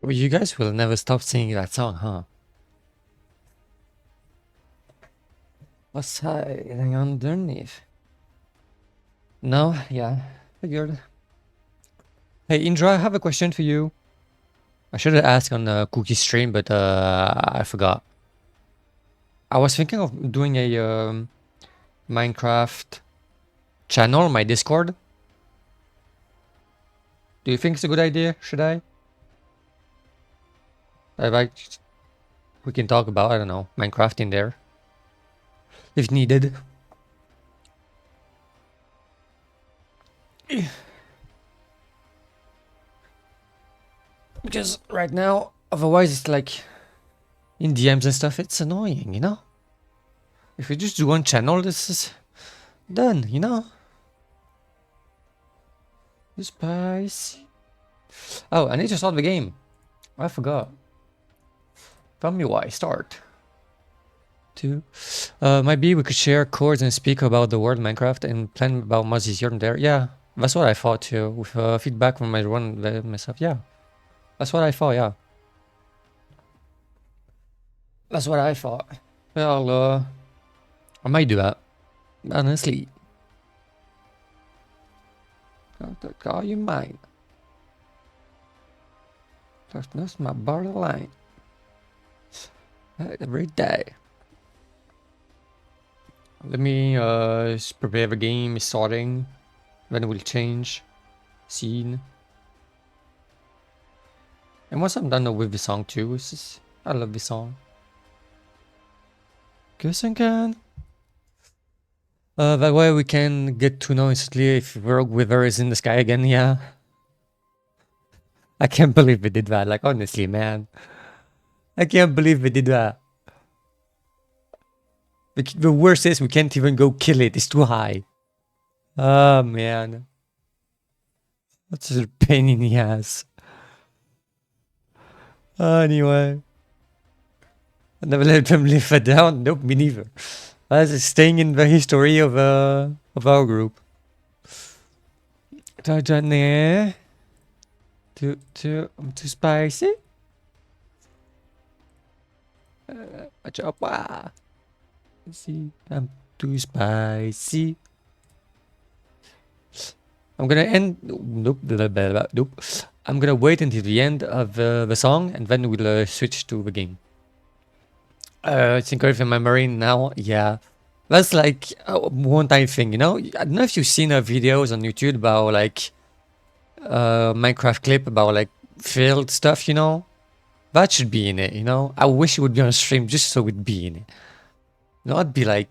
Well, you guys will never stop singing that song, huh? What's hiding underneath? No, yeah, figured. Hey, Indra, I have a question for you. I should have asked on the cookie stream, but I forgot. I was thinking of doing a Minecraft channel on my Discord. Do you think it's a good idea? Should I? We can talk about, I don't know, Minecraft in there. If needed. Because right now, otherwise it's like, in DMs and stuff, it's annoying, you know? If we just do one channel, this is done, you know? Spicy. Oh, I need to start the game. I forgot. Tell me why. Start. 2. Maybe we could share chords and speak about the world Minecraft and plan about mods here and there. Yeah, that's what I thought too. With feedback from everyone myself. Yeah, that's what I thought. Yeah, that's what I thought. Well, I might do that. Honestly. Don't call you mine. That's my borderline. Every day. Let me prepare the game starting. Then we'll change scene. And once I'm done with the song too, it's just, I love this song. Kiss and can. That way we can get to know instantly if Rogue Wither is in the sky again, yeah. I can't believe we did that, like honestly, man. I can't believe we did that. The worst is we can't even go kill it, it's too high. Oh man. That's a pain in the ass. Anyway. I never let them live that down. Nope, me neither. That's staying in the history of our group. I'm too spicy. See, I'm too spicy. I'm gonna end. Nope. Nope. I'm gonna wait until the end of the song and then we'll switch to the game. It's engraved in my memory now. Yeah, that's like a one-time thing, you know. I don't know if you've seen videos on YouTube about like Minecraft clip about like failed stuff, you know. That should be in it, you know. I wish it would be on stream just so it'd be in it. Not be like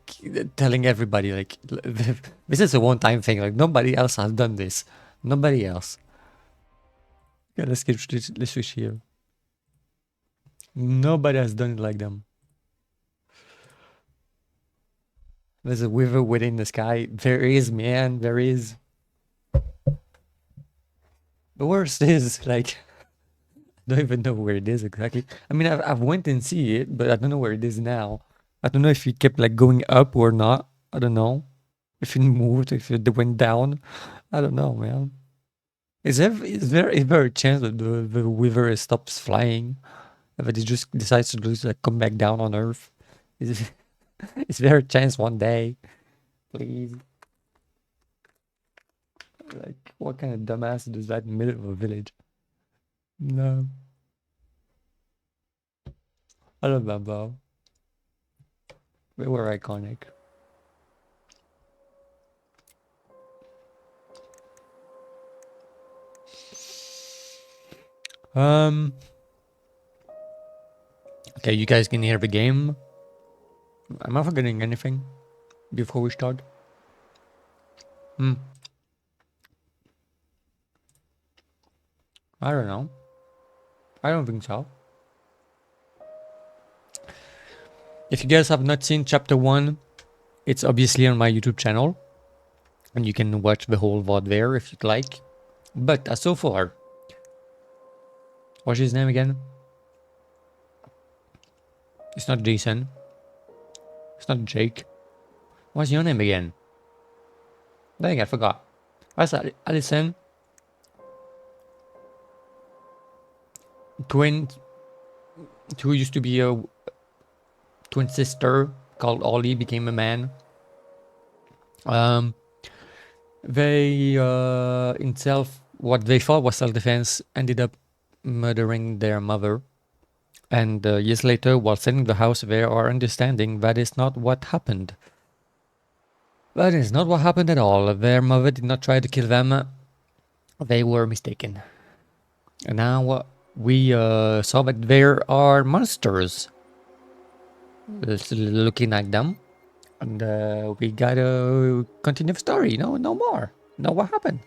telling everybody like this is a one-time thing. Like nobody else has done this. Nobody else. Yeah, let's switch here. Nobody has done it like them. There's a river within the sky. There is, man. There is. The worst is like I don't even know where it is exactly. I mean, I've went and see it, but I don't know where it is now. I don't know if it kept like going up or not. I don't know if it moved, if it went down. I don't know, man. Is there ever a chance that the river stops flying? That it just decides to just like come back down on Earth? Is there a chance one day? Please. Like, what kind of dumbass does that in the middle of a village? No. I love that though. They were iconic. Okay, you guys can hear the game. Am I forgetting anything before we start? I don't know. I don't think so. If you guys have not seen chapter 1, it's obviously on my YouTube channel. And you can watch the whole VOD there if you'd like. But so far, what's his name again? It's not Jason. It's not Jake. What's your name again? Dang, I forgot. That's Allison. twin who used to be a twin sister called Ollie became a man. They in what they thought was self-defense ended up murdering their mother. And years later, while selling the house, they are understanding that is not what happened. That is not what happened at all. Their mother did not try to kill them. They were mistaken. And now we saw that there are monsters looking at them. And we gotta continue the story. No more. No, what happened?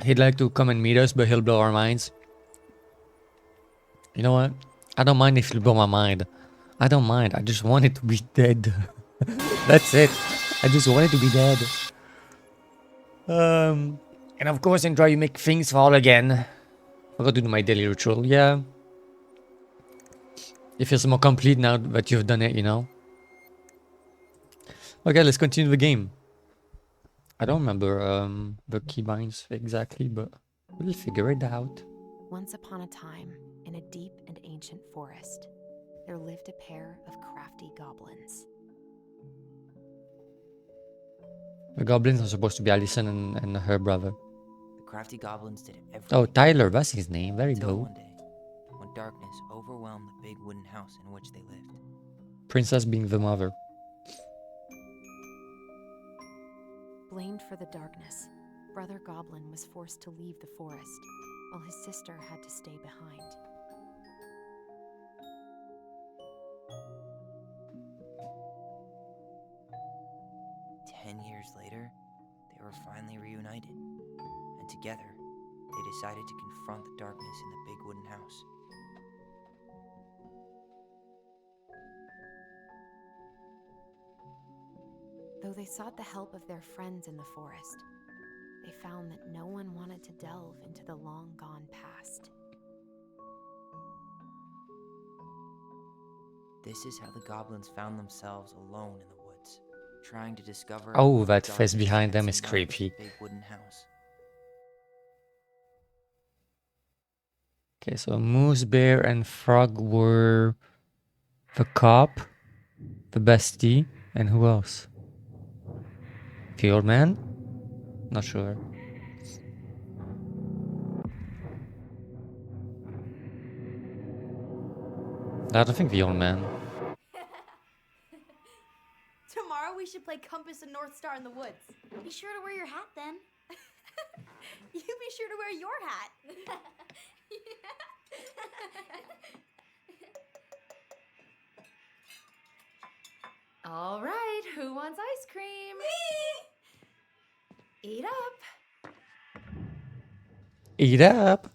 He'd like to come and meet us, but he'll blow our minds. You know what? I don't mind if you blow my mind. I don't mind. I just want it to be dead. That's it. I just want it to be dead. And of course, enjoy you make things fall again. I gotta do my daily ritual. Yeah. It feels more complete now that you've done it, you know? Okay, let's continue the game. I don't remember the keybinds exactly, but we'll figure it out. Once upon a time, in a deep and ancient forest, there lived a pair of crafty goblins. The goblins are supposed to be Alison and her brother. The crafty goblins did everything. Oh, Tyler, that's his name. There you go. One day, when darkness overwhelmed the big wooden house in which they lived. Princess being the mother. Blamed for the darkness, Brother Goblin was forced to leave the forest, while his sister had to stay behind. Years later, they were finally reunited, and together, they decided to confront the darkness in the big wooden house. Though they sought the help of their friends in the forest, they found that no one wanted to delve into the long-gone past. This is how the goblins found themselves alone in the woods, trying to discover. Oh, that face behind them is creepy. Big wooden house. Okay, so Moose, Bear, and Frog were the cop, the bestie, and who else? The old man? Not sure. I don't think the old man. Tomorrow we should play Compass and North Star in the woods. Be sure to wear your hat then. You be sure to wear your hat. All right, who wants ice cream? Me! Eat up. Eat up!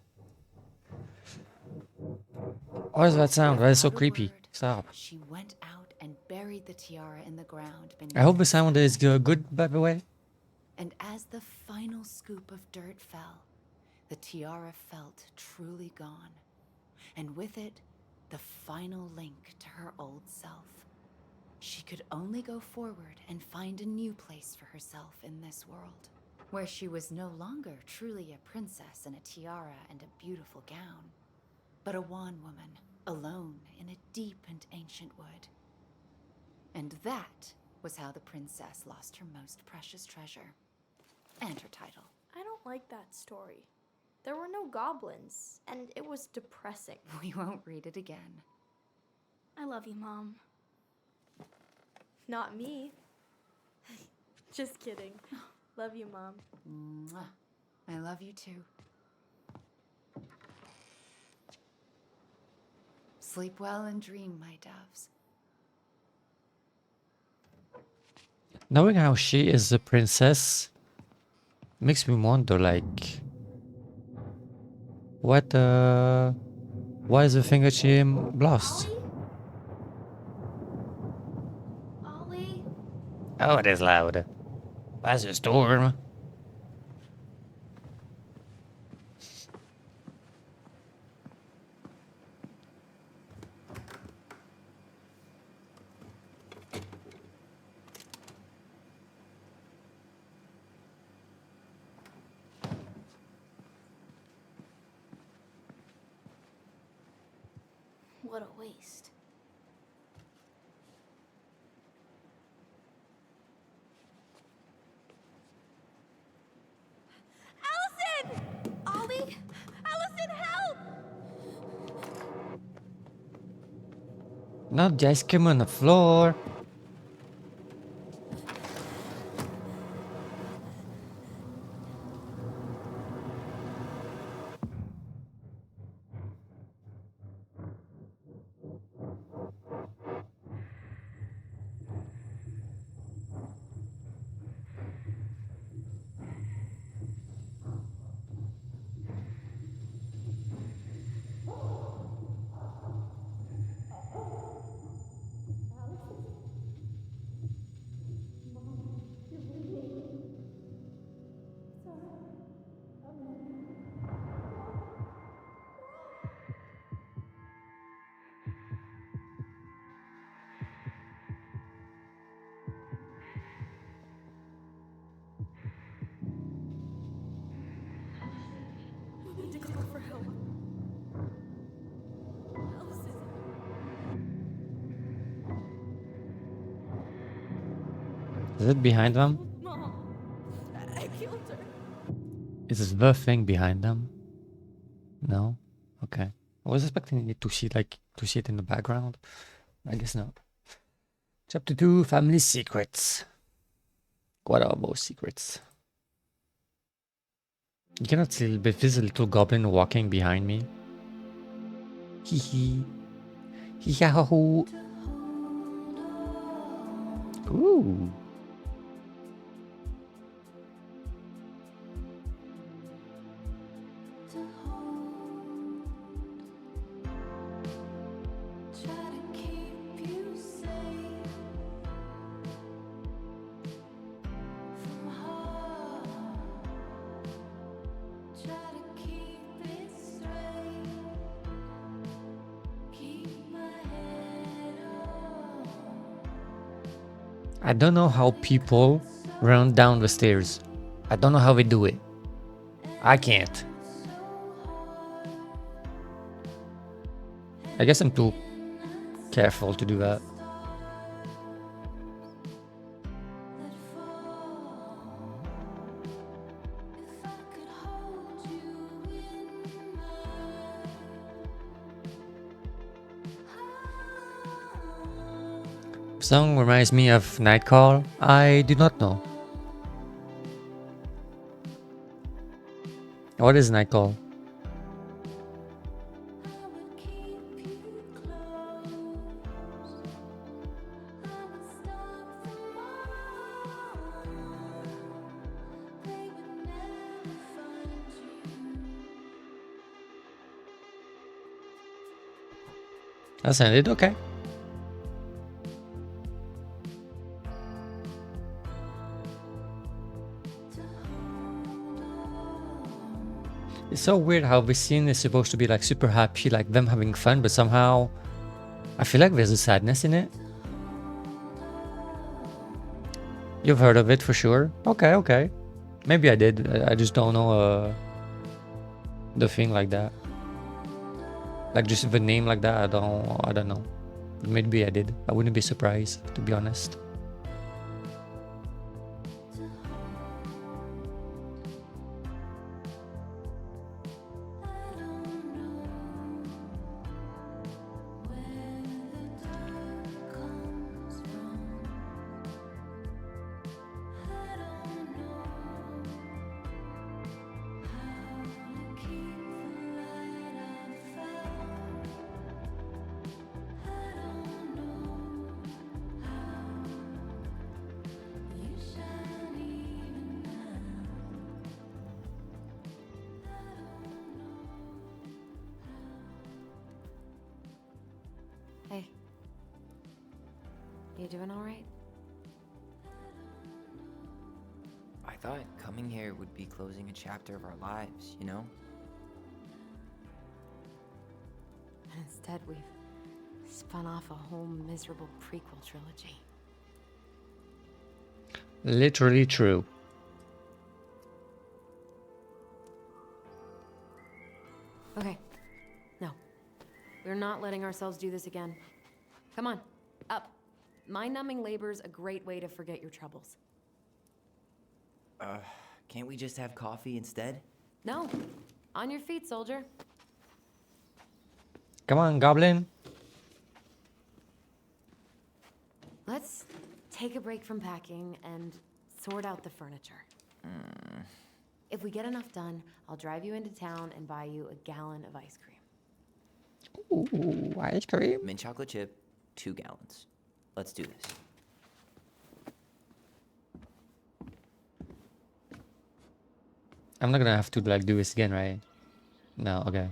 What does that sound? That is so creepy. Stop. She went out and buried the tiara in the ground beneath. I hope the sound is good, by the way. And as the final scoop of dirt fell, the tiara felt truly gone. And with it, the final link to her old self. She could only go forward and find a new place for herself in this world, where she was no longer truly a princess in a tiara and a beautiful gown, but a wan woman, alone in a deep and ancient wood. And that was how the princess lost her most precious treasure, and her title. I don't like that story. There were no goblins, and it was depressing. We won't read it again. I love you, Mom. Not me. Just kidding. Love you, Mom. Mwah. I love you too. Sleep well and dream, my doves. Knowing how she is a princess makes me wonder, like, what is the thing that she lost? Ollie? Oh, it is loud. That's a storm. What a waste. Allison! Ollie! Allison, help! Not the ice cream on the floor. We need to call for help. Allison. Is it behind them? Mom. I killed her. Is this the thing behind them? No? Okay. I was expecting it to see it in the background. I guess not. Chapter 2, Family Secrets. What are those secrets? You cannot see, but there's a little goblin walking behind me. Hee hee. Hee ha ha hoo. Ooh. I don't know how people run down the stairs. I don't know how they do it. I can't. I guess I'm too careful to do that. Song reminds me of Night Call. I do not know. What is Night Call? That sounded okay. It's so weird how the scene is supposed to be like super happy, like them having fun, but somehow I feel like there's a sadness in it. You've heard of it for sure. Okay, okay. Maybe I did. I just don't know the thing like that. Like just the name like that, I don't know. Maybe I did. I wouldn't be surprised, to be honest. Hey. You doing all right? I thought coming here would be closing a chapter of our lives, you know? Instead, we've spun off a whole miserable prequel trilogy. Literally true. Okay. No. We're not letting ourselves do this again. Come on, up. Mind-numbing labor's a great way to forget your troubles. Can't we just have coffee instead? No. On your feet, soldier. Come on, Goblin. Let's take a break from packing and sort out the furniture. If we get enough done, I'll drive you into town and buy you a gallon of ice cream. Ooh, ice cream. Mint chocolate chip, 2 gallons. Let's do this. I'm not gonna have to like do this again, right? No, okay.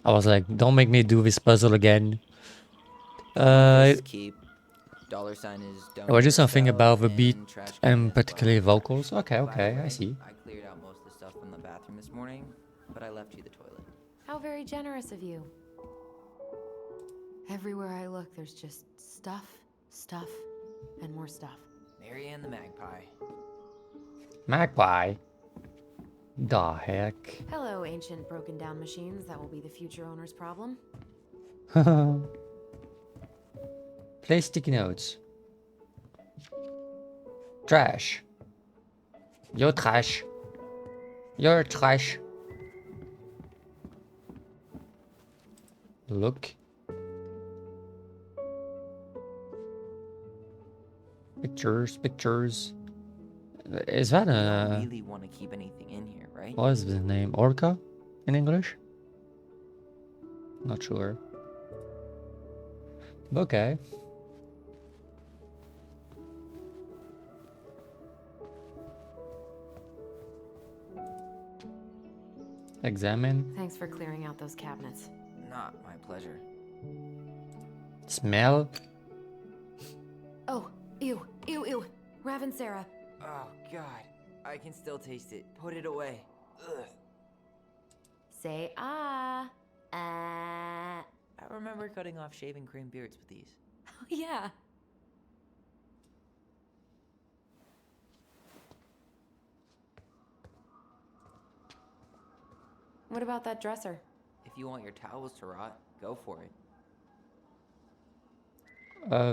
I was like, don't make me do this puzzle again. Just keep. $sign is don't. Or do something about the beat trash can and as particularly well. vocals. Okay, By the okay, I way, see. I cleared out most of the stuff from the bathroom this morning, but I left you the toilet. How very generous of you. Everywhere I look, there's just stuff, and more stuff. Mary Ann the Magpie. Magpie. The heck. Hello, ancient broken down machines that will be the future owner's problem. Play sticky notes. Trash. You're trash. You're trash. Look. Pictures. Is that You a... don't really want to keep anything in here, right? What is the name? Orca? In English? Not sure. Okay. Examine. Thanks for clearing out those cabinets. Not my pleasure. Smell. Oh, ew. Raven Sarah. Oh, God. I can still taste it. Put it away. Ugh. Say ah. I remember cutting off shaving cream beards with these. Oh, yeah. What about that dresser? If you want your towels to rot, go for it.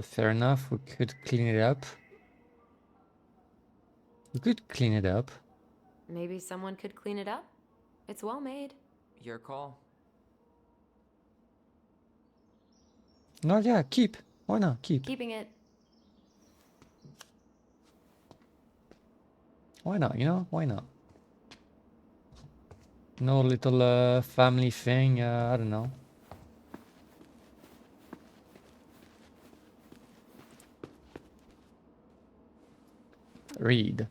Fair enough. We could clean it up. Maybe someone could clean it up? It's well made. Your call. No, yeah, keep. Why not? Keep. Keeping it. Why not? You know? Why not? No little family thing. I don't know. Read.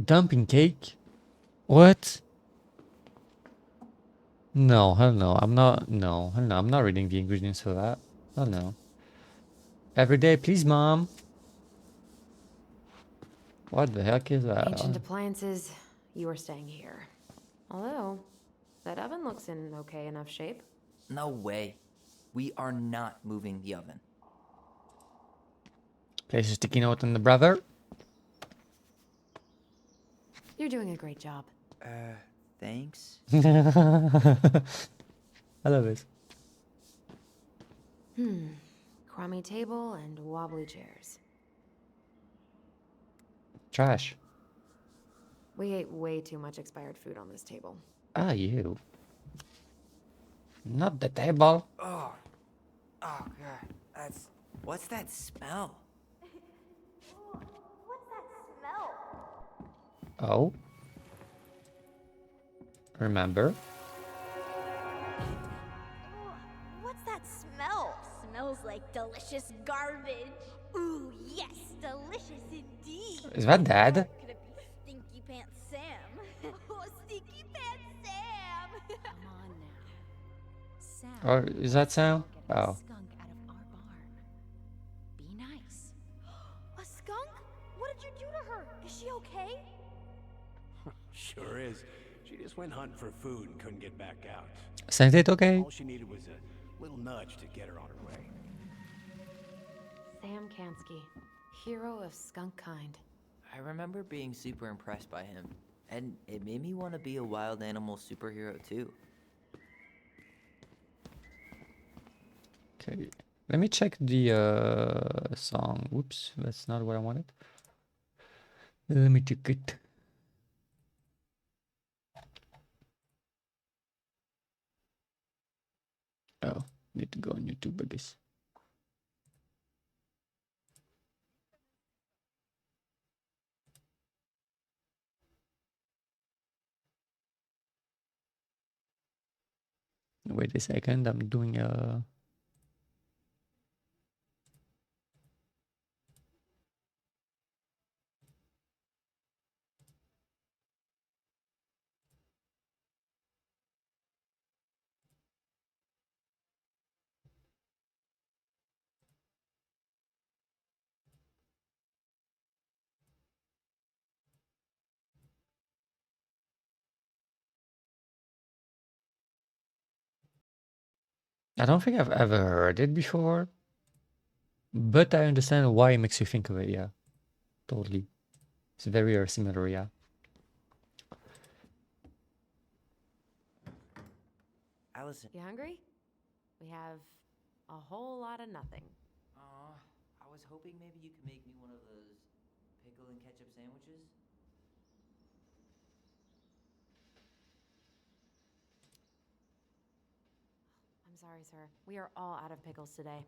Dumping cake? What? No, hell no. I'm not. No, hell no. I'm not reading the ingredients for that. Hell no. Every day, please, mom. What the heck is that? Ancient appliances, you are staying here. Although, that oven looks in okay enough shape. No way. We are not moving the oven. Place a sticky note on the brother. You're doing a great job. Thanks. I love it. Crummy table and wobbly chairs. Trash. We ate way too much expired food on this table. Ah, you. Not the table. Oh, God. What's that smell? What's that smell? Oh. Remember? What's that smell? Smells like delicious garbage. Ooh, yes, delicious indeed. Is that Dad? Could it be Stinky Pants Sam? Oh, Stinky Pants Sam! Come on now. Sam, Or is that Sam? get a Oh. skunk out of our barn. Be nice. A skunk? What did you do to her? Is she okay? Sure is. She just went hunting for food and couldn't get back out. Sent it okay? All she needed was a little nudge to get her on her way. Sam Kansky, hero of skunk kind. I remember being super impressed by him, and it made me want to be a wild animal superhero too. Okay. Let me check the song. Whoops, that's not what I wanted. Let me check it. Oh, need to go on YouTube, I guess. Wait a second, I'm doing a... I don't think I've ever heard it before, but I understand why it makes you think of it, yeah. Totally. It's very similar, yeah. Allison. You hungry? We have a whole lot of nothing. Aw, I was hoping maybe you could make me one of those pickle and ketchup sandwiches. I'm sorry, sir. We are all out of pickles today.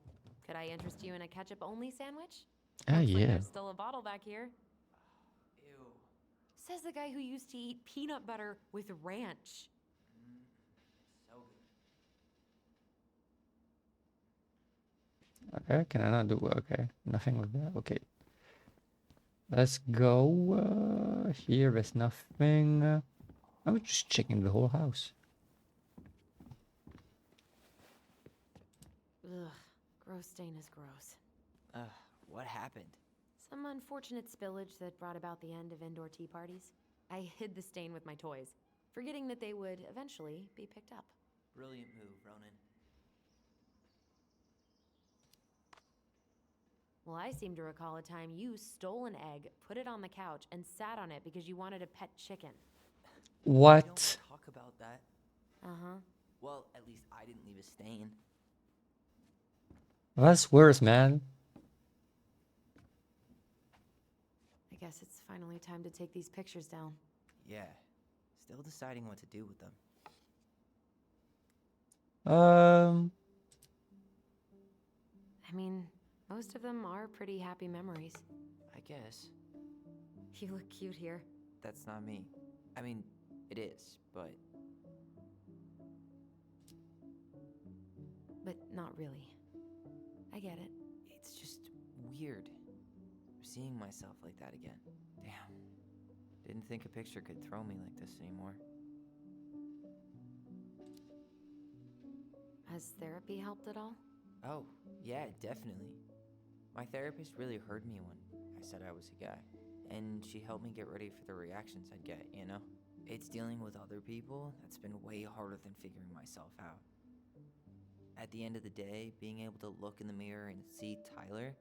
Could I interest you in a ketchup-only sandwich? Ah, Looks like yeah. there's still a bottle back here. Ew. Says the guy who used to eat peanut butter with ranch. So good. Okay, can I not do... Okay, nothing with that, okay. Let's go. Here is nothing. I'm just checking the whole house. Ugh, gross stain is gross. What happened? Some unfortunate spillage that brought about the end of indoor tea parties. I hid the stain with my toys, forgetting that they would eventually be picked up. Brilliant move, Ronan. Well, I seem to recall a time you stole an egg, put it on the couch, and sat on it because you wanted a pet chicken. We What? don't talk about that. Uh-huh. Well, at least I didn't leave a stain. That's worse, man. I guess it's finally time to take these pictures down. Yeah. Still deciding what to do with them. I mean, most of them are pretty happy memories. I guess. You look cute here. That's not me. I mean, it is, but But not really. I get it. it's just weird. Seeing myself like that again. Damn. Didn't think a picture could throw me like this anymore. Has therapy helped at all? Oh, yeah, definitely. My therapist really heard me when I said I was a guy. And she helped me get ready for the reactions I'd get, you know? It's dealing with other people that's been way harder than figuring myself out. At the end of the day, being able to look in the mirror and see Tyler,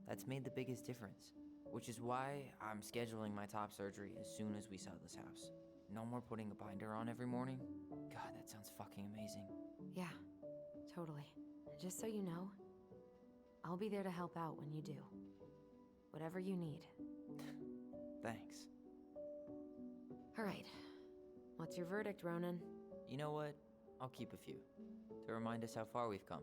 that's made the biggest difference. Which is why I'm scheduling my top surgery as soon as we sell this house. No more putting a binder on every morning. God, that sounds fucking amazing. Yeah, totally. Just so you know, I'll be there to help out when you do. Whatever you need. Thanks. All right. What's your verdict, Ronan? You know what? I'll keep a few. To remind us how far we've come.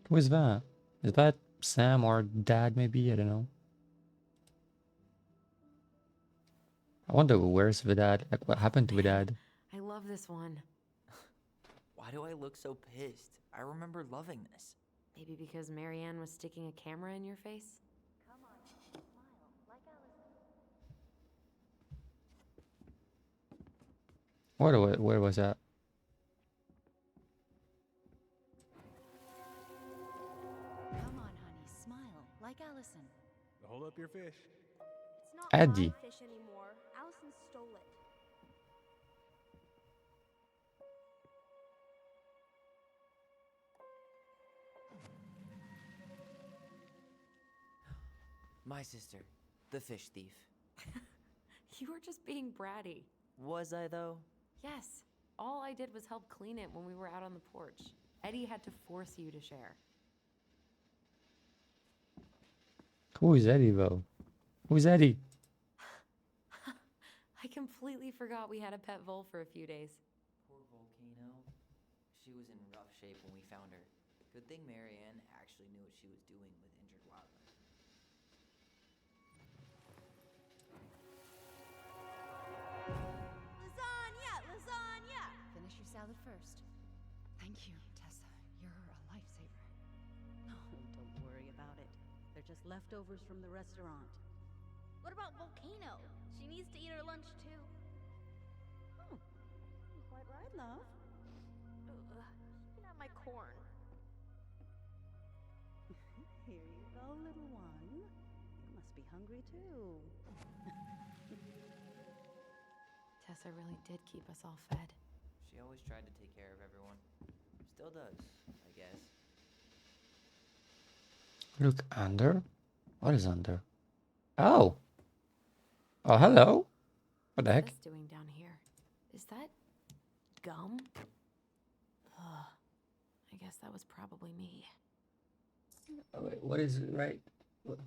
Who is that? Is that Sam or Dad, maybe? I don't know. I wonder where's the dad? Like, what happened to the dad? I love this one. Why do I look so pissed? I remember loving this. Maybe because Marianne was sticking a camera in your face? Where was that? Come on, honey, smile like Allison. Hold up your fish. It's not Eddie. my fish anymore. Allison stole it. My sister, the fish thief. You were just being bratty. Was I, though? Yes, all I did was help clean it when we were out on the porch. Eddie had to force you to share. Who is Eddie, though? Who's Eddie? I completely forgot we had a pet vole for a few days. Poor Volcano. She was in rough shape when we found her. Good thing Marianne actually knew what she was doing with injured wildlife. Lasagna! Lasagna! Finish your salad first. Thank you, Tessa. You're a lifesaver. Oh, don't worry about it. They're just leftovers from the restaurant. What about Volcano? She needs to eat her lunch too. Oh, you're quite right, love. You can have my corn. Here you go, little one. You must be hungry too. Tessa really did keep us all fed. She always tried to take care of everyone. Still does, I guess. Look, under? What is under? Oh! Oh, hello! What the heck? What's this doing down here? Is that gum? Ugh. I guess that was probably me. Oh, wait, what is it, right? What?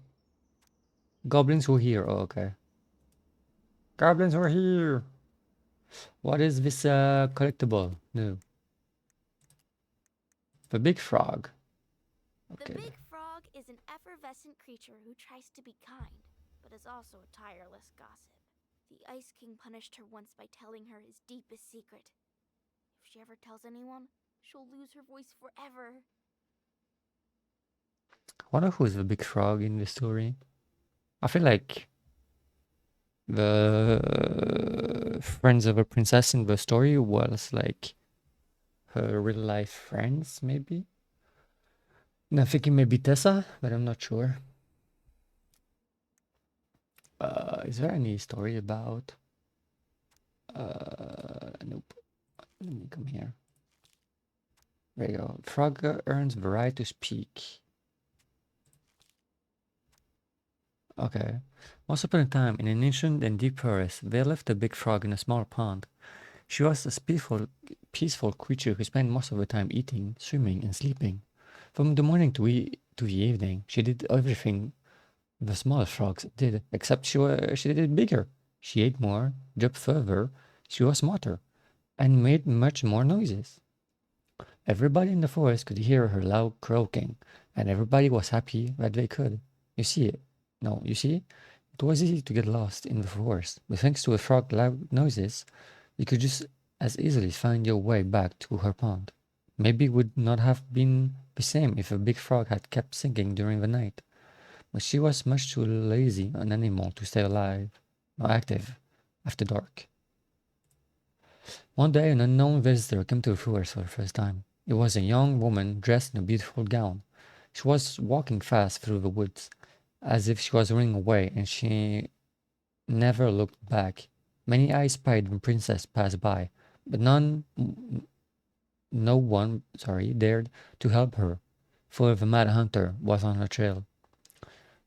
Goblins were here. Oh, okay. Goblins were here! What is this collectible? No. The big frog. Okay. The big frog is an effervescent creature who tries to be kind, but is also a tireless gossip. The Ice King punished her once by telling her his deepest secret. If she ever tells anyone, she'll lose her voice forever. I wonder who's the big frog in the story. I feel like the friends of a princess in the story was like her real life friends, maybe. And I'm thinking maybe Tessa, but I'm not sure. Is there any story about? Nope. Let me come here. There you go. Frog earns the right to speak. Okay. Once upon a time, in an ancient and deep forest, there lived a big frog in a small pond. She was a peaceful creature who spent most of her time eating, swimming, and sleeping. From the morning to the evening, she did everything the small frogs did, except she did it bigger. She ate more, jumped further, she was smarter, and made much more noises. Everybody in the forest could hear her loud croaking, and everybody was happy that they could. You see, it was easy to get lost in the forest, but thanks to the frog's loud noises, you could just as easily find your way back to her pond. Maybe it would not have been the same if a big frog had kept singing during the night, but she was much too lazy an animal to stay alive or active after dark. One day, an unknown visitor came to the forest for the first time. It was a young woman dressed in a beautiful gown. She was walking fast through the woods, as if she was running away, and she never looked back. Many eyes spied the princess pass by, but no one dared to help her, for the mad hunter was on her trail.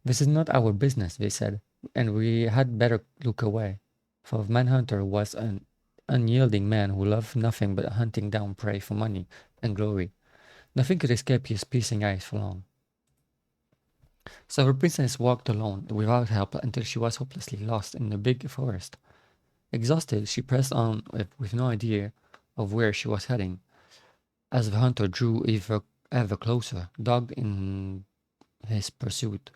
"This is not our business," they said, "and we had better look away." For the manhunter was an unyielding man who loved nothing but hunting down prey for money and glory. Nothing could escape his piercing eyes for long. So the princess walked alone, without help, until she was hopelessly lost in the big forest. Exhausted, she pressed on with no idea of where she was heading. As the hunter drew ever closer, dogged in his pursuit,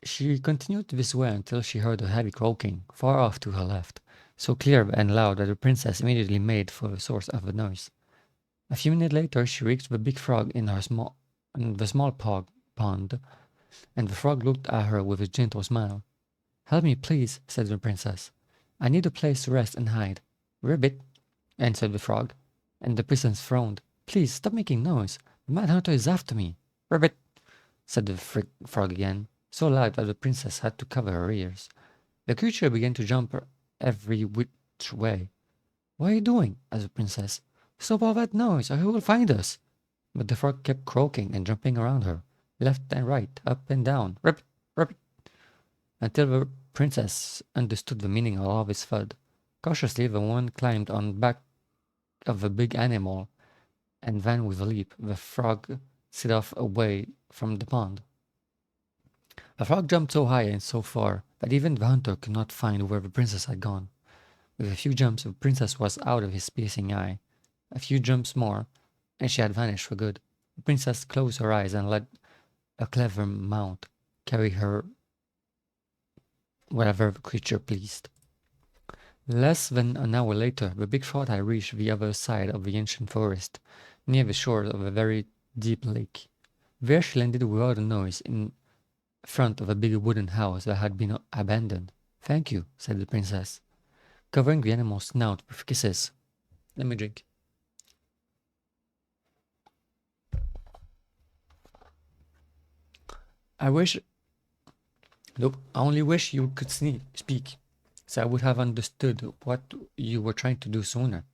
she continued this way until she heard a heavy croaking far off to her left, so clear and loud that the princess immediately made for the source of the noise. A few minutes later, she reached the big frog in the small pond, and the frog looked at her with a gentle smile. "Help me, please," said the princess. "I need a place to rest and hide." "Ribbit," answered the frog, and the princess frowned. "Please, stop making noise. The mad hunter is after me." "Ribbit," said the frog again, so loud that the princess had to cover her ears. The creature began to jump every which way. "What are you doing?" asked the princess. "Stop all that noise, or he will find us." But the frog kept croaking and jumping around her, left and right, up and down, "Ribbit, ribbit," until the princess understood the meaning of all this thud. Cautiously, the woman climbed on back of the big animal, and then with a leap, the frog set off away from the pond. The frog jumped so high and so far that even the hunter could not find where the princess had gone. With a few jumps, the princess was out of his piercing eye. A few jumps more, and she had vanished for good. The princess closed her eyes and let a clever mount carry her wherever the creature pleased. Less than an hour later, the big frog had reached the other side of the ancient forest, near the shore of a very deep lake. There she landed without a noise in front of a big wooden house that had been abandoned. "Thank you," said the princess, covering the animal's snout with kisses. Let me drink. I wish... Nope, I only wish you could speak, so I would have understood what you were trying to do sooner.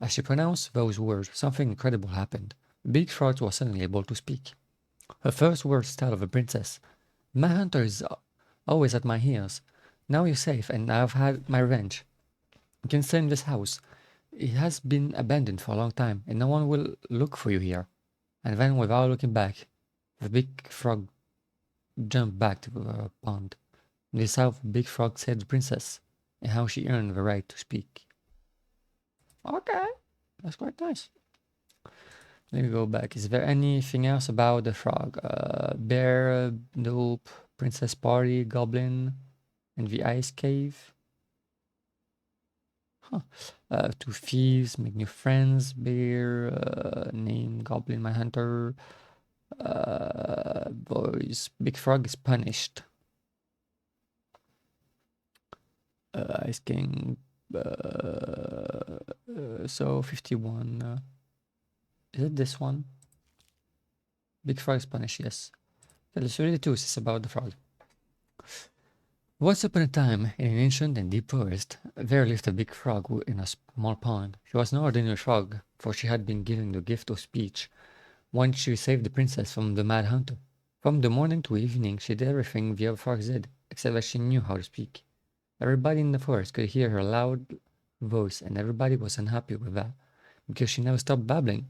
As she pronounced those words, something incredible happened. Big Frog was suddenly able to speak. Her first words tell of the princess. "My hunter is always at my heels. Now you're safe, and I've had my revenge. You can stay in this house. It has been abandoned for a long time, and no one will look for you here." And then, without looking back, the big frog jumped back to the pond. This is how the big frog saved the princess, and how she earned the right to speak. Okay, that's quite nice. Let me go back. Is there anything else about the frog? Bear, nope. Princess party, goblin, and the ice cave. Huh. Two thieves, make new friends. Bear, name, goblin, my hunter. Boys, big frog is punished. Ice king. So 51. Is it this one? Big frog is punished, yes. Okay, let's read the two. It's about the frog. Once upon a time, in an ancient and deep forest, there lived a big frog in a small pond. She was no ordinary frog, for she had been given the gift of speech once she saved the princess from the mad hunter. From the morning to evening, she did everything the other frogs did, except that she knew how to speak. Everybody in the forest could hear her loud voice, and everybody was unhappy with that, because she never stopped babbling.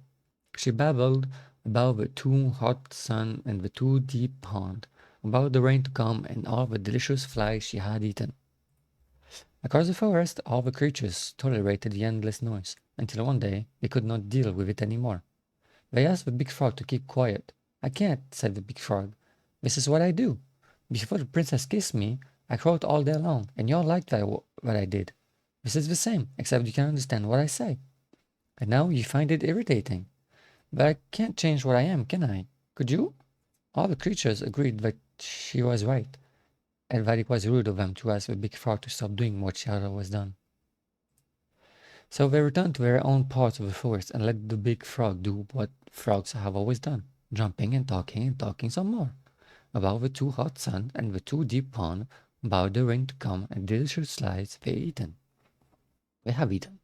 She babbled about the too hot sun and the too deep pond, about the rain to come and all the delicious flies she had eaten. Across the forest, all the creatures tolerated the endless noise, until one day they could not deal with it any more. They asked the big frog to keep quiet. "I can't," said the big frog. "This is what I do. Before the princess kissed me, I crowed all day long, and you all liked what I did. This is the same, except you can understand what I say. And now you find it irritating. But I can't change what I am, can I? Could you?" All the creatures agreed that she was right, and that it was rude of them to ask the big frog to stop doing what she had always done. So they returned to their own parts of the forest and let the big frog do what frogs have always done, jumping and talking some more, about the too hot sun and the too deep pond, about the rain to come and delicious slides they have eaten.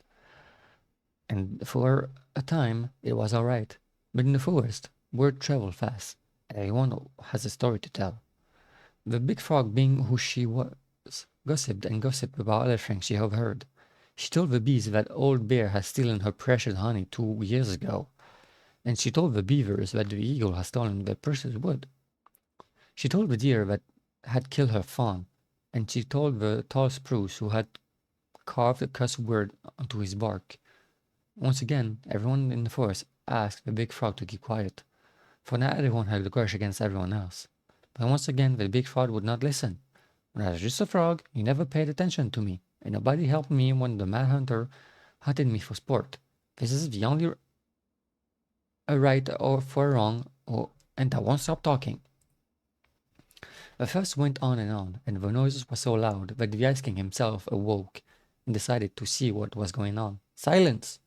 And for a time it was all right. But in the forest, word traveled fast, and everyone has a story to tell. The big frog, being who she was, gossiped and gossiped about other things she had heard. She told the bees that old bear had stolen her precious honey 2 years ago, and she told the beavers that the eagle had stolen their precious wood. She told the deer that had killed her fawn, and she told the tall spruce who had carved a cuss word onto his bark. Once again, everyone in the forest asked the big frog to keep quiet, for now everyone had a grudge against everyone else. But once again, the big frog would not listen. "When I was just a frog, you never paid attention to me, and nobody helped me when the mad hunter hunted me for sport. This is the only a right or for a wrong, and I won't stop talking." The fuss went on, and the noises were so loud that the Ice King himself awoke and decided to see what was going on. "Silence!"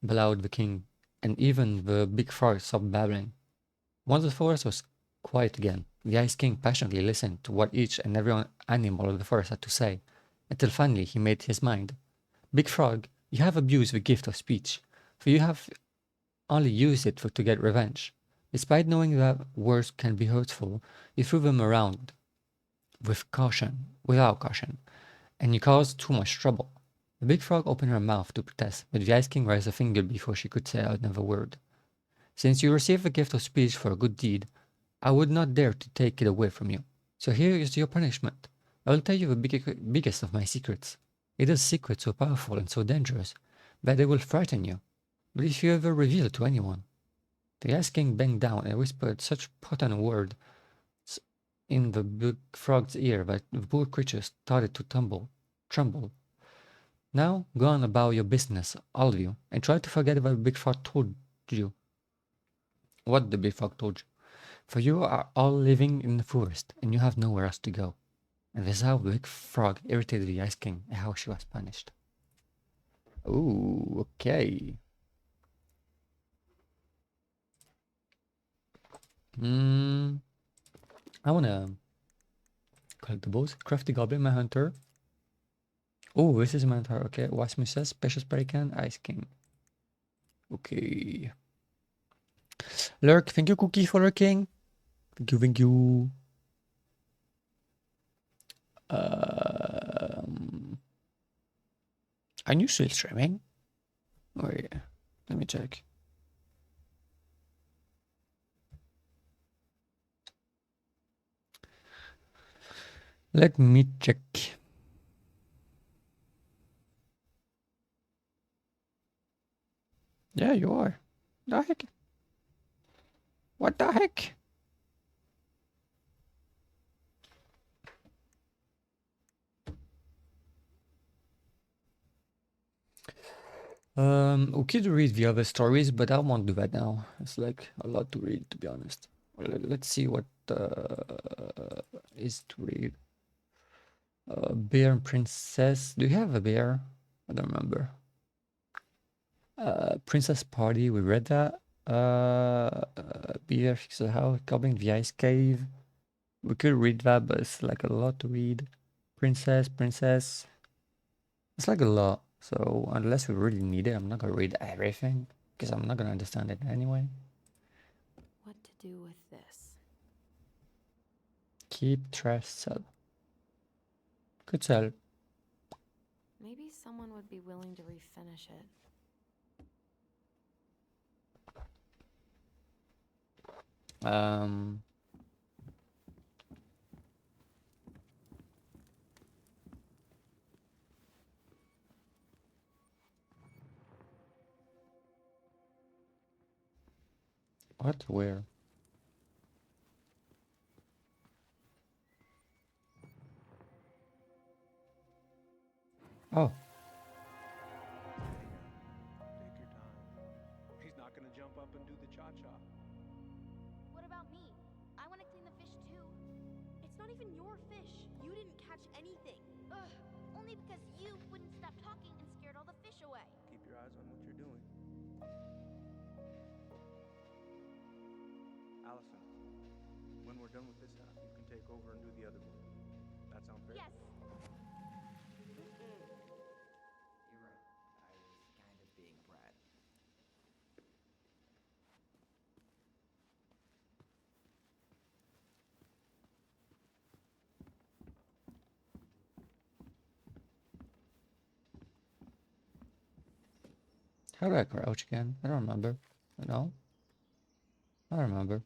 bellowed the king, and even the big frog stopped babbling. Once the forest was quiet again, the Ice King passionately listened to what each and every animal of the forest had to say, until finally he made his mind. "Big Frog, you have abused the gift of speech, for you have only used it to get revenge. Despite knowing that words can be hurtful, you threw them around without caution, and you caused too much trouble. The big frog opened her mouth to protest, but the Ice King raised a finger before she could say another word. Since you received a gift of speech for a good deed, I would not dare to take it away from you. So here is your punishment. I will tell you the biggest of my secrets. It is a secret so powerful and so dangerous that it will frighten you. But if you ever reveal it to anyone, the Ice King bent down and whispered such potent words in the big frog's ear that the poor creature started to tremble. Now go on about your business, all of you, and try to forget what the big frog told you. What the big frog told you. For you are all living in the forest, and you have nowhere else to go. And this is how the big frog irritated the Ice King, and how she was punished. Ooh, okay. I wanna collect the bows. Crafty Goblin, my hunter. Oh, this is my hunter. Okay, Wasmuses, Special Spraycan, Ice King. Okay. Lurk, thank you, Cookie, for lurking. Thank you, thank you. Are you still streaming? Wait, let me check. Let me check. Yeah, you are. The heck? What the heck? Okay to read the other stories, but I won't do that now. It's like a lot to read, to be honest. Let's see what is to read. Bear and Princess. Do you have a bear? I don't remember. Princess Party. We read that. Bear Fix the House. Goblin the Ice Cave. We could read that, but it's like a lot to read. Princess. It's like a lot. So unless we really need it, I'm not gonna read everything because I'm not gonna understand it anyway. What to do with this? Keep, trash, sell. Could sell. Maybe someone would be willing to refinish it. What? Where? Oh. Take your time. He's not gonna jump up and do the cha-cha. What about me? I want to clean the fish too. It's not even your fish. You didn't catch anything. Ugh, only because you wouldn't stop talking and scared all the fish away. Keep your eyes on what you're doing. Allison, when we're done with this half, you can take over and do the other one. That sound fair? Yes. You're right. I was kind of being a brat. How do I crouch again? I don't remember. No? I don't remember.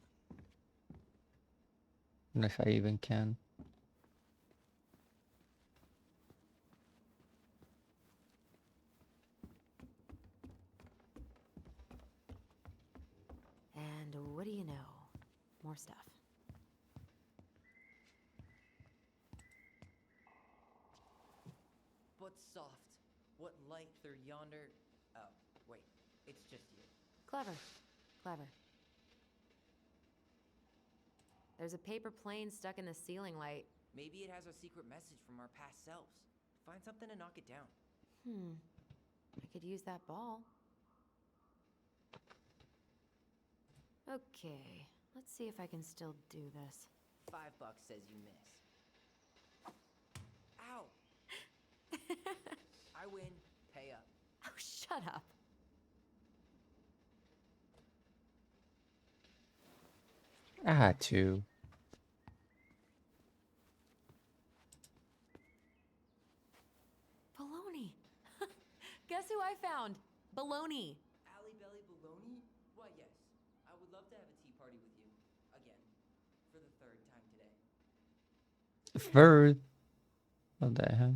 And if I even can. And what do you know? More stuff. But soft. What light through yonder... Oh, wait. It's just you. Clever. There's a paper plane stuck in the ceiling light. Maybe it has a secret message from our past selves. Find something to knock it down. I could use that ball. Okay, let's see if I can still do this. $5 says you miss. Ow! I win. Pay up. Oh, shut up. I had to. guess who I found? Baloney. Allie Belly Baloney? Why, yes. I would love to have a tea party with you. Again. For the third time today. Third. What the hell?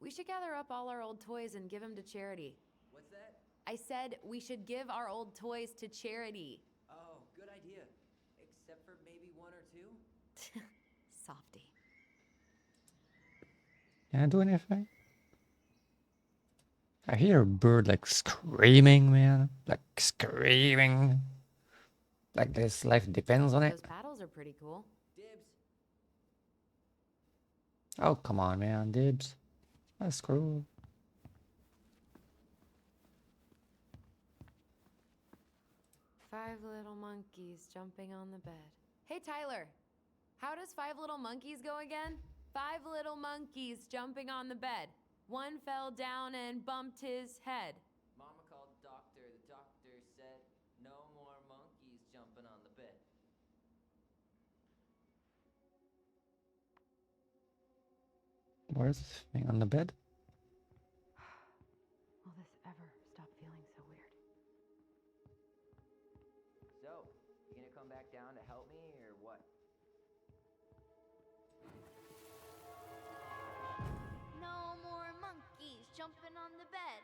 We should gather up all our old toys and give them to charity. What's that? I said we should give our old toys to charity. Oh, good idea. Except for maybe one or two? Softy. Can I do anything? I hear a bird like screaming, man. Like screaming. Like this life depends on it. Those paddles are pretty cool. Dibs. Oh, come on, man. Dibs. That's cool. Five little monkeys jumping on the bed. Hey, Tyler. How does Five Little Monkeys go again? Five little monkeys jumping on the bed. One fell down and bumped his head. Mama called the doctor. The doctor said, no more monkeys jumping on the bed. Where's this thing on the bed? Will this ever stop feeling so weird? So, you gonna come back down to help me, or what? No more monkeys jumping on the bed.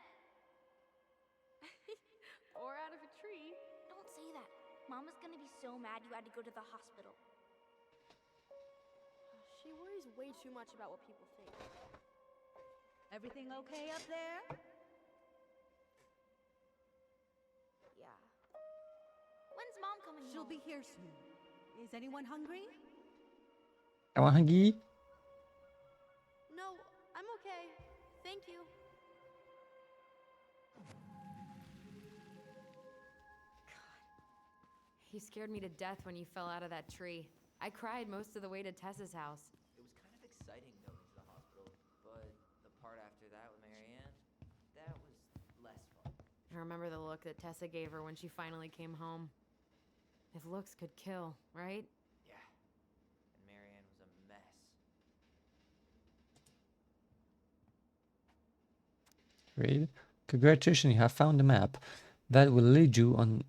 Or out of a tree. Don't say that. Mama's gonna be so mad you had to go to the hospital. She worries way too much about what people think. Everything okay up there? Yeah. When's Mom coming She'll home? be here soon. Is anyone hungry? I want huggy. No, I'm okay. Thank you. You scared me to death when you fell out of that tree. I cried most of the way to Tessa's house. It was kind of exciting going to the hospital, but the part after that with Marianne, that was less fun. I remember the look that Tessa gave her when she finally came home. If looks could kill, right? Yeah. And Marianne was a mess. Read. Congratulations, you have found the map. That will lead you on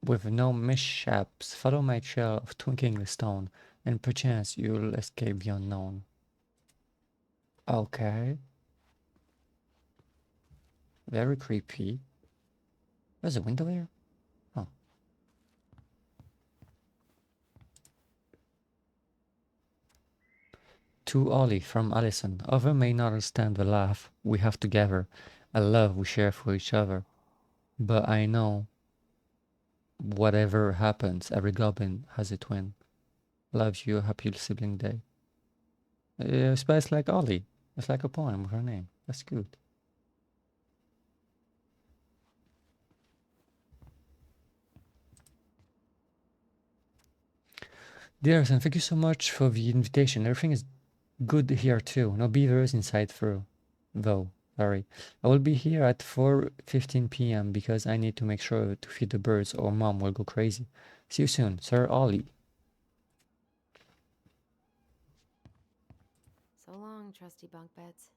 with no mishaps. Follow my trail of twinkling stone, and perchance you'll escape the unknown. Okay. Very creepy. There's a window there? Oh. To Ollie from Allison. Other may not understand the laugh we have together, a love we share for each other. But I know whatever happens, every goblin has a twin. Love you, happy sibling day. It's like Ollie. It's like a poem with her name. That's good. Dears, and thank you so much for the invitation. Everything is good here too. No beavers inside through, though. Sorry. I will be here at 4:15 p.m. because I need to make sure to feed the birds or Mom will go crazy. See you soon, Sir Ollie. So long, trusty bunk beds.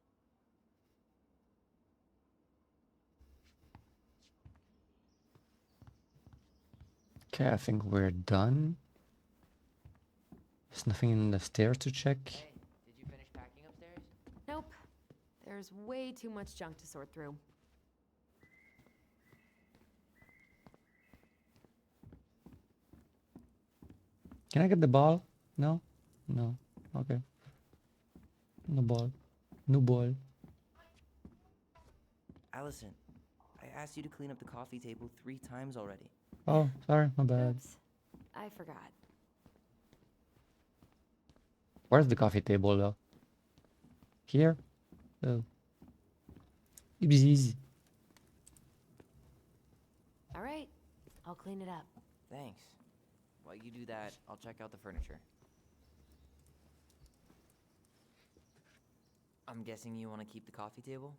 Okay, I think we're done. There's nothing in the stairs to check. Hey, did you finish packing upstairs? Nope. There's way too much junk to sort through. Can I get the ball? No? No. Okay. No ball. No ball. Allison, I asked you to clean up the coffee table 3 times already. Oh, sorry, my bad. Oops. I forgot. Where's the coffee table though? Here? Oh. Easy. All right. I'll clean it up. Thanks. While you do that, I'll check out the furniture. I'm guessing you want to keep the coffee table?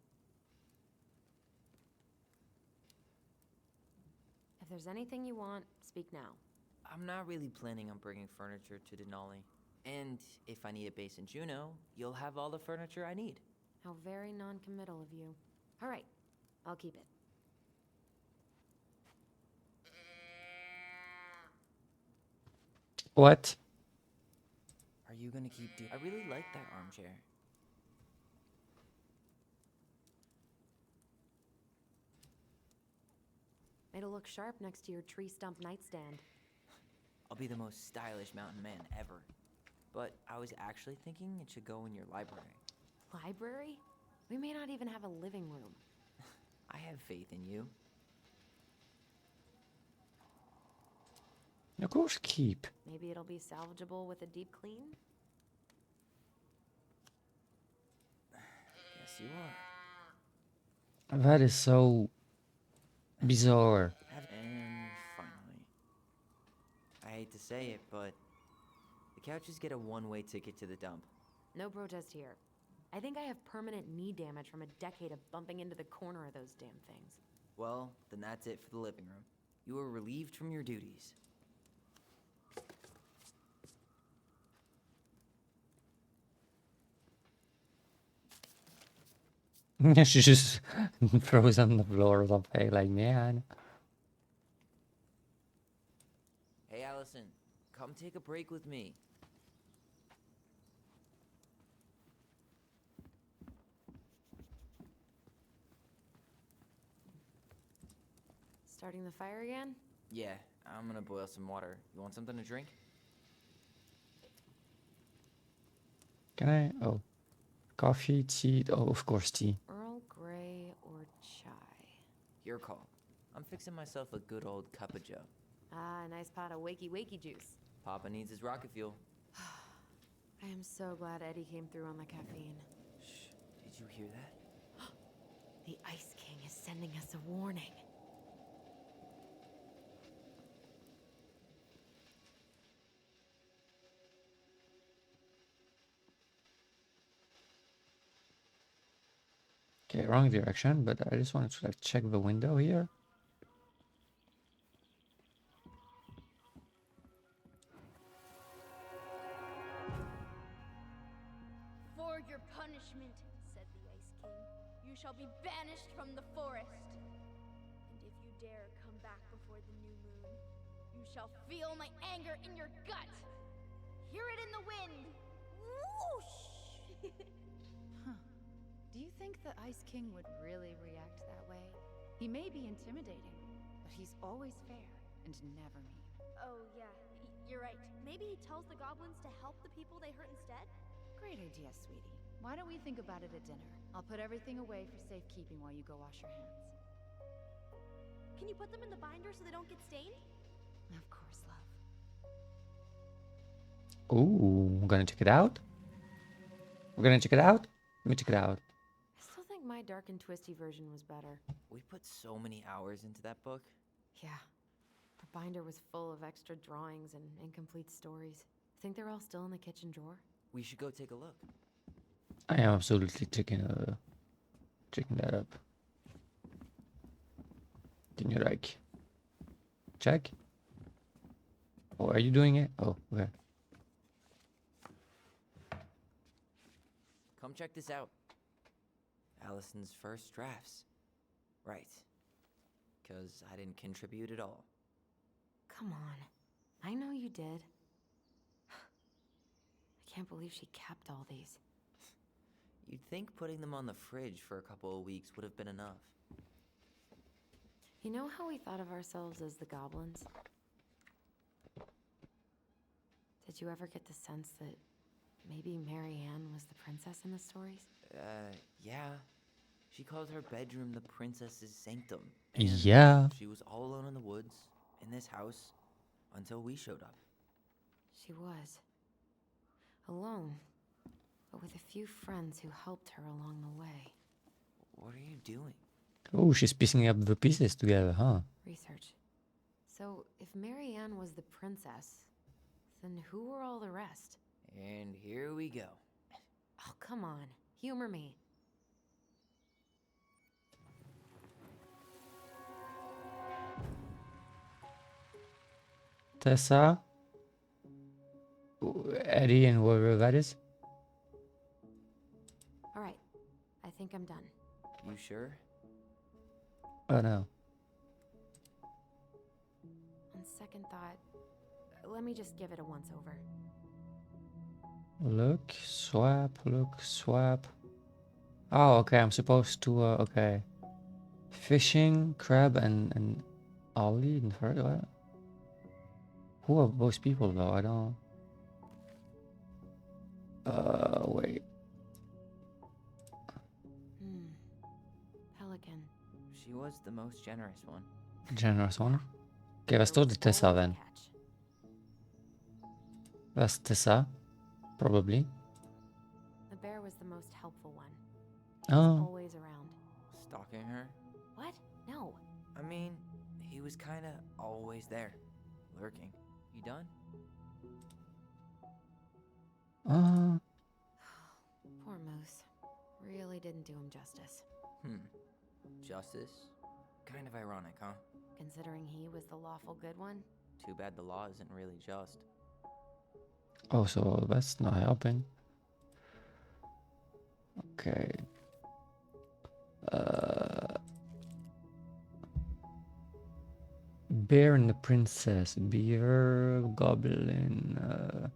If there's anything you want, speak now. I'm not really planning on bringing furniture to Denali. And if I need a base in Juneau, you'll have all the furniture I need. How very non-committal of you. All right, I'll keep it. What? Are you gonna keep doing? I really like that armchair. It'll look sharp next to your tree stump nightstand. I'll be the most stylish mountain man ever. But I was actually thinking it should go in your library. Library? We may not even have a living room. I have faith in you. Of course, keep. Maybe it'll be salvageable with a deep clean? Yes, you are. That is so bizarre. And finally, I hate to say it, but the couches get a one-way ticket to the dump. No protest here. I think I have permanent knee damage from a decade of bumping into the corner of those damn things. Well, then that's it for the living room. You are relieved from your duties. She just throws on the floor or something, like, man. Hey, Allison, come take a break with me. Starting the fire again? Yeah, I'm gonna boil some water. You want something to drink? Can I? Oh. Coffee, tea. Oh, of course, tea. Earl Grey or chai? Your call. I'm fixing myself a good old cup of joe. Ah, a nice pot of wakey juice. Papa needs his rocket fuel. I am so glad Eddie came through on the caffeine. Shh, did you hear that? The Ice King is sending us a warning. Okay, wrong direction, but I just wanted to like check the window here. For your punishment, said the Ice King, you shall be banished from the forest. And if you dare come back before the new moon, you shall feel my anger in your gut. Hear it in the wind. Whoosh! Huh. Do you think the Ice King would really react that way? He may be intimidating, but he's always fair and never mean. Oh, yeah, you're right. Maybe he tells the goblins to help the people they hurt instead? Great idea, sweetie. Why don't we think about it at dinner? I'll put everything away for safekeeping while you go wash your hands. Can you put them in the binder so they don't get stained? Of course, love. Ooh, we're gonna check it out. We're gonna check it out. Let me check it out. I still think my dark and twisty version was better. We put so many hours into that book. Yeah. The binder was full of extra drawings and incomplete stories. Think they're all still in the kitchen drawer? We should go take a look. I am absolutely checking that up. Can you like check? Oh, are you doing it? Oh, okay. Come check this out. Allison's first drafts. Right. 'Cause I didn't contribute at all. Come on. I know you did. I can't believe she kept all these. You'd think putting them on the fridge for a couple of weeks would have been enough. You know how we thought of ourselves as the goblins? Did you ever get the sense that maybe Marianne was the princess in the stories? Yeah. She called her bedroom the princess's sanctum. Yeah. She was all alone in the woods, in this house, until we showed up. She was. Alone, but with a few friends who helped her along the way. What are you doing? Oh, she's piecing up the pieces together, huh? Research. So, if Marianne was the princess, then who were all the rest? And here we go. Oh, come on. Humor me. Tessa? Eddie and wherever that is. All right, I think I'm done. You sure? Oh no. On second thought, let me just give it a once over. Look, swap, look, swap. Oh, okay, I'm supposed to, okay. Fishing, crab, and Ollie and her, what? Who are those people though? I don't... wait. Pelican. She was the most generous one. Generous one. Okay, There that's still was the Tessa always a then. catch. That's Tessa, probably. The bear was the most helpful one. He was Oh. always around. Stalking her? What? No. I mean, he was kinda always there. Lurking. You done? Poor Moose. Really didn't do him justice. Justice? Kind of ironic, huh? Considering he was the lawful good one. Too bad the law isn't really just. Oh, so that's not helping. Okay. Bear and the princess. Bear, goblin,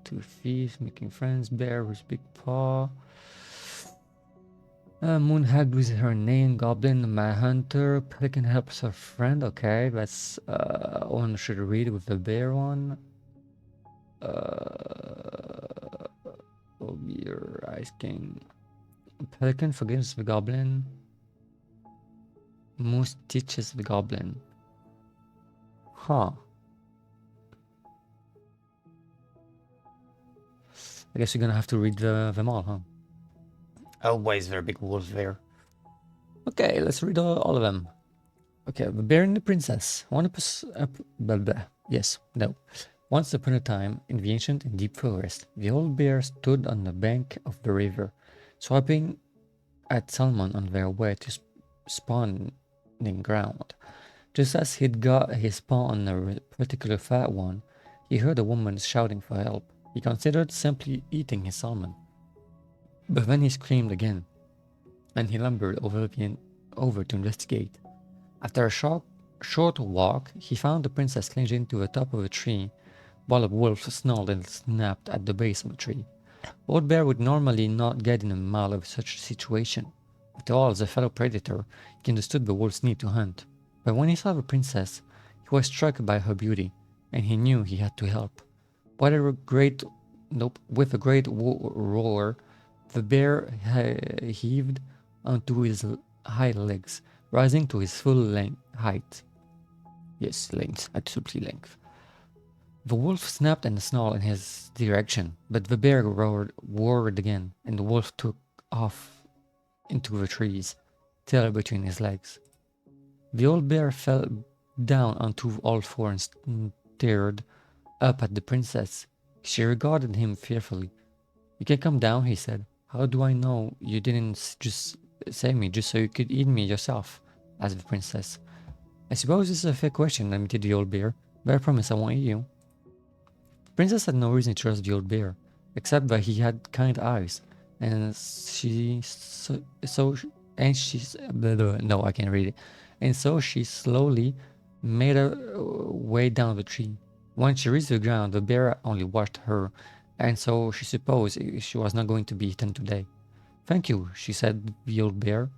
two thieves making friends. Bear with big paw. Moon hag loses her name. Goblin, mad hunter. Pelican helps her friend. Okay, that's one should read with the bear one. Bear, Ice King. Pelican forgives the goblin. Moose teaches the goblin. Huh. I guess you're gonna have to read them all, huh? Oh, why is there a big wolf there? Okay, let's read all of them. Okay, the bear and the princess. Blah, blah. Yes, no. Once upon a time, in the ancient and deep forest, the old bear stood on the bank of the river, swiping at salmon on their way to spawning ground. Just as he'd got his paw on a particular fat one, he heard a woman shouting for help. He considered simply eating his salmon. But then he screamed again, and he lumbered over to investigate. After a short walk, he found the princess clinging to the top of a tree, while a wolf snarled and snapped at the base of the tree. Old Bear would normally not get in the mouth of such a situation. After all, as a fellow predator, he understood the wolf's need to hunt. But when he saw the princess, he was struck by her beauty, and he knew he had to help. With a great roar, the bear heaved onto his hind legs, rising to his full height. Yes, length, absolutely length. The wolf snapped and snarled in his direction, but the bear roared again, and the wolf took off into the trees, tail between his legs. The old bear fell down onto all fours and stared up at the princess. She regarded him fearfully. "You can come down," he said. "How do I know you didn't just save me just so you could eat me yourself?" asked the princess. "I suppose this is a fair question," admitted the old bear, "but I promise I won't eat you." The princess had no reason to trust the old bear, except that he had kind eyes, and she slowly made her way down the tree. When she reached the ground, the bear only watched her, and so she supposed she was not going to be eaten today. "Thank you," she said. The old bear.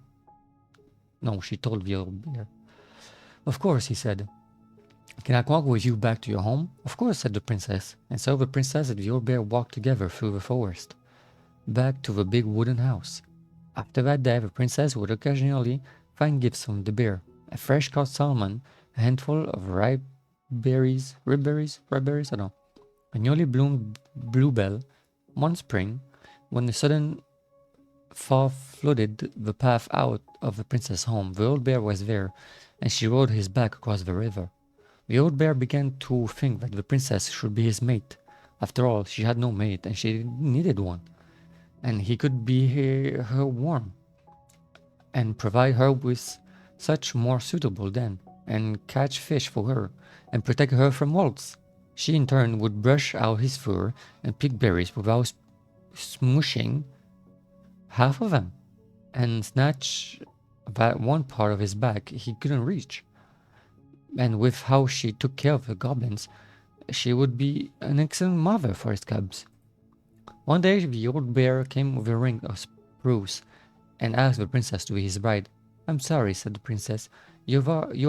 No, she told the old bear. "Of course," he said. "Can I walk with you back to your home?" "Of course," said the princess. And so the princess and the old bear walked together through the forest, back to the big wooden house. After that day, the princess would occasionally find gifts from the bear: a fresh caught salmon, a handful of ripe berries, I don't know, a newly bloomed bluebell. One spring, when the sudden thaw flooded the path out of the princess' home, the old bear was there, and she rode his back across the river. The old bear began to think that the princess should be his mate. After all, she had no mate, and she needed one. And he could be her warm, and provide her with such more suitable than, and catch fish for her, and protect her from wolves. She in turn would brush out his fur and pick berries without smooshing half of them, and snatch that one part of his back he couldn't reach. And with how she took care of the goblins, she would be an excellent mother for his cubs. One day the old bear came with a ring of spruce and asked the princess to be his bride. "I'm sorry," said the princess. You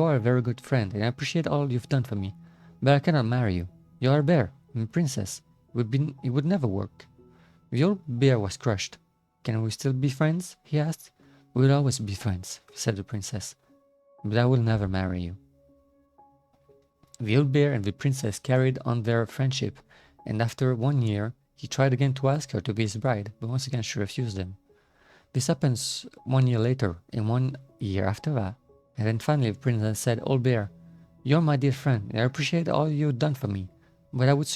are a very good friend, and I appreciate all you've done for me. But I cannot marry you. You are a bear. I'm a princess. It would never work." The old bear was crushed. "Can we still be friends?" he asked. "We'll always be friends," said the princess. "But I will never marry you." The old bear and the princess carried on their friendship, and after 1 year, he tried again to ask her to be his bride, but once again she refused him. This happens 1 year later, and 1 year after that, and then finally the princess said, "Old bear, you're my dear friend, and I appreciate all you've done for me, but I would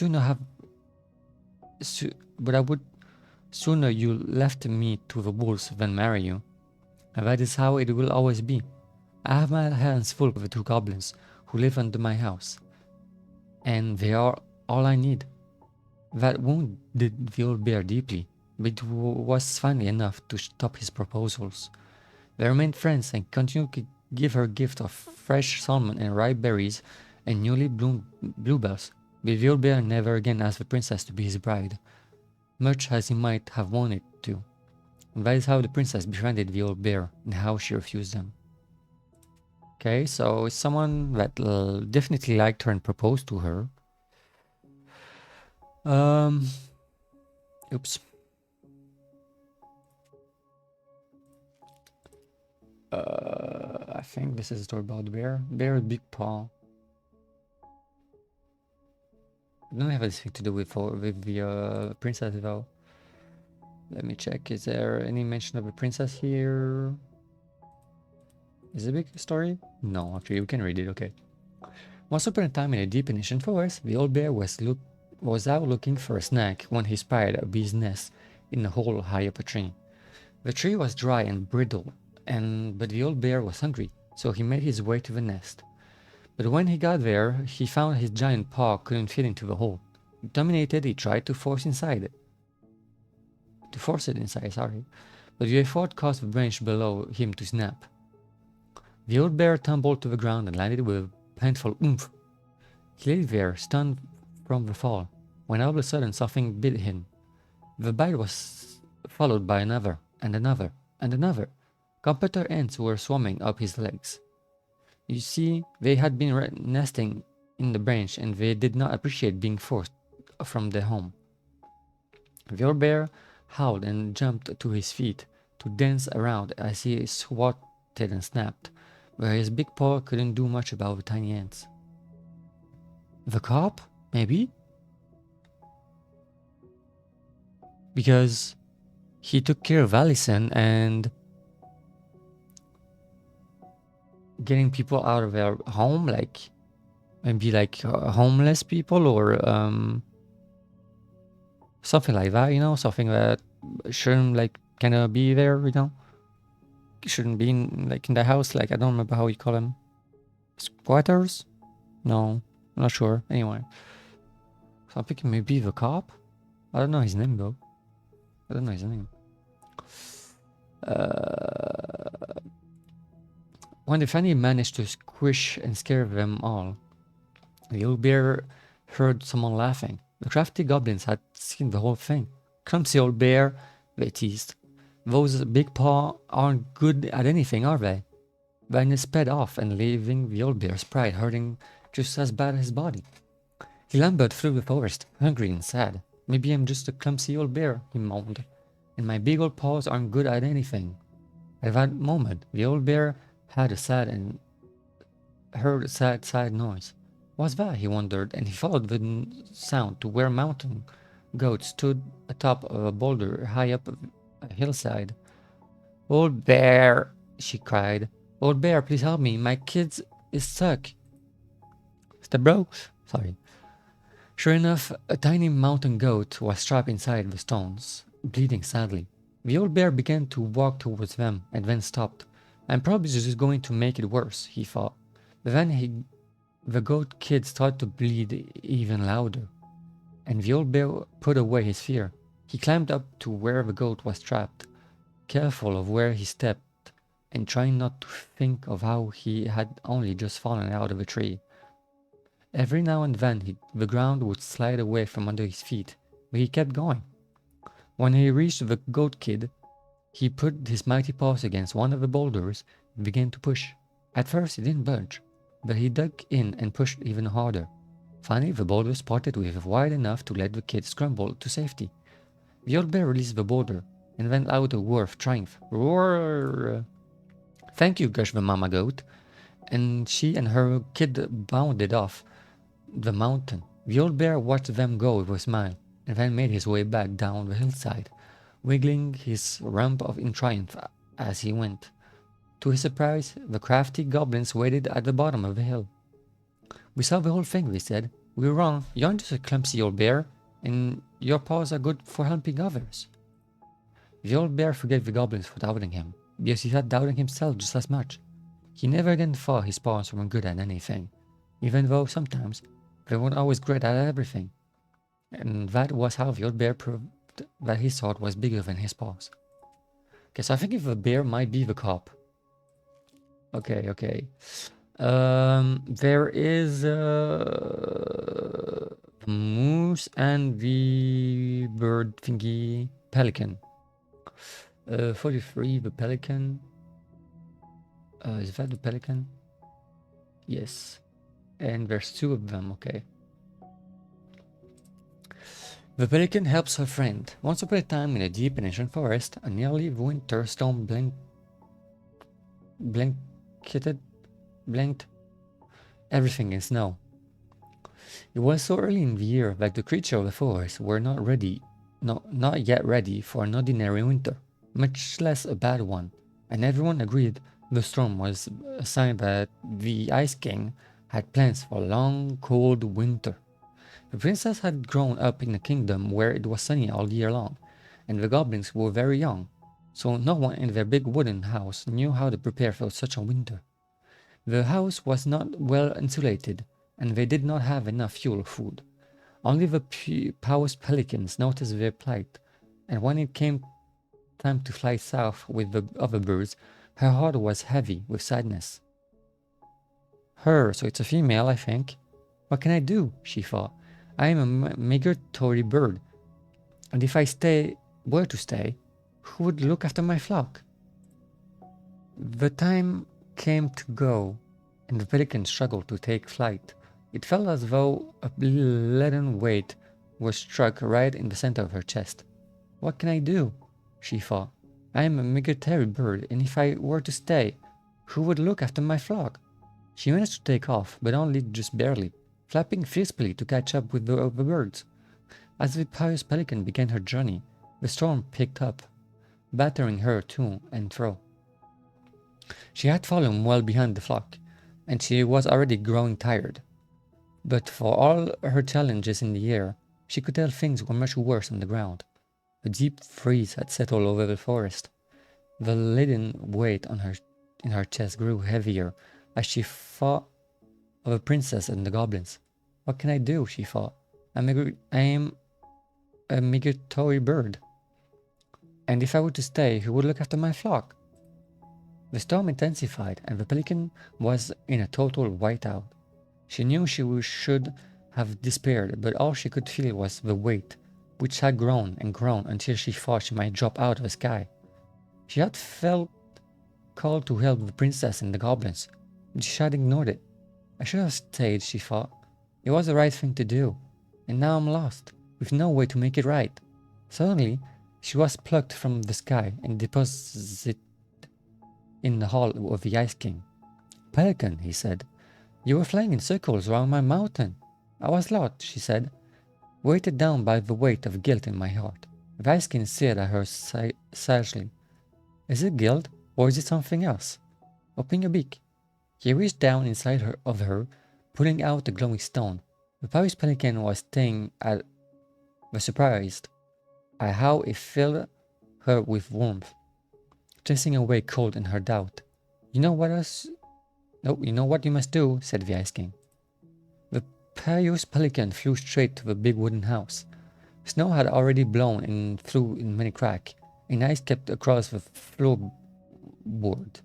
sooner you left me to the wolves than marry you. And that is how it will always be. I have my hands full with the 2 goblins who live under my house, and they are all I need." That wounded the old bear deeply, but it was finally enough to stop his proposals. They remained friends and continued to give her gift of fresh salmon and ripe berries and newly bloomed bluebells, but the old bear never again asked the princess to be his bride, much as he might have wanted to. And that is how the princess befriended the old bear and how she refused them. Okay, so it's someone that definitely liked her and proposed to her. Oops. I think this is a story about bear. Bear with big paw. I don't have anything to do with the princess though. Let me check. Is there any mention of a princess here? Is it a big story? No, actually, you can read it. Okay. Once upon a time in a deep and ancient forest, the old bear was out looking for a snack when he spied a bee's nest in a hole high up a tree. The tree was dry and brittle, but the old bear was hungry, so he made his way to the nest. But when he got there, he found his giant paw couldn't fit into the hole. Dominated, he tried to force it inside, but the effort caused the branch below him to snap. The old bear tumbled to the ground and landed with painful oomph. He lay there, stunned from the fall, when all of a sudden something bit him. The bite was followed by another, and another, and another. Computer ants were swarming up his legs. You see, they had been nesting in the branch, and they did not appreciate being forced from their home. The old bear howled and jumped to his feet to dance around as he swatted and snapped, where his big paw couldn't do much about the tiny ants. The cop? Maybe? Because he took care of Allison and getting people out of their home, like maybe like homeless people or something like that, you know, something that shouldn't like kind of be there, you know, shouldn't be in the house. Like I don't remember how you call them, squatters. No, I'm not sure. Anyway, so I'm thinking maybe the cop. I don't know his name though. I don't know his name. When they finally managed to squish and scare them all, the old bear heard someone laughing. The crafty goblins had seen the whole thing. "Clumsy old bear," they teased. "Those big paws aren't good at anything, are they?" Then he sped off and leaving the old bear's pride hurting just as bad as his body. He lumbered through the forest, hungry and sad. "Maybe I'm just a clumsy old bear," he moaned, "and my big old paws aren't good at anything." At that moment, the old bear heard a sad, noise. What's that? He wondered, and he followed the sound to where a mountain goat stood atop of a boulder high up a hillside. "Old bear," she cried. "Old bear, please help me. My kid is stuck." "Step bro?" Sorry. Sure enough, a tiny mountain goat was trapped inside the stones, bleeding sadly. The old bear began to walk towards them and then stopped. "I'm probably just going to make it worse," he thought. But then he The goat kid started to bleed even louder, and the old bear put away his fear. He climbed up to where the goat was trapped, careful of where he stepped, and trying not to think of how he had only just fallen out of a tree. Every now and then the ground would slide away from under his feet, but he kept going. When he reached the goat kid, he put his mighty paws against one of the boulders and began to push. At first it didn't budge, but he dug in and pushed even harder. Finally, the boulder spotted wide enough to let the kid scramble to safety. The old bear released the boulder and went out a roar of triumph. Roar! Thank you, gushed the mama goat, and she and her kid bounded off the mountain. The old bear watched them go with a smile, and then made his way back down the hillside, wiggling his rump in triumph as he went. To his surprise, the crafty goblins waited at the bottom of the hill. We saw the whole thing, they said. We were wrong. You aren't just a clumsy old bear, and your paws are good for helping others. The old bear forgave the goblins for doubting him, because he had doubting himself just as much. He never again thought his paws weren't good at anything, even though sometimes they weren't always great at everything. And that was how the old bear proved that his sword was bigger than his paws. Okay, so I think if the bear might be the cop. Okay. There is the moose and the bird thingy pelican. 43, the pelican. Is that the pelican? Yes. And there's two of them, okay. The pelican helps her friend. Once upon a time in a deep and ancient forest, a nearly winter storm blanked everything in snow. It was so early in the year that the creatures of the forest were not yet ready for an ordinary winter, much less a bad one, and everyone agreed the storm was a sign that the Ice King had plans for a long, cold winter. The princess had grown up in a kingdom where it was sunny all year long, and the goblins were very young, so no one in their big wooden house knew how to prepare for such a winter. The house was not well insulated, and they did not have enough fuel or food. Only the pious pelicans noticed their plight, and when it came time to fly south with the other birds, her heart was heavy with sadness. So it's a female, I think. What can I do? She thought. I am a migratory bird, and if I were to stay, who would look after my flock? The time came to go, and the pelican struggled to take flight. It felt as though a leaden weight was struck right in the center of her chest. What can I do? She thought. I am a migratory bird, and if I were to stay, who would look after my flock? She managed to take off, but only just barely, flapping fiercely to catch up with the other birds. As the pious pelican began her journey, the storm picked up, battering her to and fro. She had fallen well behind the flock, and she was already growing tired. But for all her challenges in the air, she could tell things were much worse on the ground. A deep freeze had settled over the forest. The leaden weight in her chest grew heavier as she thought of the princess and the goblins. What can I do? She thought. I am a migratory bird, and if I were to stay, who would look after my flock? The storm intensified, and the pelican was in a total whiteout. She knew she should have despaired, but all she could feel was the weight, which had grown and grown until she thought she might drop out of the sky. She had felt called to help the princess and the goblins, but she had ignored it. I should have stayed, she thought. It was the right thing to do, and now I'm lost, with no way to make it right. Suddenly, she was plucked from the sky and deposited in the hall of the Ice King. Pelican, he said, you were flying in circles around my mountain. I was lost, she said, weighted down by the weight of guilt in my heart. The Ice King stared at her sagely. Is it guilt, or is it something else? Open your beak. He reached down inside her, pulling out the glowing stone. The pious pelican was surprised at how it filled her with warmth, chasing away cold and her doubt. You know what you must do, said the Ice King. pious pelican flew straight to the big wooden house. Snow had already blown in through in many cracks, and ice kept across the floorboard.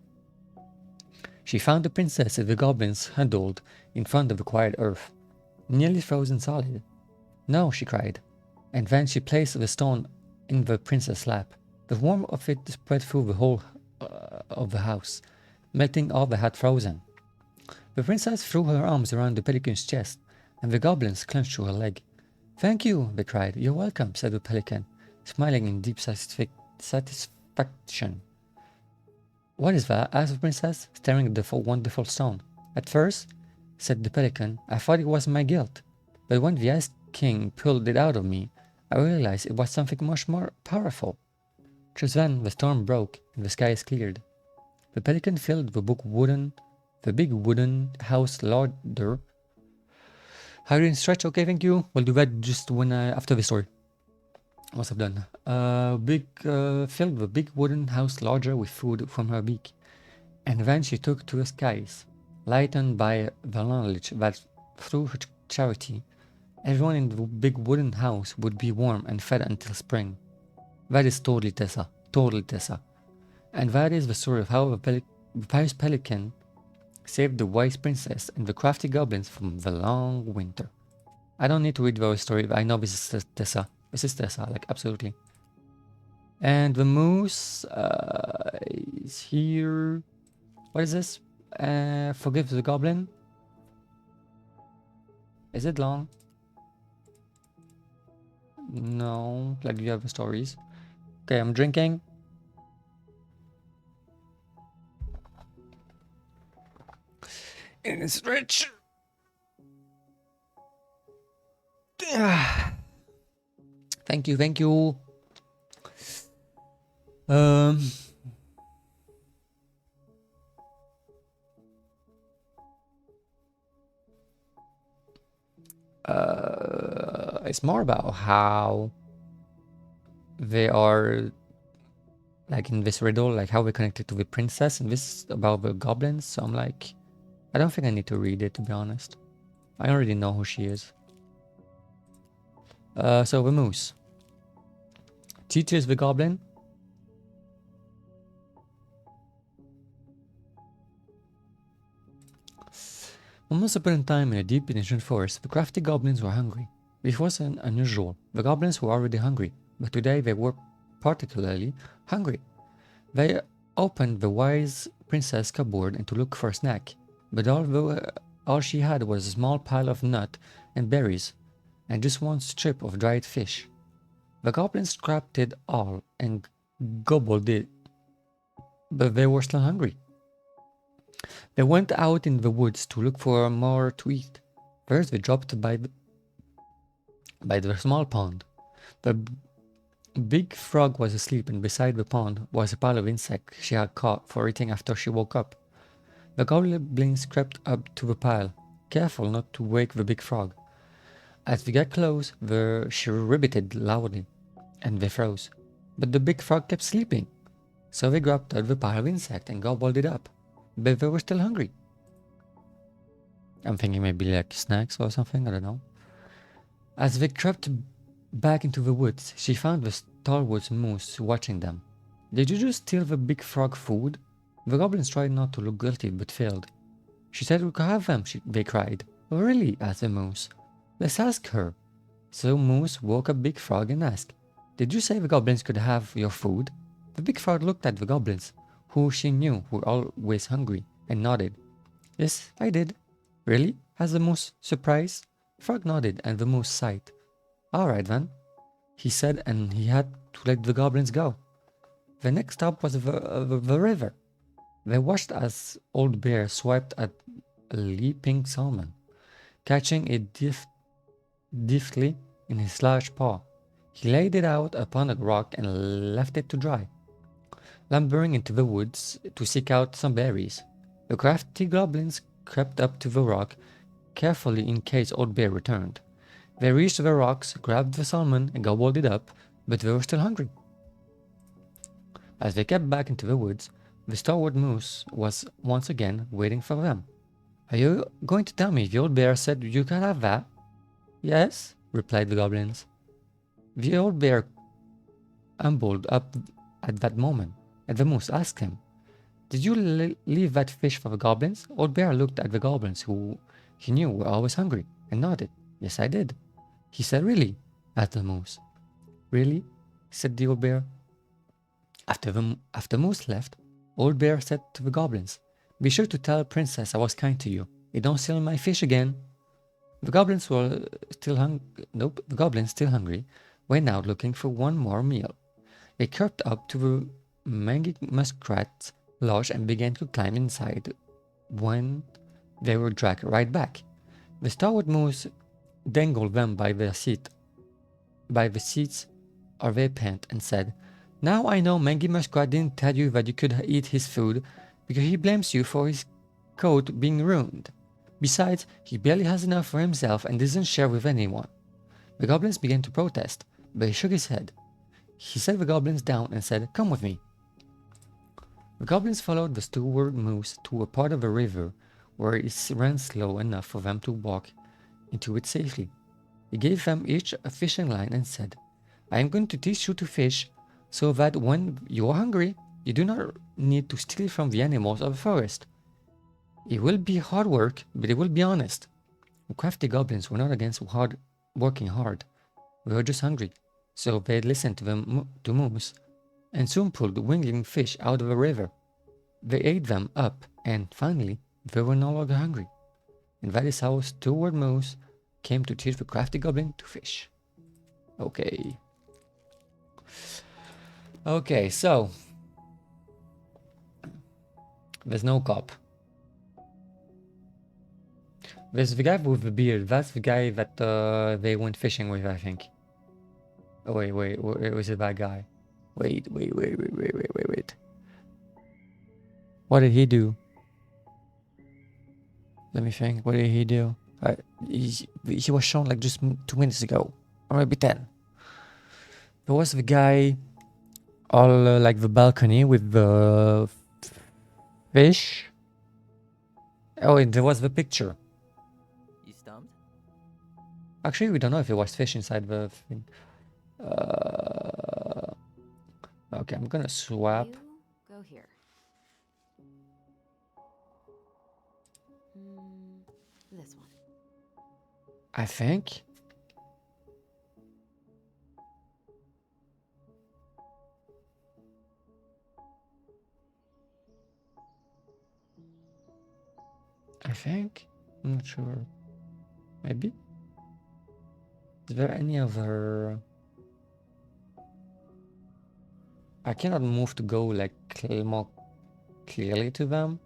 She found the princess and the goblins huddled in front of the quiet earth, nearly frozen solid. No, she cried, and then she placed the stone in the princess' lap. The warmth of it spread through the whole of the house, melting all that had frozen. The princess threw her arms around the pelican's chest, and the goblins clutched to her leg. Thank you, they cried. You're welcome, said the pelican, smiling in deep satisfaction. What is that? Asked the princess, staring at the wonderful stone. At first, said the pelican, I thought it was my guilt, but when the Ice King pulled it out of me, I realized it was something much more powerful. Just then, the storm broke and the skies cleared. The pelican filled the big wooden house larger. Hurry and stretch. Okay, thank you. We'll do that just when after the story. Once I've done. Filled the big wooden house larger with food from her beak, and then she took to the skies, lightened by the knowledge that through her charity, everyone in the big wooden house would be warm and fed until spring. That is totally Tessa. Totally Tessa. And that is the story of how the pious pelican saved the wise princess and the crafty goblins from the long winter. I don't need to read the story. I know this is Tessa. This is Tessa, like, absolutely. And the moose is here. What is this? Forgive the goblin. Is it long? No, like the other stories. Okay, I'm drinking. And it's rich. Thank you, thank you. It's more about how they are, like, in this riddle, like how we're connected to the princess, and this is about the goblins. So I'm like, I don't think I need to read it, to be honest. I already know who she is. So the moose teaches the goblin. Once upon a time, in a deep and ancient forest, the crafty goblins were hungry. This wasn't unusual. The goblins were already hungry, but today they were particularly hungry. They opened the wise princess' cupboard to look for a snack, but all she had was a small pile of nuts and berries, and just one strip of dried fish. The goblins scrapped it all and gobbled it, but they were still hungry. They went out in the woods to look for more to eat. First, they dropped by the small pond. The big frog was asleep, and beside the pond was a pile of insects she had caught for eating after she woke up. The goblins crept up to the pile, careful not to wake the big frog. As they got close, she ribbited loudly, and they froze. But the big frog kept sleeping, so they grabbed out the pile of insects and gobbled it up. But they were still hungry. I'm thinking maybe like snacks or something, I don't know. As they crept back into the woods, she found the stalwart moose watching them. Did you just steal the big frog food? The goblins tried not to look guilty, but failed. She said we could have them, they cried. Oh, really? Asked the moose. Let's ask her. So Moose woke up Big Frog and asked, Did you say the goblins could have your food? The Big Frog looked at the goblins, who she knew were always hungry, and nodded. Yes, I did. Really? Asked the moose, surprised. Frog nodded, and the moose sighed. All right then, he said, and he had to let the goblins go. The next stop was the river. They watched as Old Bear swiped at a leaping salmon, catching it deftly in his large paw. He laid it out upon a rock and left it to dry, lumbering into the woods to seek out some berries. The crafty goblins crept up to the rock carefully in case Old Bear returned. They reached the rocks, grabbed the salmon, and gobbled it up, but they were still hungry. As they kept back into the woods, the stalwart moose was once again waiting for them. Are you going to tell me the old bear said you could have that? Yes, replied the goblins. The old bear humbled up at that moment, and the moose asked him, "Did you leave that fish for the goblins?" Old bear looked at the goblins, who he knew were always hungry, and nodded. "Yes, I did." He said, "Really?" asked the moose. "Really?" said the old bear. After Moose left, Old Bear said to the goblins, "Be sure to tell Princess I was kind to you. You don't steal my fish again." The goblins were the goblins, still hungry, went out looking for one more meal. They crept up to the mangy muskrat's lodge and began to climb inside when they were dragged right back. The stalwart moose dangled them by the seats of their pant and said, "Now I know Mangy Muskrat didn't tell you that you could eat his food because he blames you for his coat being ruined. Besides, he barely has enough for himself and doesn't share with anyone." The goblins began to protest, but he shook his head. He set the goblins down and said, "Come with me." The goblins followed the steward moose to a part of the river where it ran slow enough for them to walk into it safely. He gave them each a fishing line and said, "I am going to teach you to fish so that when you are hungry, you do not need to steal from the animals of the forest. It will be hard work, but it will be honest." The crafty goblins were not against working hard. They were just hungry, so they listened to Moose and soon pulled winging fish out of the river. They ate them up, and finally, they were no longer hungry. And that is how Steward Moose came to teach the crafty goblin to fish. Okay. Okay, so there's no cop. There's the guy with the beard. That's the guy that they went fishing with, I think. Oh, wait, was it that guy? Wait. What did he do? Let me think. What did he do? He was shown like just 2 minutes ago, or maybe 10. There was the guy all like the balcony with the fish. Oh, and there was the picture. You stumped? Actually, we don't know if it was fish inside the thing. Okay, I'm gonna swap. You go here. This one. I think. I'm not sure. Maybe. Is there any other? I cannot move to go like more clearly to them.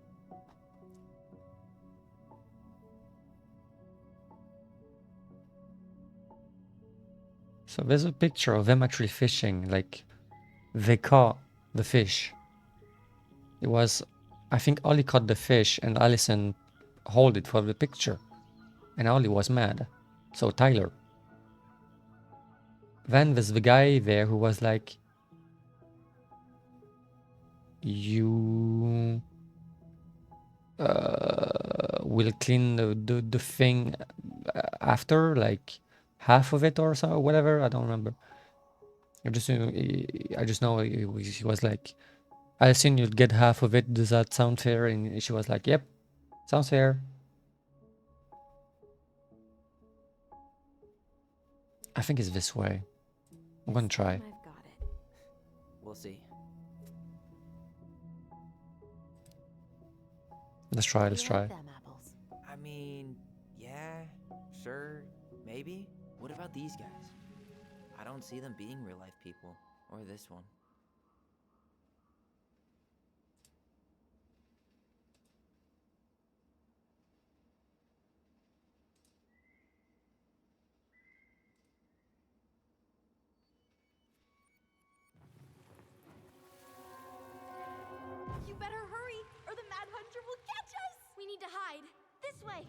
So there's a picture of them actually fishing, like they caught the fish. It was, I think Ollie caught the fish and Allison hold it for the picture. And Ollie was mad. So Tyler. Then there's the guy there who was like, "You will clean the thing after, like half of it or so, whatever." I don't remember. I just know he was like, "I assume you'll get half of it. Does that sound fair?" And she was like, "Yep, sounds fair." I think it's this way. I'm gonna try. I've got it. We'll see. Let's try. You Let's like try. them apples? I mean, yeah, sure, maybe. What about these guys? I don't see them being real life people, or this one. You better hurry, or the Mad Hunter will catch us! We need to hide. This way.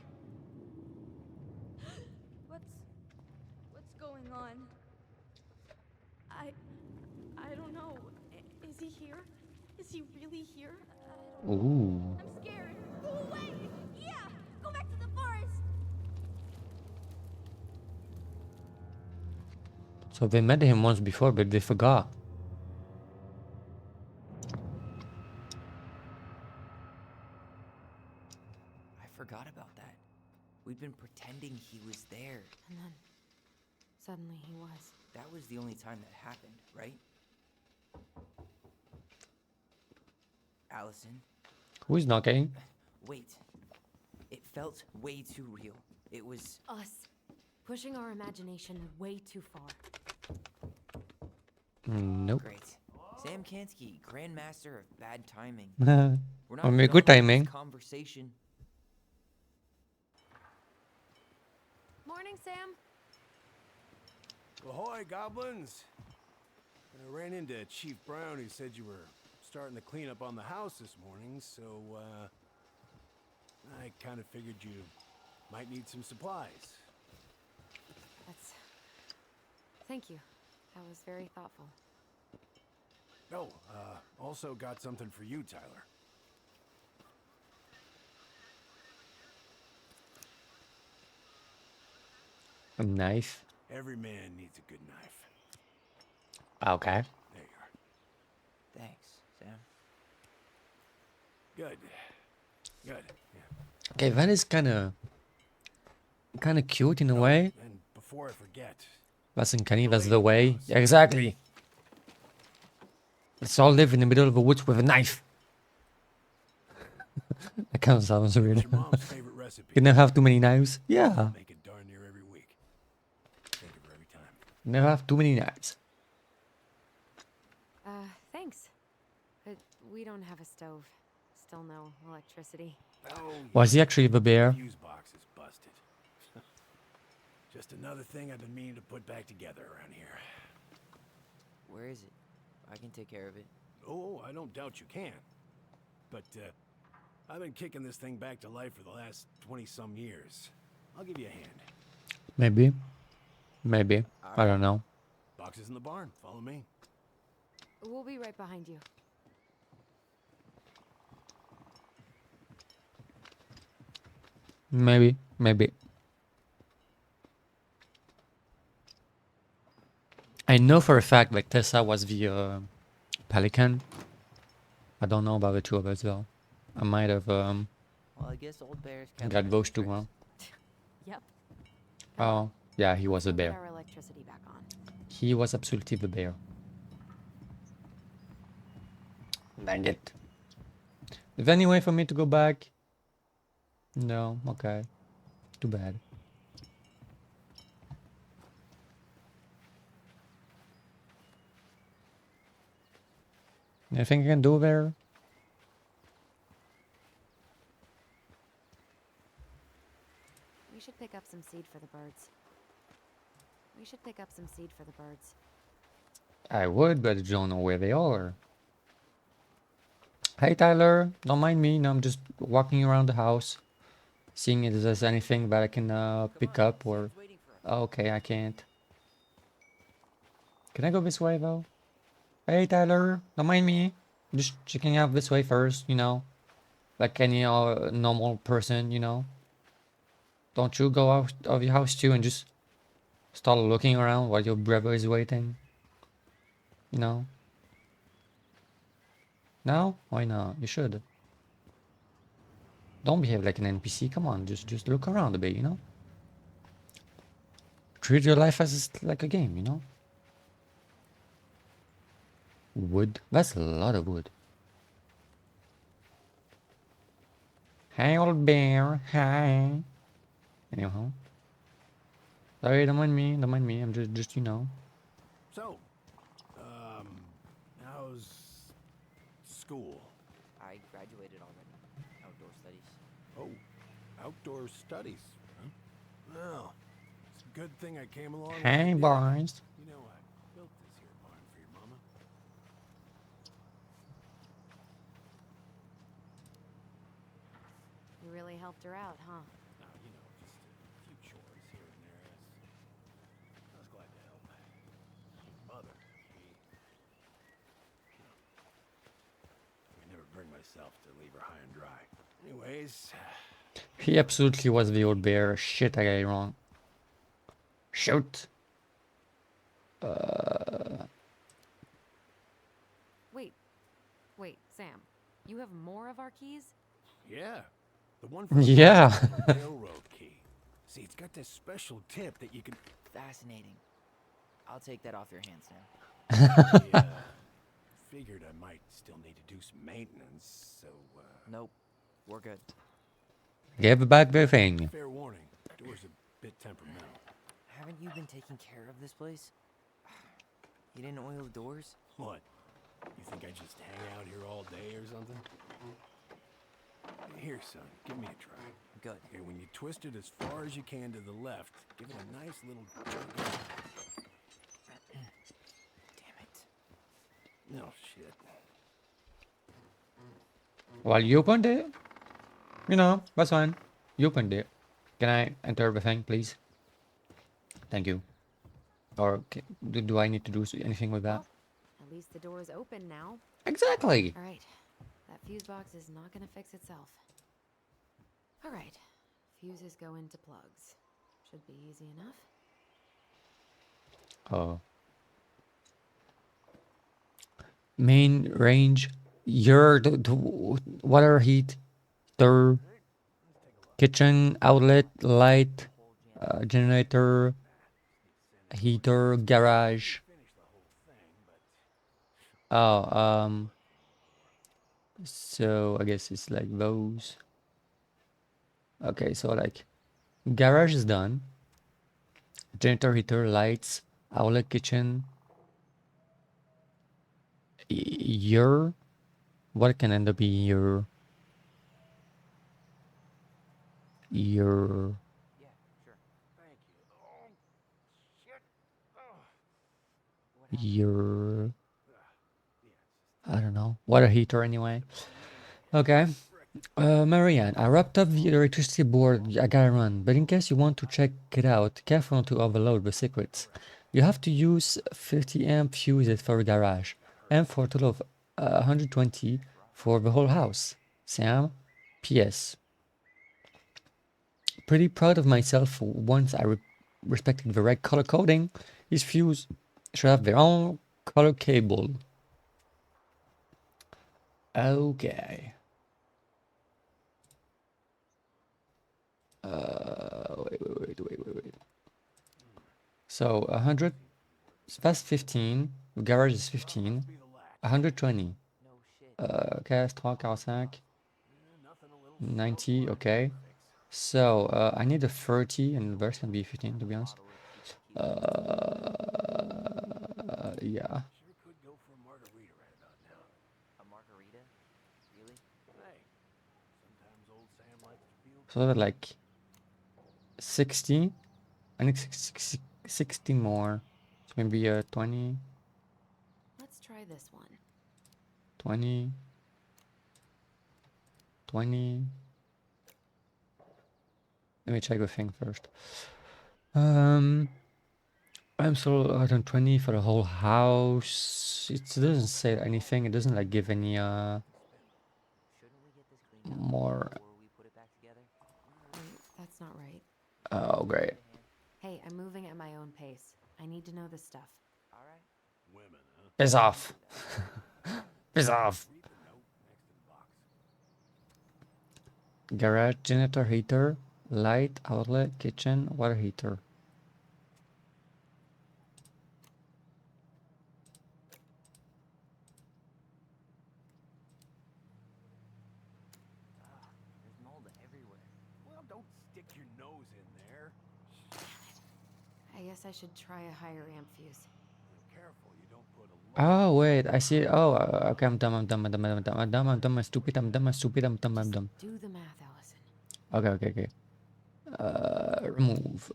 What's going on? I don't know. Is he here? Is he really here? Ooh. I'm scared. Go away! Yeah! Go So they met him once before, but they forgot. I forgot about that. We'd been pretending he was there. And then suddenly he was. That was the only time that happened, right? Allison, Who is knocking? wait. It felt way too real. It was... Us. Pushing our imagination way too far. Nope. Great. Sam Kansky, Grandmaster of Bad Timing. Or We're not maybe done good with this timing. conversation. Morning, Sam. Ahoy, goblins! I ran into Chief Brown, who said you were starting the cleanup on the house this morning, so, I kind of figured you might need some supplies. That's... Thank you. That was very thoughtful. Oh, also got something for you, Tyler. A knife. Every man needs a good knife. Okay. There you are. Thanks, Sam. Good. Good. Yeah. Okay, that is kind of cute in a way. And before I forget, That's uncanny. That's the way. Yeah, exactly. Let's all live in the middle of the woods with a knife. That kind of sounds weird. what's your mom's favorite recipe? You never have too many knives. Yeah. Make it darn near every week. Think of her every time. Never have too many knives. Thanks. But we don't have a stove. Still no electricity. Oh, Was he actually the bear? fuse box is busted. Just another thing I've been meaning to put back together around here. Where is it? I can take care of it. Oh, I don't doubt you can. But, I've been kicking this thing back to life for the last 20-some years. I'll give you a hand. Maybe. Maybe. I don't know. Boxes in the barn. Follow me. We'll be right behind you. Maybe. Maybe. I know for a fact that Tessa was the pelican. I don't know about the two of us though. I might have Well, I guess old bears can got those two wrong. Yep. Oh, yeah, he was a We'll get bear. our electricity back on. He was absolutely the bear. Dang it. Is there any way for me to go back? No, okay. Too bad. Anything I can do there? We should pick up some seed for the birds. We should pick up some seed for the birds. I would, but I don't know where they are. Hey Tyler, don't mind me. No, I'm just walking around the house, seeing if there's anything that I can pick up or... Sam's waiting for us. Oh, okay, I can't. Can I go this way though? Hey Tyler, don't mind me. Just checking out this way first, you know. Like any normal person, you know. Don't you go out of your house too and just start looking around while your brother is waiting? You know? No? Why not? You should. Don't behave like an NPC. Come on, just look around a bit, you know? Treat your life as like a game, you know? Wood. That's a lot of wood. Hey, old bear. Hi. Anyhow. Sorry, don't mind me. Don't mind me. I'm just you know. So, how's school? I graduated already. Outdoor studies. Oh, outdoor studies, huh? Well, it's a good thing I came along. when I Hey, did. boys. You know, I built this here barn for your mama. You really helped her out, huh? Now, you know, just a few chores here and there. I was glad to help. Mother, I never bring myself to leave her high and dry. Anyways, He absolutely was the old bear. Shit, I got it wrong. Shoot. Wait, Sam. You have more of our keys? Yeah, the one from the Yeah. railroad key. See, it's got this special tip that you can. Fascinating. I'll take that off your hands now. I figured I might still need to do some maintenance, so. Nope. We're good. Give back the thing. Fair warning, door's a bit temperamental. Haven't you been taking care of this place? You didn't oil the doors? What? You think I just hang out here all day or something? Here, son, give me a try. Good. Here, when you twist it as far as you can to the left, give it a nice little jerk. Damn it. No shit. Well, you opened it. You know, that's fine. You opened it. Can I enter the thing, please? Thank you. Or do I need to do anything with that? At least the door is open now. Exactly. All right. That fuse box is not gonna fix itself. All right. Fuses go into plugs. Should be easy enough. Oh. Main range. Your the water heater, kitchen outlet, light, generator, heater, garage. Oh, so I guess it's like those. Okay, so like garage is done. Generator, heater, lights, outlet, kitchen. Your what can end up being your Yeah, sure. Thank you. Oh, shit. Oh. your Yeah, I don't know, water heater anyway. Okay. Marianne, I wrapped up the electricity board. I gotta run, but in case you want to check it out, careful not to overload the secrets. You have to use 50 amp fuses for the garage, and for a total of 120 for the whole house. Sam, P.S. Pretty proud of myself for once I respected the right color coding. These fuses should have their own color cable. Okay. Wait. So 100, that's 15. The garage is 15. 120. No shit. Cast, 3, 45. 90, okay. So I need a 30 and the rest can be 15 to be honest. Yeah. sure could go for a margarita right about now. A margarita? Really? Hey, sometimes old Sam likes to feel. So that like 60. I need 60 more. So maybe 20, Let's try this one. 20, 20. Let me check the thing first. I'm still 120 for the whole house. It doesn't say anything. It doesn't like give any Shouldn't we get this cleaned up more. before we put it back together? Wait, that's not right. Oh great. Hey, I'm moving at my own pace. I need to know this stuff. All right. Women, huh? Piss off. Piss off. Read the note next to the box. Garage, generator, heater, light, outlet, kitchen, water heater. There's mold everywhere. Well, don't stick your nose in there. I guess I should try a higher amp fuse. Careful, you don't put a. Oh wait, I see. Oh, okay. I'm dumb. I'm stupid. I'm stupid. I'm dumb. Do the math, Allison. Okay. Remove,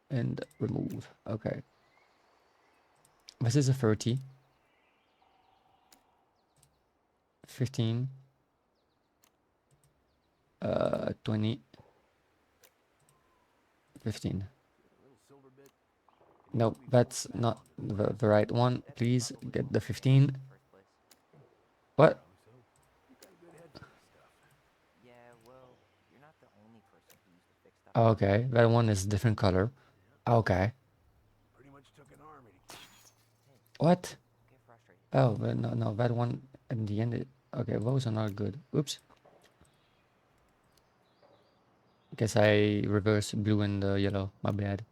and remove. Okay. This is a 30. 15. 20. 15. No, that's not the right one. Please get the 15. What? Yeah, well, you're not the only person who used to fix stuff Okay, that one is different color. Okay. Pretty much took an army to... What? Get frustrated. Oh, well, no, that one in the end. Okay, those are not good. Oops. Guess I reversed blue and yellow. My bad.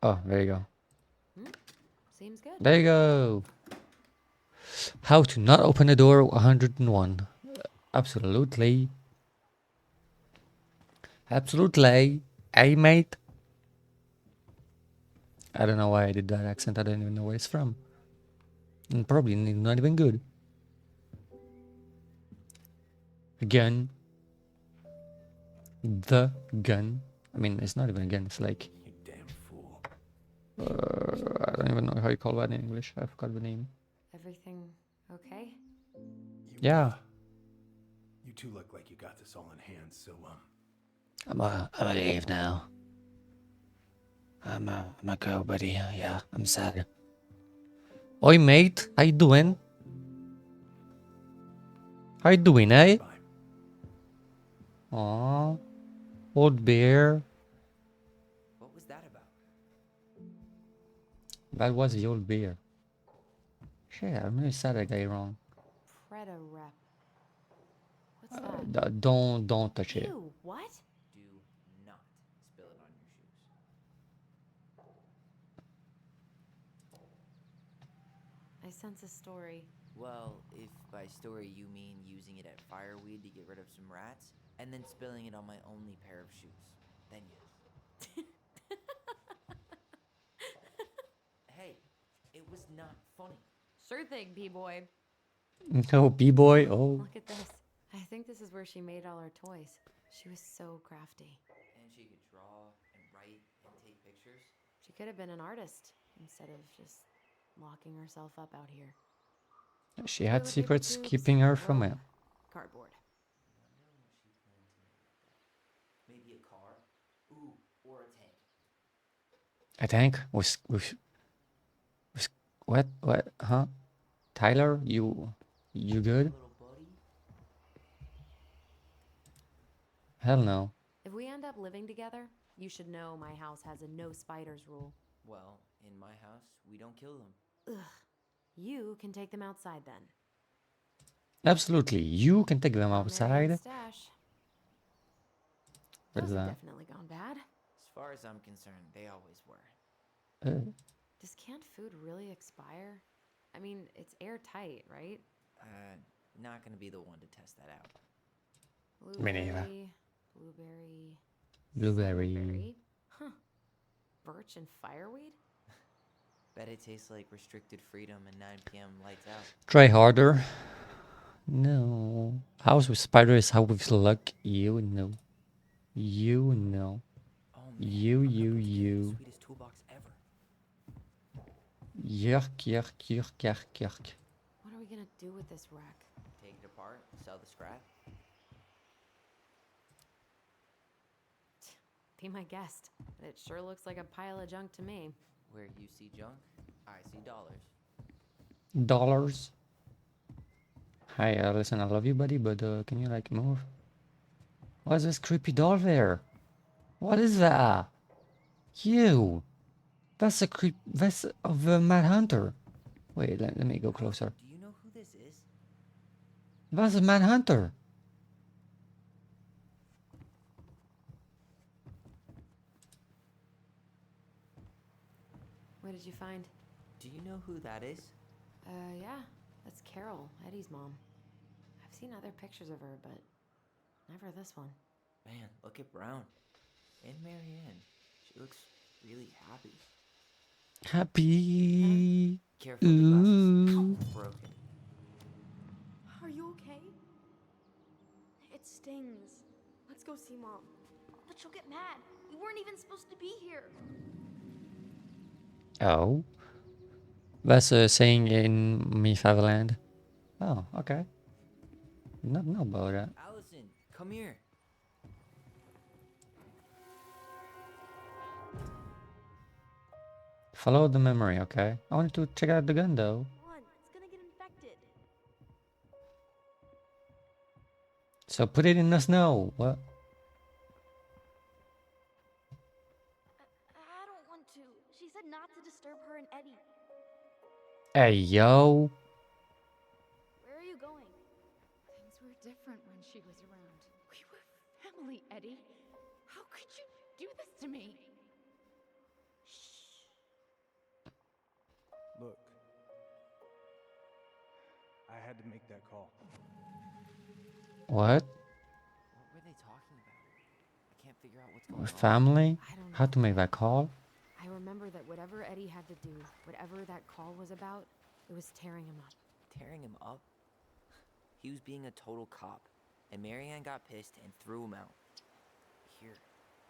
Oh, there you go. Seems good. There you go. How to not open the door 101. Absolutely. Absolutely. Hey, mate. I don't know why I did that accent. I don't even know where it's from. And probably not even good. Gun. The gun. I mean, it's not even a gun. It's like... You damn fool. I don't even know how you call that in English. I forgot the name. Everything okay? Yeah. You two look like you got this all in hand, so, I'm a leave now. I'm a go, buddy. Yeah, I'm sad. Oi, mate. How you doing? How you doing, eh? bye. Aw. Old bear. What was that about? That was the old bear. Shit, I'm really sad I got it wrong. Preda rep. What's that? Don't touch it. Ew, what? Do not spill it on your shoes. I sense a story. Well, if by story you mean using it at fireweed to get rid of some rats, and then spilling it on my only pair of shoes, then yes. Hey, it was not funny. Sure thing, B-boy. Oh, B-boy. Oh. Look at this. I think this is where she made all her toys. She was so crafty. And she could draw and write and take pictures. She could have been an artist instead of just locking herself up out here. She had Toilet paper secrets tubes, keeping her from rope, it. Cardboard. Wonder what she planned to make. Maybe a car? Ooh, or a tank. I think was what? Huh? Tyler, you good? Little buddy? Hell no. If we end up living together, you should know my house has a no spiders rule. Well, in my house, we don't kill them. Ugh. You can take them outside then. Absolutely, you can take them Not Marianne's outside. stash. What is Those have that? definitely gone bad. As far as I'm concerned, they always were. Does canned food really expire? I mean, it's airtight, right? Not gonna be the one to test that out. Me neither. Blueberry. Blueberry. Berry? Huh. Birch and fireweed? Bet it tastes like restricted freedom and 9 p.m. lights out. Try harder. No. House with spiders, how with luck. You know. You know. Oh man, You. the sweetest toolbox ever. Yuck. What are we gonna do with this wreck? Take it apart, sell the scrap. Be my guest. It sure looks like a pile of junk to me. Where you see junk, I see dollars. Dollars. Hi, listen, I love you, buddy, but can you like move? What's this creepy doll there? What is that? You. That's a creep. That's of the Mad Hunter. Wait, let me go closer. Do you know who this is? That's a Mad Hunter. What did you find? Do you know who that is? Yeah. That's Carol, Eddie's mom. I've seen other pictures of her, but never this one. Man, look at Brown. And Marianne. She looks really happy. Happy. Careful, the glass Ooh. is broken. Are you okay? It stings. Let's go see Mom. But she'll get mad. We weren't even supposed to be here. Oh. That's a saying in me fatherland. Oh, okay. Not know about that. Allison, come here. Follow the memory, okay. I wanted to check out the gun though. Come on, it's gonna get infected. So put it in the snow. What? I don't want to. She said not to disturb her and Eddie. Hey, yo. Where are you going? Things were different when she was around. We were family, Eddie. How could you do this to me? Look, I had to make that call. What? What were they talking about? I can't figure out what's going on. Family? I don't know. How to make that call? I remember that whatever Eddie had to do, whatever that call was about, it was tearing him up. Tearing him up? He was being a total cop, and Marianne got pissed and threw him out. Here,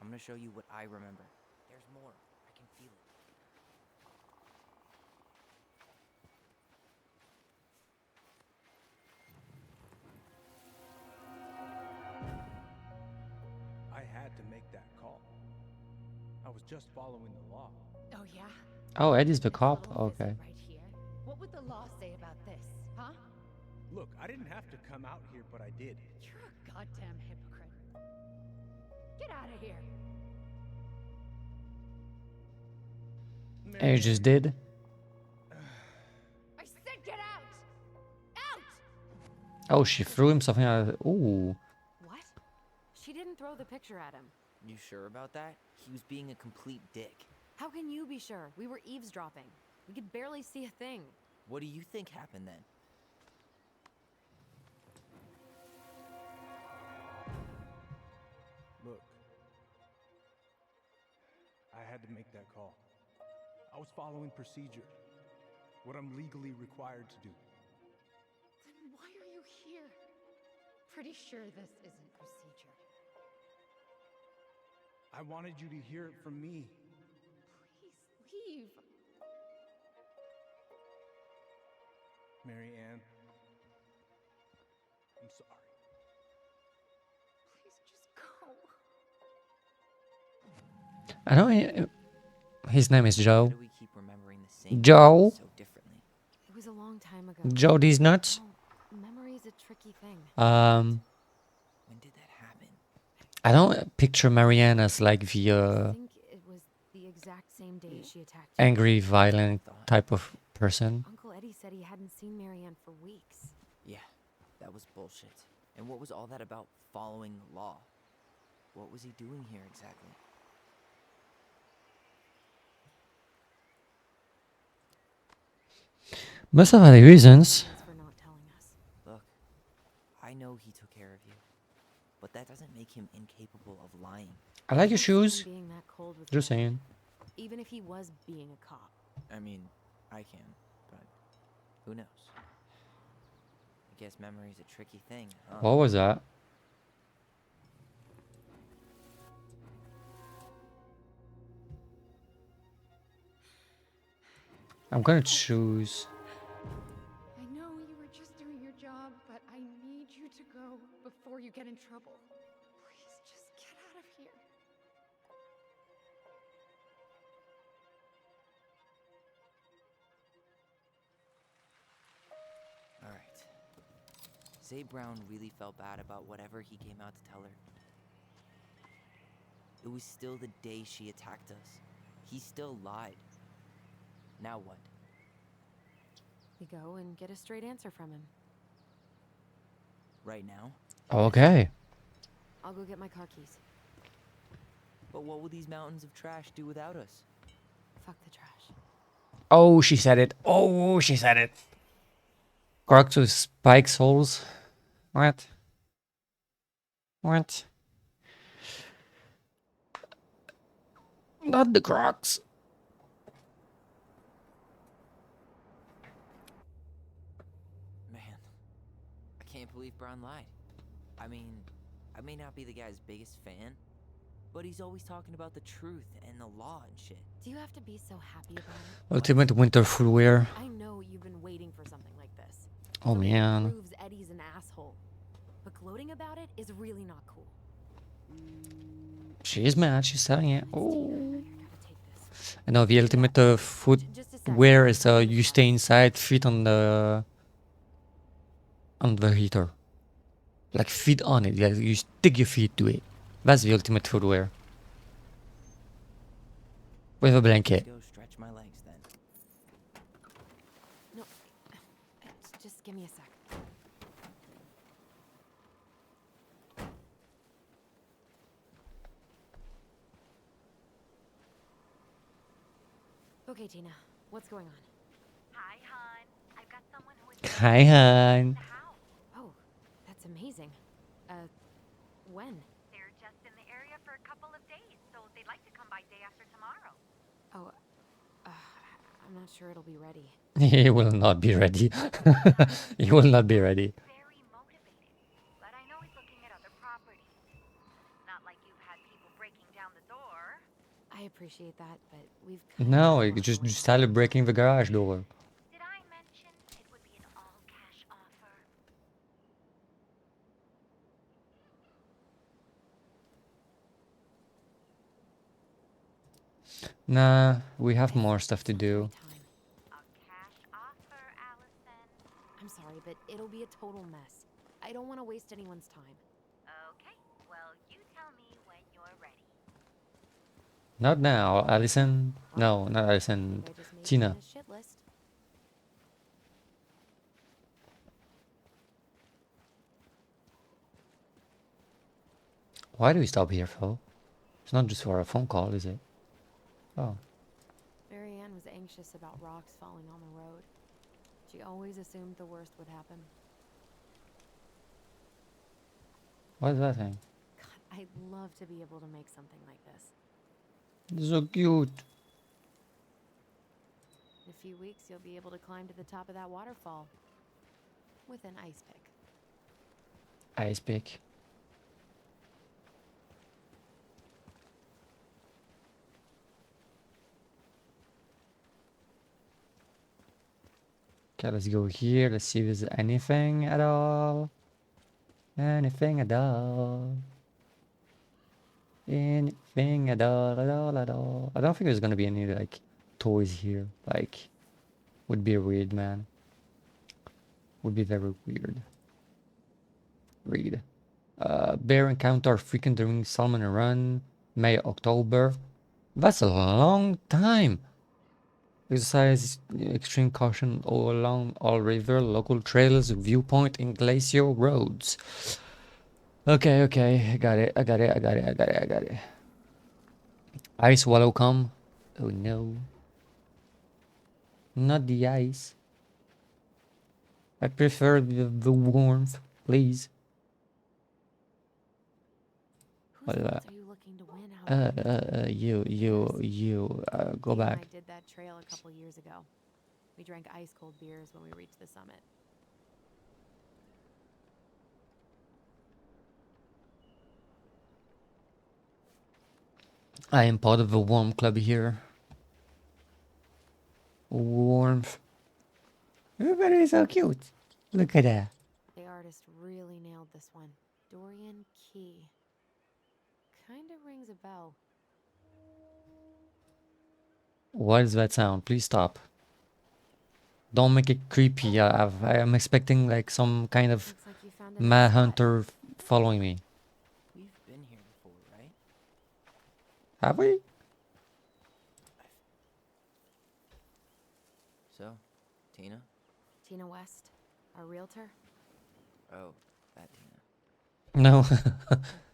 I'm gonna show you what I remember. There's more. I can feel it. I had to make that call. I was just following the law. Oh, yeah? Oh, Eddie's the This cop. little visit Okay. Right here. What would the law say about this, huh? Look, I didn't have to come out here, but I did. You're a goddamn hypocrite. Get out of here. And you just did? I said get out! Out! Oh, she threw him something out of the... Ooh. What? She didn't throw the picture at him. You sure about that? He was being a complete dick. How can you be sure? We were eavesdropping. We could barely see a thing. What do you think happened then? Look, I had to make that call. I was following procedure, what I'm legally required to do. Then why are you here? Pretty sure this isn't procedure. I wanted you to hear it from me. Please leave. Mary Ann, I'm sorry. Please just go. I don't... His name is Why Joe. do we keep remembering the same Joe? so differently? It was a long time ago. Joe, these nuts? Oh, memory's a tricky thing. When did that happen? I don't picture Marianne as like the I think it was the exact same day she attacked you. angry, violent type of person. Uncle Eddie said he hadn't seen Marianne for weeks. Yeah, that was bullshit. And what was all that about following the law? What was he doing here exactly? Must have had reasons. Thanks for not telling us. Look, I know he took care of you, but that doesn't make him incapable of lying. I like your Can't see him shoes. being that cold with Just you, saying. even if he was being a cop. I mean, I can, but who knows? I guess memory's a tricky thing, huh? What was that? I'm gonna choose. I know you were just doing your job, but I need you to go before you get in trouble. Please just get out of here. Alright. Say Brown really felt bad about whatever he came out to tell her. It was still the day she attacked us. He still lied. Now what? We go and get a straight answer from him. Right now? Okay. I'll go get my car keys. But what will these mountains of trash do without us? Fuck the trash. Oh, she said it. Oh, she said it. Crocs with spike soles. What? What? Not the Crocs. Man, I can't believe Brown lied. I mean, I may not be the guy's biggest fan, but he's always talking about the truth and the law and shit. Do you have to be so happy about it? Ultimate winter footwear. I know you've been waiting for something like this. Oh, Something man. that proves Eddie's an asshole. But gloating about it is really not cool. She is mad. She's telling it. It's Oh. Tina. You gotta take this. And now the ultimate Just a sec. footwear is you stay inside, feet on the heater. Like feet on it. Yeah, you stick your feet to it. That's the ultimate footwear. With a Let's blanket. go stretch my legs then. No, just give me a sec. Okay, Tina, what's going on? Hi, hon. I've got someone who is Hi, hon. the house. Oh, that's amazing. When? They're just in the area for a couple of days, so they'd like to come by day after tomorrow. Oh, I'm not sure it'll be ready. He will not be ready. He will not be ready. Very motivated, but I know he's looking at other properties. Not like you've had people breaking down the door. I appreciate that, but we've No, you just started breaking the garage door. Did I mention it would be an all-cash offer? Nah, we have more stuff to do. A cash offer, Allison. I'm sorry, but it'll be a total mess. I don't want to waste anyone's time. Okay, well, you tell me when you're ready. Not now, Allison. No, not Allison. I just made Tina. Tina's shit list. Why do we stop here, Phil? It's not just for a phone call, is it? Oh. Marianne was anxious about rocks falling on the road. She always assumed the worst would happen. What is that thing? God, I'd love to be able to make something like this. So cute. In a few weeks, you'll be able to climb to the top of that waterfall. With an ice pick. Ice pick. Okay, let's go here. Let's see if there's anything at all. Anything at all. Anything at all, at all, at all. I don't think there's gonna be any, like, toys here. Like, would be weird, man. Would be very weird. Read. Bear encounter frequent during salmon run. May, October. That's a long time. Exercise extreme caution all along all river, local trails, viewpoint, and glacial roads. Okay, okay, I got it, I got it, I got it, I got it, I got it. Ice wallow come. Oh no. Not the ice. I prefer the warmth, please. Whose What is thoughts that? are you looking to win out of? Go Dave and back. I did that trail a couple years ago. We drank ice cold beers when we reached the summit. I am part of the warm club here. Warmth. Everybody is so cute. Look at that. The artist really nailed this one. Dorian Key. Kinda rings a bell. What is that sound? Please stop. Don't make it creepy. I am expecting like some kind of Looks like you found a mad nice spot. hunter following me. We've been here before, right? Have we? So, Tina? Tina West, our realtor. Oh, that Tina. No.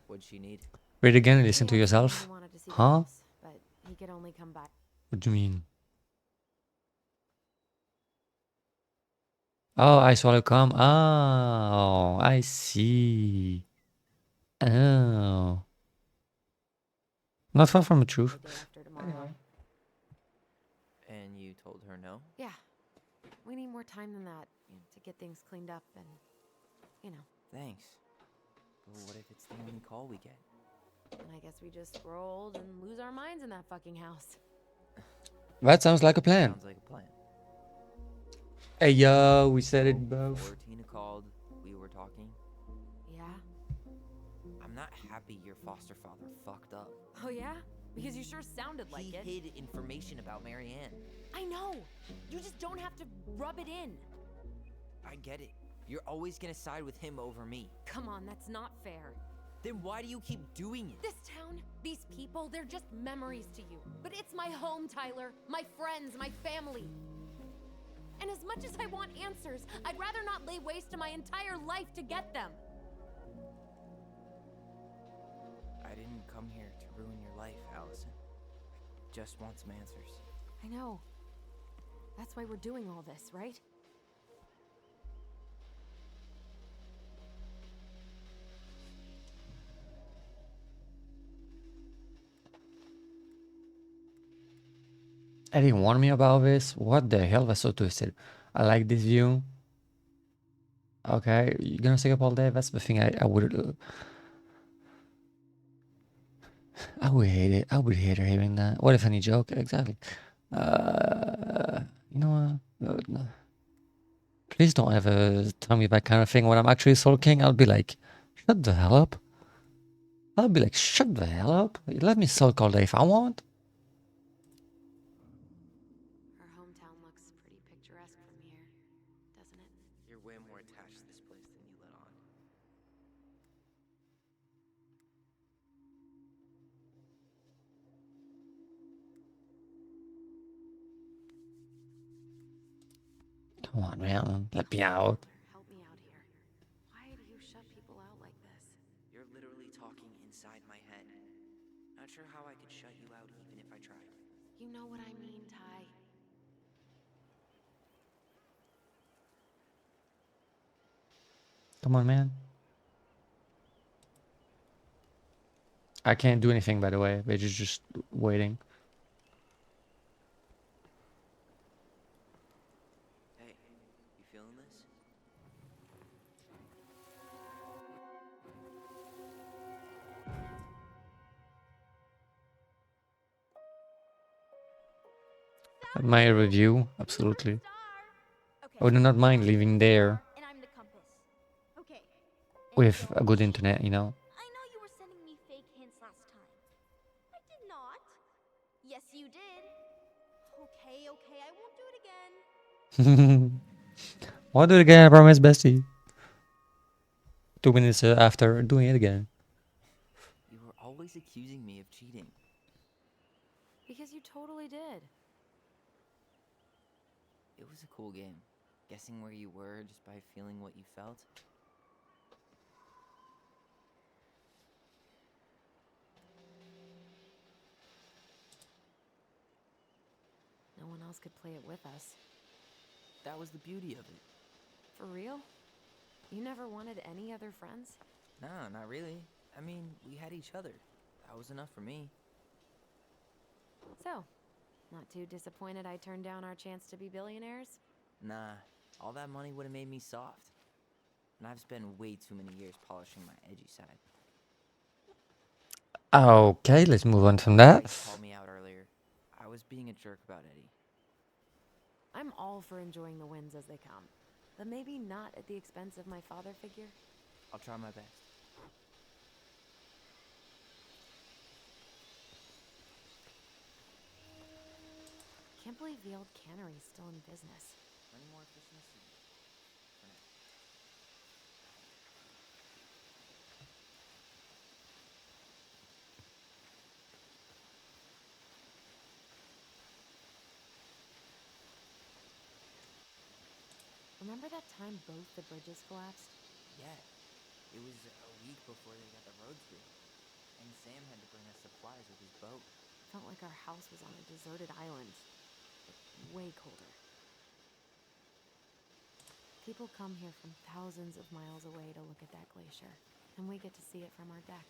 What'd she need? Read again and He listen to asked me if yourself. he wanted to see the Huh? house, but he could only come back. What do you mean? Oh, I swallow come. Oh, I see. Oh. Not far from the truth. The day after tomorrow. And you told her no? Yeah. We need more time than that to get things cleaned up and, you know. Thanks. But what if it's the only call we get? And I guess we just grow old and lose our minds in that fucking house. That sounds like a plan. Sounds like a plan. Hey yo, we said it both. Before Tina called, we were talking. Yeah? I'm not happy your foster father fucked up. Oh yeah? Because you sure sounded like He it. hid information about Marianne. I know! You just don't have to rub it in. I get it. You're always gonna side with him over me. Come on, that's not fair. Then why do you keep doing it? This town, these people, they're just memories to you. But it's my home, Tyler. My friends, my family. And as much as I want answers, I'd rather not lay waste to my entire life to get them. I didn't come here to ruin your life, Allison. I just want some answers. I know. That's why we're doing all this, right? Eddie warned me about this. What the hell was so twisted? I like this view. Okay, you're gonna stay up all day? That's the thing I would... I would hate it. I would hate hearing that. What a funny joke. Exactly. You know what? No. Please don't ever tell me that kind of thing when I'm actually sulking. I'll be like, shut the hell up. I'll be like, shut the hell up. Let me sulk all day if I want. Our hometown looks pretty picturesque from here, doesn't it? You're way more attached to this place than you let on. Come on, man. Let me out. Help me out here. Why do you shut people out like this? You're literally talking inside my head. Not sure how I could shut you out even if I tried. You know what I mean, Ty. Come on, man. I can't do anything, by the way. They're just waiting. Hey, you feeling this? My review, absolutely. Okay. I would not mind living there And I'm the compass. Okay. And with so- a good internet, you know. I know you were sending me fake hints last time. I did not. Yes, you did. Okay, I won't do it again. I'll do it again, I promise, bestie. 2 minutes after doing it again. You were always accusing me of cheating. Because you totally did. It was a cool game. Guessing where you were just by feeling what you felt. No one else could play it with us. That was the beauty of it. For real? You never wanted any other friends? Nah, not really. I mean, we had each other. That was enough for me. So, not too disappointed I turned down our chance to be billionaires? Nah, all that money would have made me soft. And I've spent way too many years polishing my edgy side. Okay, let's move on from You that. called me out earlier. I was being a jerk about Eddie. I'm all for enjoying the wins as they come, but maybe not at the expense of my father figure. I'll try my best. Can't believe the old cannery's still in business. Plenty more fish in the sea. For now. Remember that time both the bridges collapsed? Yeah. It was a week before they got the roads free. And Sam had to bring us supplies with his boat. Felt like our house was on a deserted island, but way colder. People come here from thousands of miles away to look at that glacier, and we get to see it from our deck.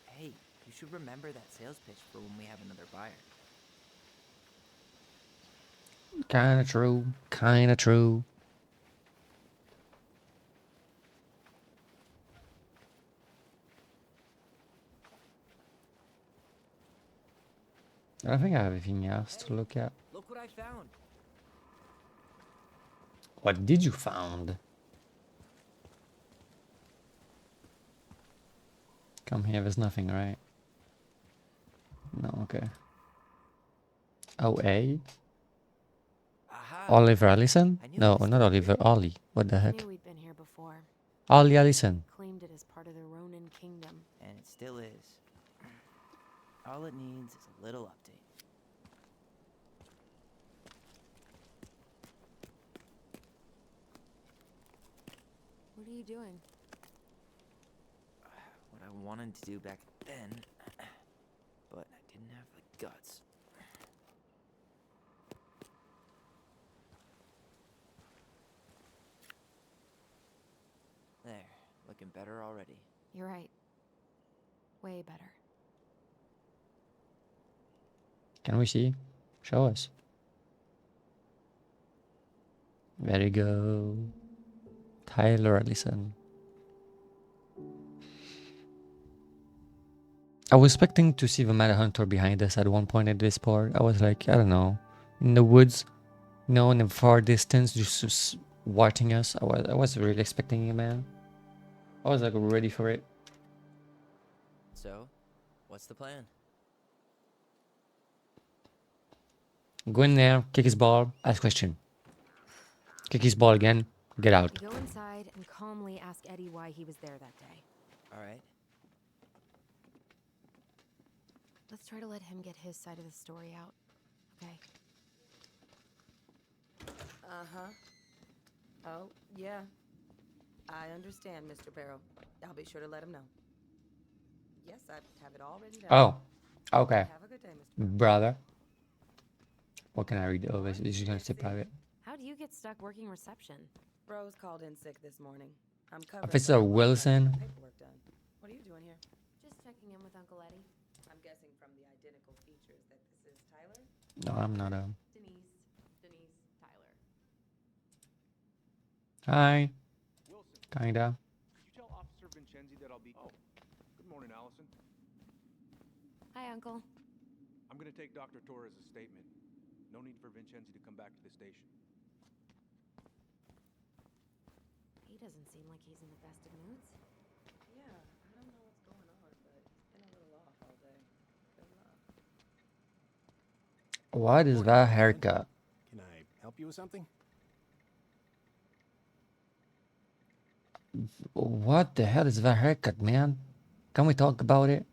Hey, you should remember that sales pitch for when we have another buyer. Kinda true. Kinda true. I think I have anything else to look at. Look what I found. What did you found? Come here, there's nothing, right? No. Okay. OA? Aha! Oliver Allison? I knew No, it was not still Oliver. here. Ollie. What the I heck? knew we'd been here before. Ollie Allison. Claimed it as part of the Ronin Kingdom. And it still is. All it needs is a little update. What are you doing? What I wanted to do back then, but I didn't have the guts. There, looking better already. You're right. Way better. Can we see? Show us. There you go. Tyler Allison. I was expecting to see the Mad Hunter behind us at one point at this part. I was like, I don't know, in the woods, in the far distance, just watching us. I was really expecting it, man. I was like ready for it. So, what's the plan? Go in there, kick his ball, ask question. Kick his ball again, get out. You go inside and calmly ask Eddie why he was there that day. Alright. Let's try to let him get his side of the story out. Okay. Uh-huh. Oh, yeah. I understand, Mr. Barrow. I'll be sure to let him know. Yes, I have it all written down. Oh, okay. Have a good day, Mr. Barrow. Brother. What can I read? Oh, this is gonna stay private. How do you get stuck working reception? Rose called in sick this morning. I'm covering. Officer Wilson. Paperwork done. What are you doing here? Just checking in with Uncle Eddie. I'm guessing from the identical features that this is Tyler. No, I'm not a. Denise, Tyler. Hi. Wilson, Kinda. did you tell Officer Vincenzi that I'll be... Oh, good morning, Allison. Hi, Uncle. I'm gonna take Dr. Torres' statement. No need for Vincenzi to come back to the station. He doesn't seem like he's in the best of moods. Yeah, I don't know what's going on, but he's been a little off all day. Good luck. What is that haircut? Can I help you with something? What the hell is that haircut, man? Can we talk about it?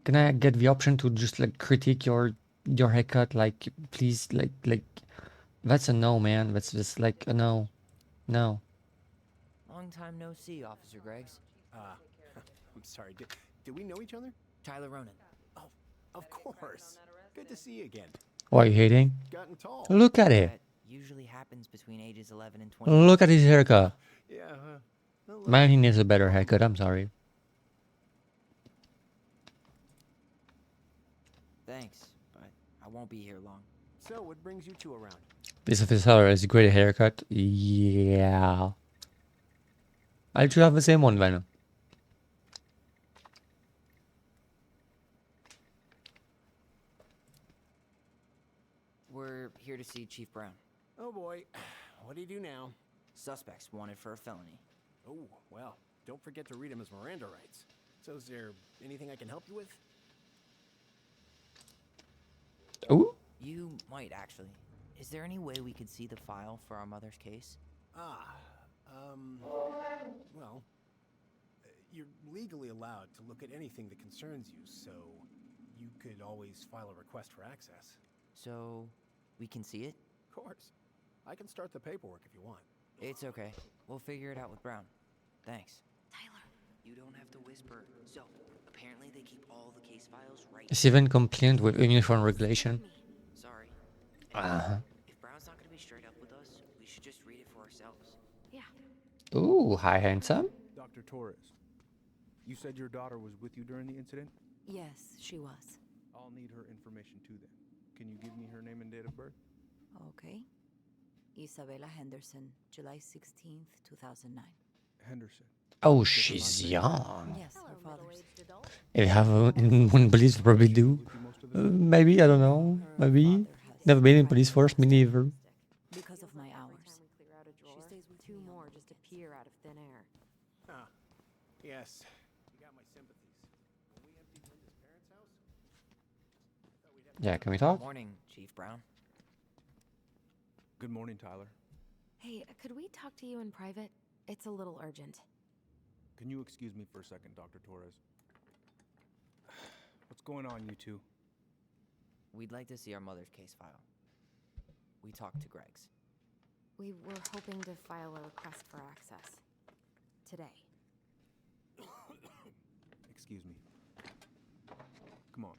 Can I get the option to just like critique your haircut? Like, please, like, that's a no, man. That's just like a no, no. Long time no see, Officer Greggs. I'm sorry, did we know each other? Tyler Ronan. Oh, of course. Good to see you again. Why are you hating? Gotten tall. Look at it. That usually happens between ages 11 and 20. Look at his haircut. Yeah, well, Man, he needs a better haircut. I'm sorry. Thanks, but I won't be here long. so what brings you two around? This officer has a great haircut. Yeah. I should have the same one, Venom. We're here to see Chief Brown. Oh boy, what do you do now? Suspects wanted for a felony. Oh, well, don't forget to read him his Miranda rights. So is there anything I can help you with? Ooh. You might actually. Is there any way we could see the file for our mother's case? Well, you're legally allowed to look at anything that concerns you, so you could always file a request for access. So, we can see it? Of course. I can start the paperwork if you want. It's okay. We'll figure it out with Brown. Thanks. Tyler. You don't have to whisper. So, apparently they keep all the case files right. It's even compliant with uniform regulation. Sorry. Uh-huh. If Brown's not gonna be straight up with us, we should just read it for ourselves. Yeah. Ooh, hi, handsome. Dr. Torres, you said your daughter was with you during the incident? Yes, she was. I'll need her information too then. Can you give me her name and date of birth? Okay. Isabella Henderson, July 16th, 2009. Henderson. Oh, she's young. Yes, her father's. If you have one police, probably do. With you most of the Maybe, I don't know. Her Maybe. father has Never been in private police force, me neither. because of my Every hours. time we clear out a drawer, She stays with two me on more the just weekends. appear out of thin air. Ah, yes. You got my sympathies. When we emptied Linda's parents' house, Yeah, can we talk? Morning, Chief Brown. Good morning, Tyler. Hey, could we talk to you in private? It's a little urgent. Can you excuse me for a second, Dr. Torres? What's going on, you two? We'd like to see our mother's case file. We talked to Greg's. We were hoping to file a request for access. Today. Excuse me. Come on.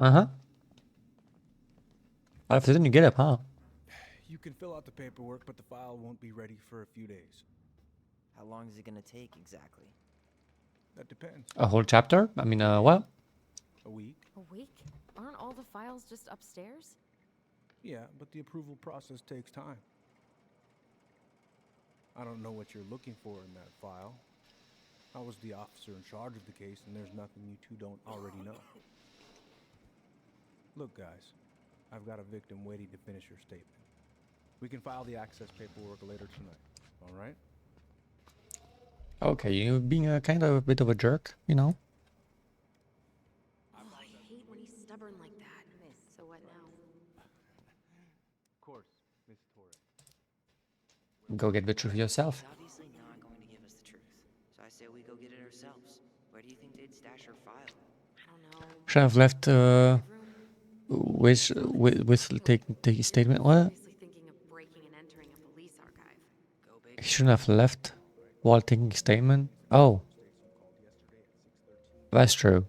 Uh-huh. All of a sudden you get up, huh? You can fill out the paperwork, but the file won't be ready for a few days. How long is it gonna take exactly? That depends. A whole chapter? I mean, what? A week? A week? Aren't all the files just upstairs? Yeah, but the approval process takes time. I don't know what you're looking for in that file. I was the officer in charge of the case, and there's nothing you two don't already know. Look, guys, I've got a victim waiting to finish her statement. We can file the access paperwork later tonight, all right? Okay, you're being a kind of a bit of a jerk, you know? Oh, I hate when he's stubborn like that. So what now? Of course, Miss Torres. Go get the truth yourself. She's obviously not going to give us the truth. So I say we go get it ourselves. Where do you think they'd stash her file? I don't know. Should have left Bedroom? with take a statement. What? Seriously thinking of breaking and entering a police archive. Go big. He shouldn't have left while taking a statement. Oh, that's true.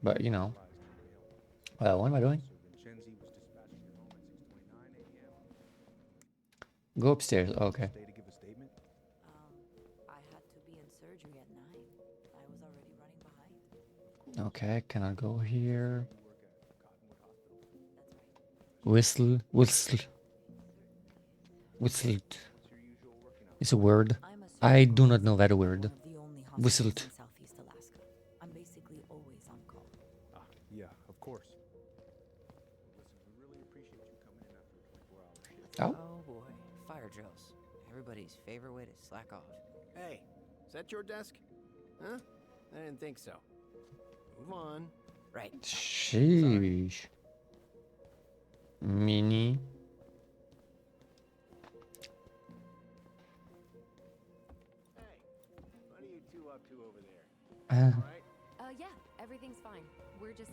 But you know. Well, what am I doing? Go upstairs. Okay. I had to be in surgery at 9. I was already running behind. Okay, can I go here? Whistle. Whistled. It's a word. I do not know that word. Whistled. In Southeast Alaska. I'm basically always on call. Yeah, of course. Listen, we really appreciate you coming in after a 24-hour shift. Oh. Oh boy, fire drills. Everybody's favorite way to slack off. Hey, is that your desk? Huh? I didn't think so. Move on. Right. Sheesh. Mini. Hey, what are you two up to over there? All right? Yeah, everything's fine. We're just,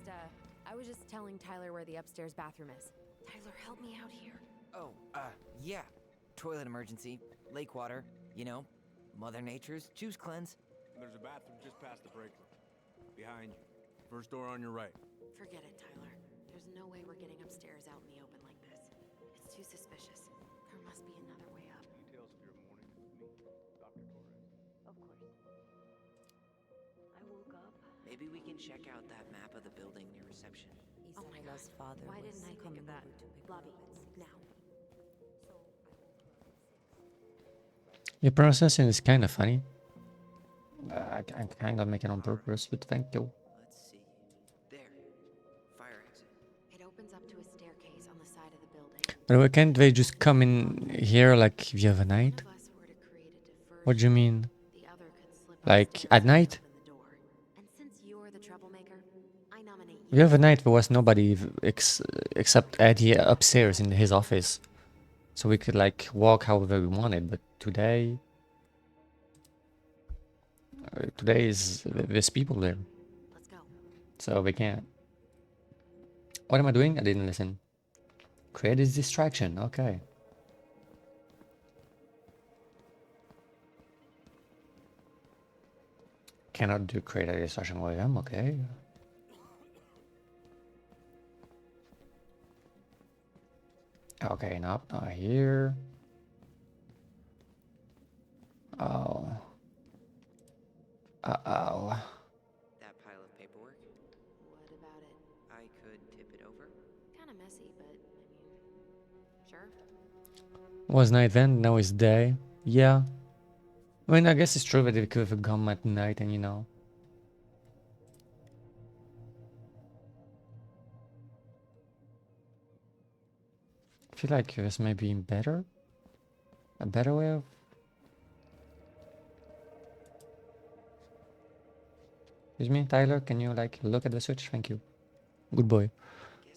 I was just telling Tyler where the upstairs bathroom is. Tyler, help me out here. Oh, yeah. Toilet emergency, lake water, you know, Mother Nature's juice cleanse. There's a bathroom just past the break room. Behind you. First door on your right. Forget it, Tyler. There's no way we're getting upstairs out in the open like this. It's too suspicious. There must be another way up. Details of your morning with me, Dr. Torres. Of course. I woke up. Maybe we can check out that map of the building near reception. Oh my Isabella's God. father Why was didn't I think coming of that? over to pick Lobby, her up at 6. now. Your pronunciation is kind of funny. I kind of make it on purpose, but thank you. Let's see. There. Fire exit. It opens up to a staircase on the side of the building. But why can't they just come in here like if you have a night? One of us were to create a diversion. What do you mean? The other could slip Like upstairs at and night? open the door. And since you're the troublemaker, I nominate If you have a night, there was nobody except Eddie upstairs in his office. So we could like walk however we wanted, but today... today is there's people there, Let's go. so we can't. What am I doing? I didn't listen. Create this distraction. Okay. Cannot do create a distraction while I am. Okay. Okay, not here. Oh. Uh-oh. That pile of paperwork, What about it? I could tip it over. Kind of messy, but I mean, sure. Was night then, now it's day. Yeah. I mean, I guess it's true that it could have come at night and you know. I feel like there's maybe better? A better way of... Excuse me, Tyler, can you like look at the switch? Thank you. Good boy. Guess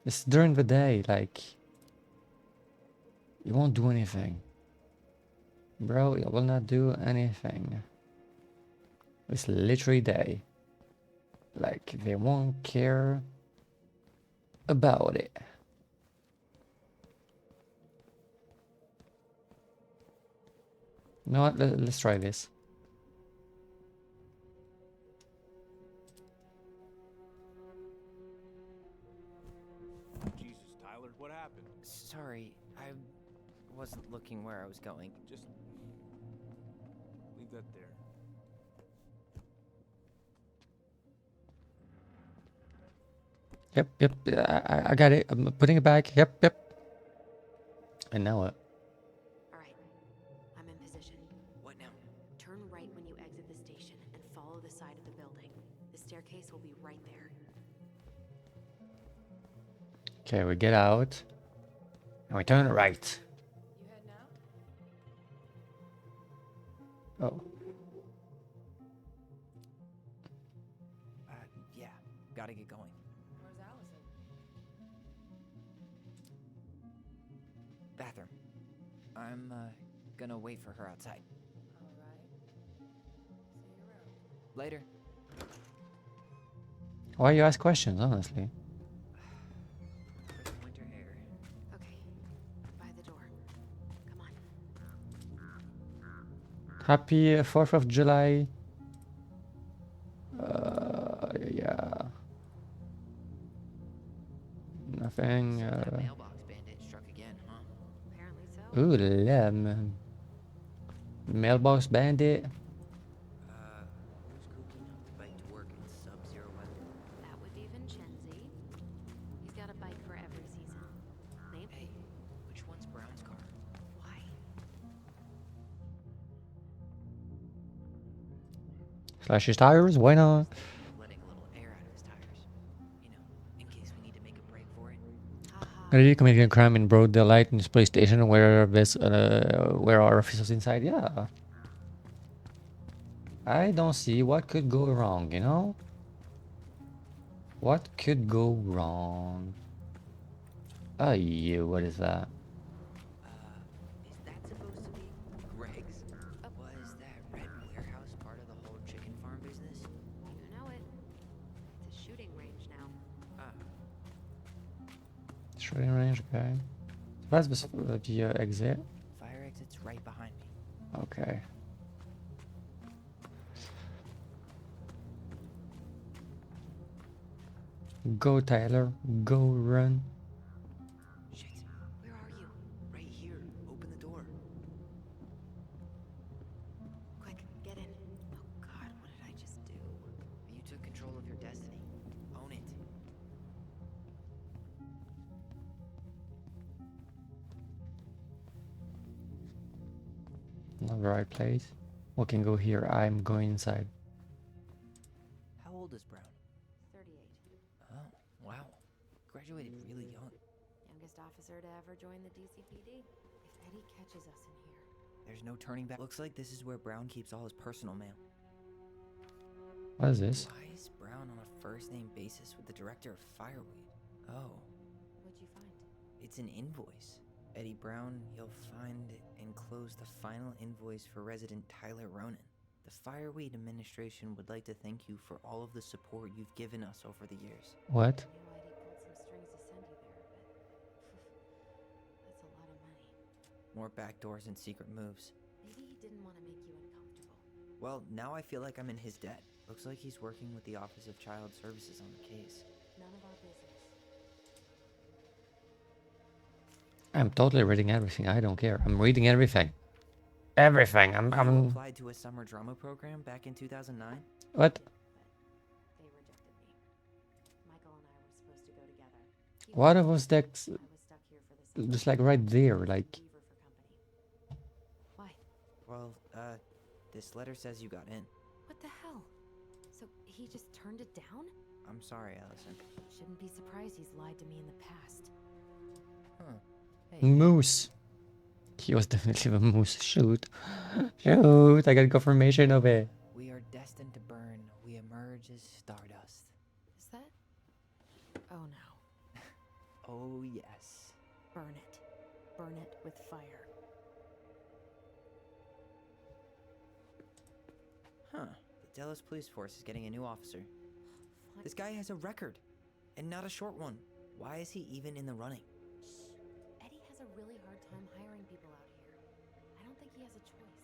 It's during the day, like you won't do anything. Bro, you will not do anything. It's literally day. Like they won't care about it. You know what? Let's try this. Jesus, Tyler, what happened? Sorry, I wasn't looking where I was going. Just leave that there. Yep. I got it. I'm putting it back. Yep. And now what? All right, I'm in position. What now? Turn right when you exit the station and follow the side of the building. The staircase will be right there. Okay, we get out. And we turn right. You head now? Oh. Yeah, gotta get going. Where's Allison? Bathroom. I'm, gonna wait for her outside. All right. See you around. Later. Why you ask questions, honestly? For the winter air. Okay, by the door. Come on. Happy 4th of July. Yeah. Nothing. That mailbox bandit struck again, huh? Apparently so. Ooh, lemon. Mailbox bandit. Who's cooking up the bike to work in sub-zero weather? That would be Vincenzi. He's got a bike for every season. Name? Hey, which one's Brown's car? Why? Slash his tires? Why not? Letting a little air out of his tires. You know, in case we need to make a break for it. Haha. Already committing a crime in broad daylight in this police station where our officers inside. Yeah. I don't see what could go wrong, you know? What could go wrong? Oh, you, what is that? Is that supposed to be Greg's? Was that red warehouse part of the whole chicken farm business? You know it. It's a shooting range now. Ah, Shooting range, okay. That's the exit. fire exit's right behind me. Okay. Go, Tyler. Go, run. Shit, where are you? Right here. Open the door. Quick, get in. Oh God, what did I just do? You took control of your destiny. Own it. Not the right place. We can go here. I'm going inside. How old is Brown? 38. Oh, wow. Graduated really young. Youngest officer to ever join the DCPD. If Eddie catches us in here. There's no turning back. Looks like this is where Brown keeps all his personal mail. What is this? Why is Brown on a first-name basis with the director of Fireweed? Oh, What'd you find? it's an invoice. Eddie Brown, you'll find enclosed the final invoice for resident Tyler Ronan. The Fireweed administration would like to thank you for all of the support you've given us over the years. What? I knew Eddie pulled some strings to send you there, but that's a lot of money. More backdoors and secret moves. Maybe he didn't want to make you uncomfortable. Well, now I feel like I'm in his debt. Looks like he's working with the Office of Child Services on the case. None of our business. I'm totally reading everything. I don't care. I'm reading everything. Everything. You I'm. applied to a summer drama program back in 2009? What? But they rejected me. Michael and I were supposed to go together. He What left, was that? I was stuck here for the summer. Just like right there, like. Leave her for company. Why? Well, this letter says you got in. What the hell? So he just turned it down? I'm sorry, Allison. Shouldn't be surprised he's lied to me in the past. Huh. Hey, Moose. He was definitely the moose. Shoot. Shoot. I got confirmation of it. we are destined to burn. We emerge as stardust. Is that? Oh no. Oh, yes. Burn it. Burn it with fire. Huh. The Delos police force is getting a new officer. This guy has a record, and not a short one. Why is he even in the running? Shh. Eddie has a really hard time hiring people out here. I don't think he has a choice.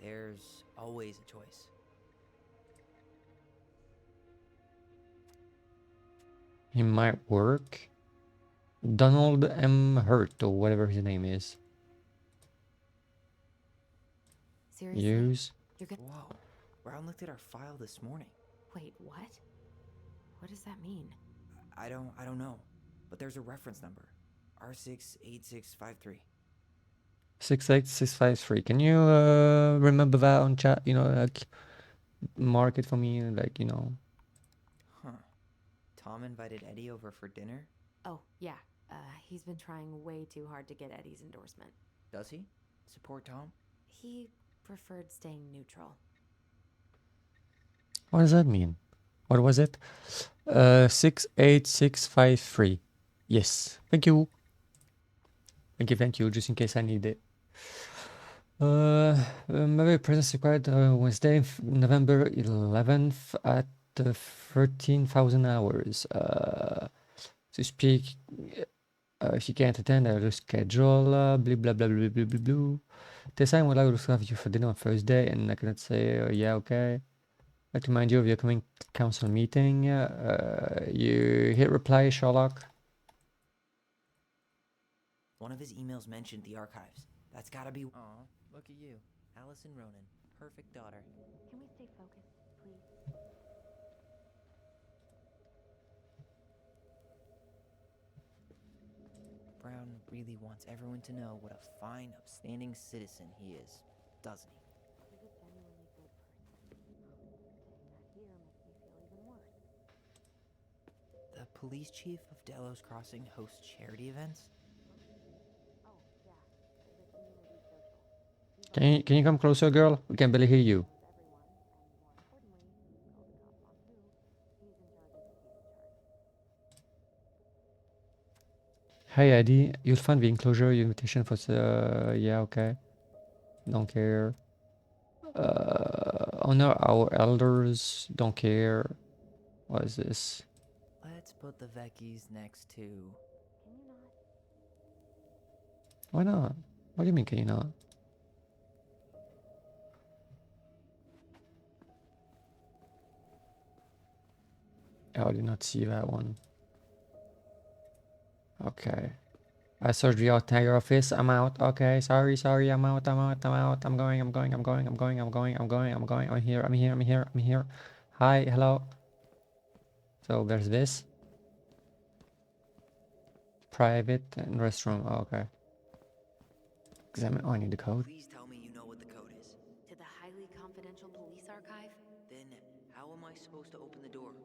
There's always a choice. He might work. Donald M. Hurt, or whatever his name is. Seriously? Use. You're gonna... Whoa. Brown looked at our file this morning. Wait, what? What does that mean? I don't know. But there's a reference number. R68653. 68653. Can you remember that on chat? You know, like mark it for me, like, you know. Huh. Tom invited Eddie over for dinner? Oh, yeah. He's been trying way too hard to get Eddie's endorsement. Does he? Support Tom? He preferred staying neutral. What does that mean? What was it? 68653. Yes. Thank you. Thank you. Just in case I need it. Maybe presence required Wednesday, November 11th at 13,000 hours. To speak, if you can't attend, I'll reschedule. Blah blah blah blah blah blah blah. Tessa would like to have you for dinner on Thursday, and I cannot say yeah, okay. I'd like to remind you of your coming council meeting. You hit reply, Sherlock. One of his emails mentioned the archives. That's gotta be... Aw, look at you. Allison Ronan. Perfect daughter. Can we stay focused, please? Brown really wants everyone to know what a fine, upstanding citizen he is, doesn't he? He's a genuinely good person. Saying that here makes me feel even worse. The police chief of Delos Crossing hosts charity events? Oh, yeah. The community social. Can you come closer, girl? We can barely hear you. Hey Eddie, you'll find the enclosure your invitation for yeah, okay. Don't care. Honor our elders. Don't care. What is this? Let's put the Vecchies next to... Can you not? Why not? What do you mean, can you not? Oh, I did not see that one. Okay. I searched the entire office. I'm out. Okay, sorry. I'm out. I'm going. I'm here. Hi, hello. So there's this. Private and restroom. Oh, okay. Examine. Oh, I need the code. Please tell me you know what the code is. To the highly confidential police archive? Then, how am I supposed to open the door?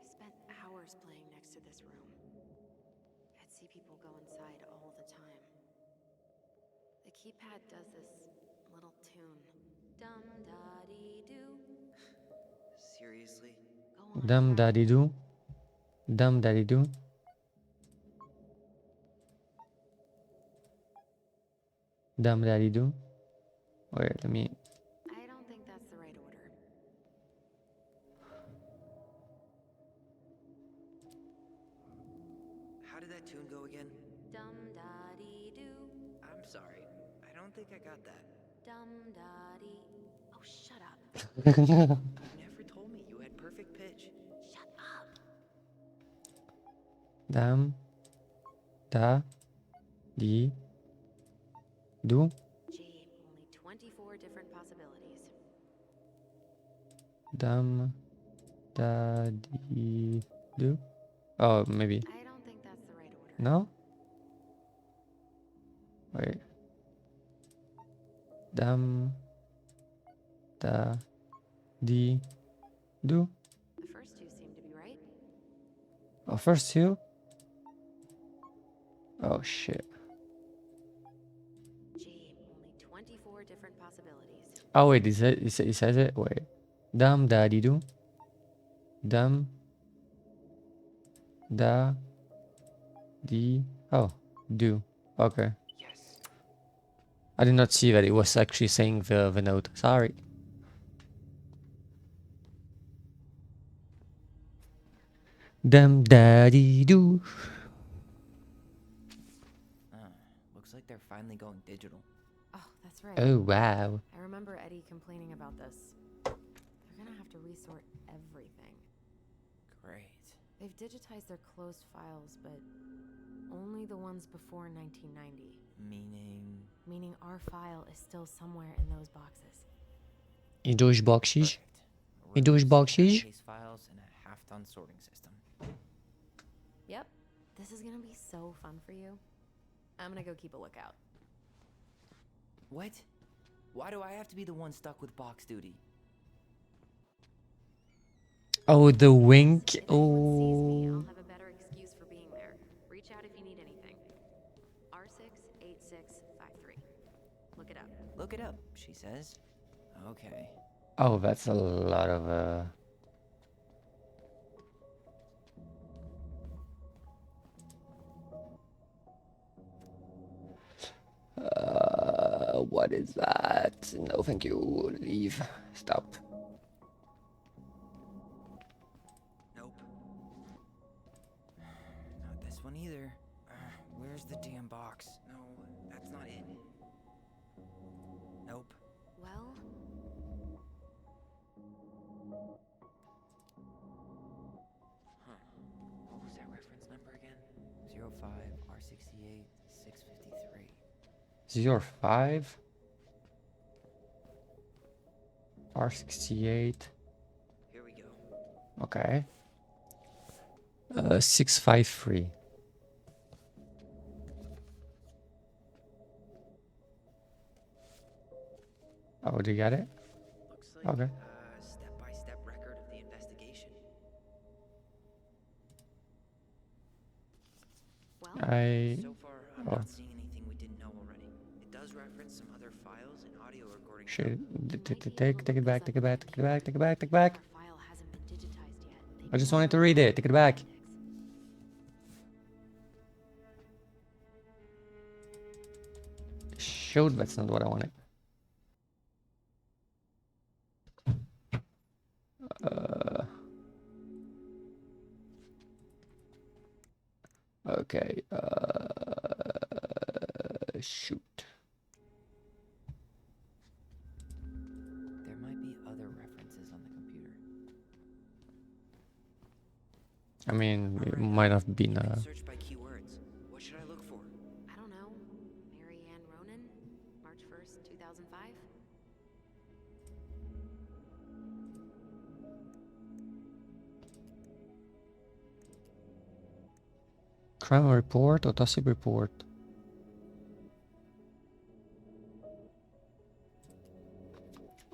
I spent hours playing next to this room. I'd see people go inside all the time. The keypad does this little tune. Dum-da-dee-doo. Seriously? Go on. Dum try it. daddy do. Dum daddy do. Dum daddy do. Wait, let me. I don't think that's the right order. How did that tune go again? Dum-da-dee-doo. I'm sorry. I don't think I got that. Dum-da-dee. Oh, shut up. You never told me you had perfect pitch. Shut up. Dum da di do. Gee, only 24 different possibilities. Dum da di do. Oh, maybe. I don't think that's the right order. No? Wait. Dum da di do. The first two seem to be right. Oh, first two? Oh shit. Gee, only 24 different possibilities. Oh wait, it says it? Wait. Dum da di do. Dum da di Oh, do. Okay. Yes. I did not see that it was actually saying the note. Sorry. Dum daddy do. Looks like they're finally going digital. Oh, that's right. Oh wow. I remember Eddie complaining about this. They're gonna have to resort everything. Great. They've digitized their closed files, but only the ones before 1990. Meaning... Meaning our file is still somewhere in those boxes. In those boxes. Perfect. In those Rooms, boxes. case files, and a half-done sorting system. Yep. This is gonna be so fun for you. I'm gonna go keep a lookout. What? Why do I have to be the one stuck with box duty? Oh, the wink. If anyone sees me, Oh. I'll have a better excuse for being there. Reach out if you need anything. R68653. Look it up. Look it up, she says. Okay. Oh, that's a lot of what is that? No, thank you. Leave. Stop. Nope. Not this one either. Where's the damn box? No, that's not it. Nope. Well, What was that reference number again? 05 R68 653. 05 R68. Here we go. Okay. 653. Oh, do you get it? Looks like Okay. a step-by-step record of the investigation. well, So far, I'm Oh. not seeing anything we didn't know already. It does reference some other files and audio recordings. Shit. might be able to Take look it back, those take up it back, on take it back, computer. take it back, take it back. Our file hasn't been digitized yet. They I just don't wanted to know read about it. Take it back. politics. Shoot, that's not what I wanted. Okay. Shoot. There might be other references on the computer. I mean, it Alright, might have been. you can search by keywords. What should I look for? I don't know. Mary Ann Ronan? March 1st, 2005? Crime report, autopsy report.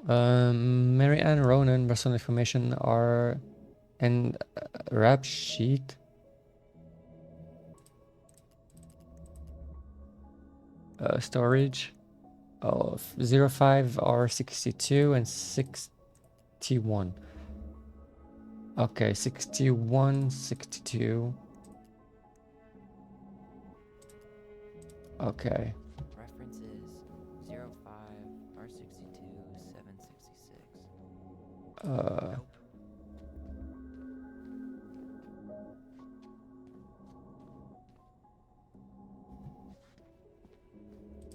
Mary Ann Ronan, personal information are and rap sheet. Storage of 05 R62 and 61. Okay, 61, 62. Okay. References 05 R62 766. Nope.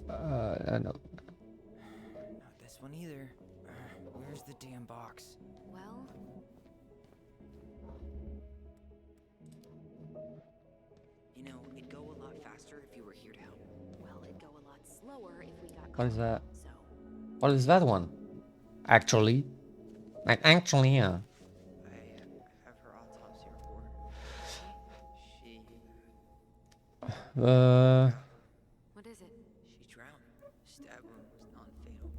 No. Not this one either. Where's the damn box? Well, You know, it'd go a lot faster if you were here to help. well, it'd go a lot slower if we got What is caught. that? So, What is that one? Actually. Like, actually, yeah. I have her autopsy report. She what is it? drowned. Stab wound was non-fatal.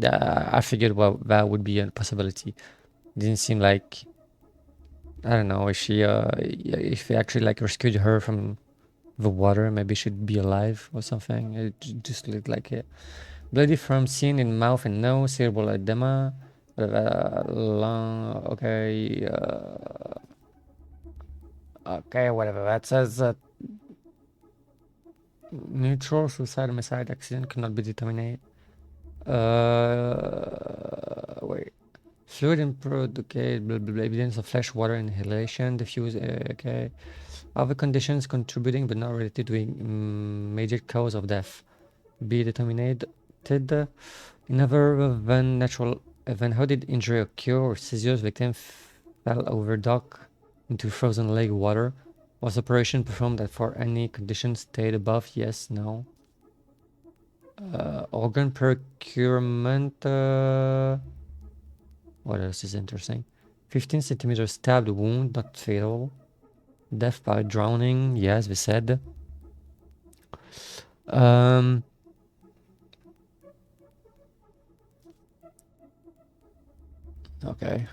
What? I figured well that would be a possibility. Didn't seem like I don't know if she if they actually like rescued her from the water, maybe she'd be alive or something. It just looked like it. Bloody from seen in mouth and nose, cerebral edema, lung. Okay. Okay, whatever. That says that neutral suicide homicide accident cannot be determined. Wait. Fluid input, okay, blah, blah, blah, evidence of flesh water inhalation, diffuse, okay. Other conditions contributing but not related to a major cause of death. Be determined. In other than natural event, how did injury occur or seizures? Victim fell over dock into frozen lake water. Was operation performed that for any condition stayed above? Yes, no. Organ procurement. What else is interesting? 15 centimeters stabbed wound, not fatal. Death by drowning, yes, we said. Okay. Okay,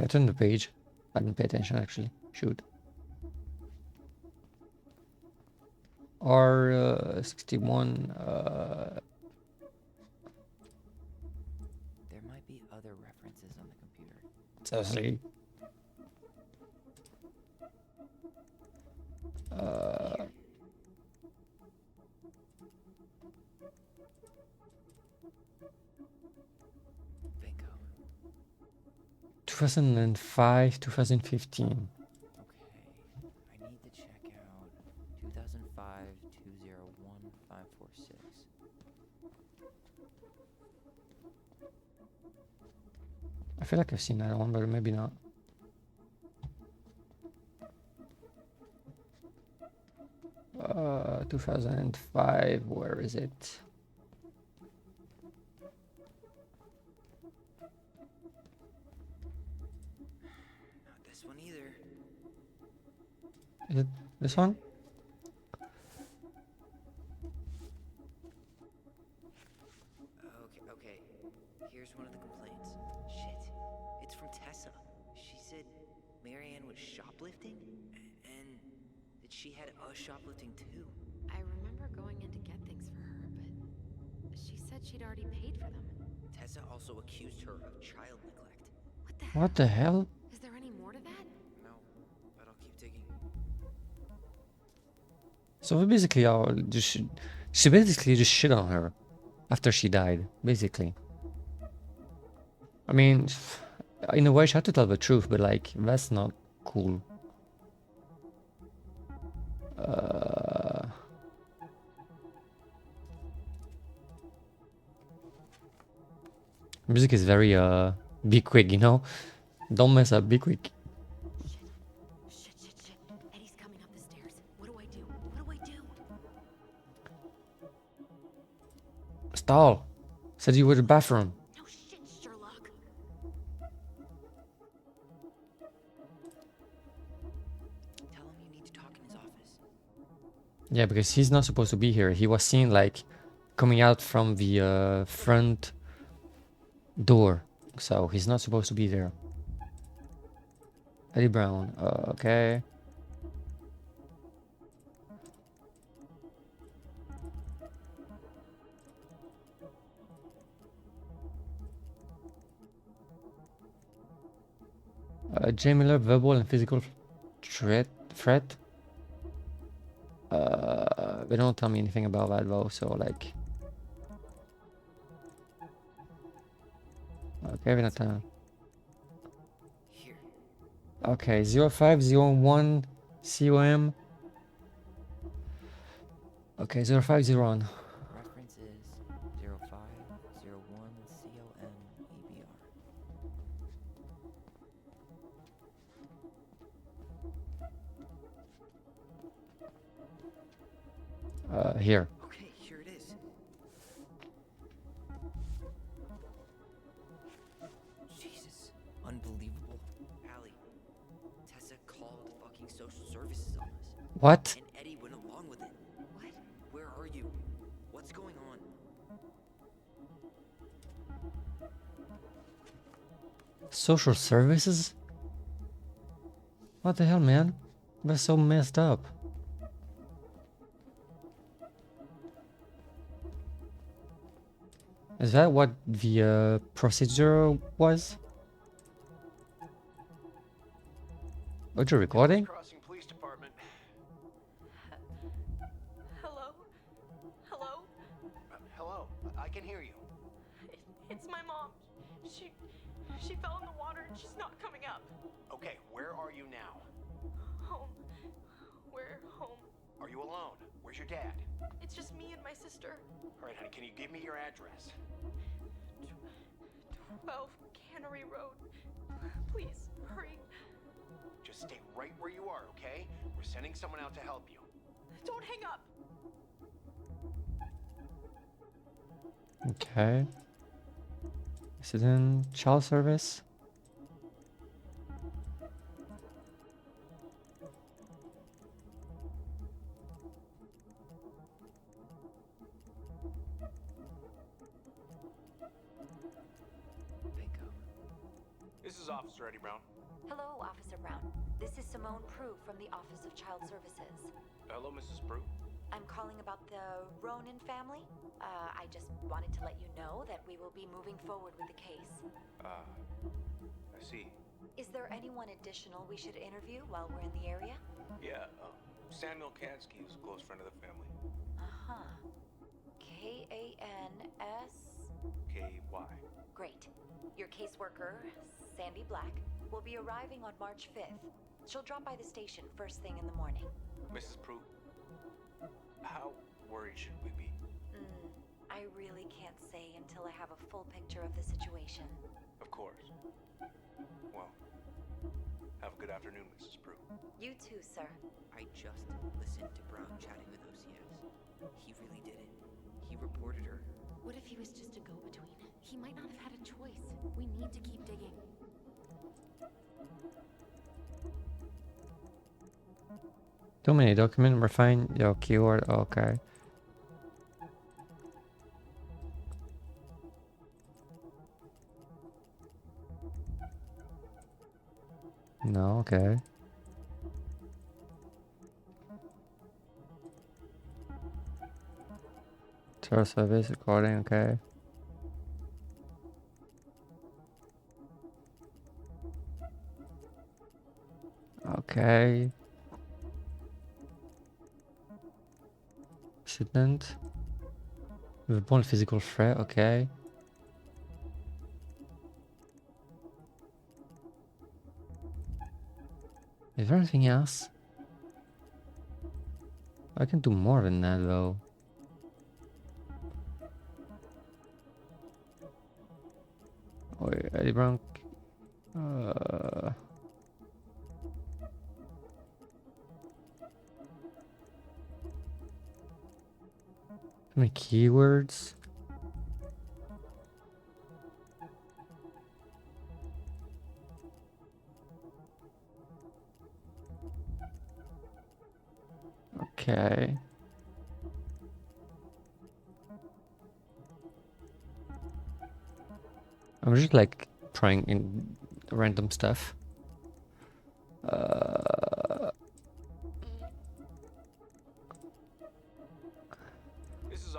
I turned the page. I didn't pay attention actually. Shoot. R61. There might be other references on the computer. Seriously. Bingo. 2005, 2015. Okay. I need to check out 2005 201 546. I feel like I've seen that one, but maybe not. Uh, 2005, where is it? Not this one either. Is it this one? Okay. Here's one of the complaints. Shit. It's from Tessa. She said Marianne was shoplifting and that she had us shoplifting too. I remember going in to get things for her, but she said she'd already paid for them. Tessa also accused her of child neglect. What the hell? Is there any more to that? No, but I'll keep digging. So basically, she basically just shit on her after she died. Basically, I mean, in a way, she had to tell the truth, but like that's not cool. Music is very be quick, you know. Don't mess up. Be quick. Shit. Eddie's coming up the stairs. What do I do? What do I do? Stall. Said you were the bathroom. No shit, Sherlock. Tell him you need to talk in his office. Yeah, because he's not supposed to be here. He was seen like coming out from the front door, so he's not supposed to be there. Eddie Brown. Okay. J. Miller, verbal and physical threat. They don't tell me anything about that though, so like. Okay, we're not telling. Here. Okay, 0501 COM. Okay, 0501. Reference is 0501 COM EBR. Here. Okay, here it is. Jesus. Unbelievable. Allie, Tessa called fucking social services on us. What? And Eddie went along with it. What? Where are you? What's going on? Social services? What the hell, man? That's so messed up. Is that what the procedure was? What, you recording? Crossing Police Department. Hello? Hello? Hello, I can hear you. It's my mom. She fell in the water and she's not coming up. Okay, where are you now? Home. We're home. Are you alone? Where's your dad? It's just me and my sister. All right, honey, can you give me your address? 12 Cannery Road. Please, hurry. Just stay right where you are, okay? We're sending someone out to help you. Don't hang up. Okay. This is in child service. This is Officer Eddie Brown. Hello, Officer Brown. This is Simone Prue from the Office of Child Services. Hello, Mrs. Prue. I'm calling about the Ronan family. I just wanted to let you know that we will be moving forward with the case. I see. Is there anyone additional we should interview while we're in the area? Yeah, Samuel Kansky is a close friend of the family. Uh-huh. K-A-N-S... K-Y. Great. Your caseworker, Sandy Black, will be arriving on March 5th. She'll drop by the station first thing in the morning. Mrs. Prue, how worried should we be? I really can't say until I have a full picture of the situation. Of course. Well, have a good afternoon, Mrs. Prue. You too, sir. I just listened to Brown chatting with OCS. He really did it. He reported her. What if he was just a go-between? He might not have had a choice. We need to keep digging. Too many document, refine your keyword, okay. No, okay. Tour service recording, okay. Okay. Accident. Weapon physical threat, okay. Is there anything else? I can do more than that though. Oh, Eddie Brown. How many keywords? Okay. I'm just like trying in random stuff.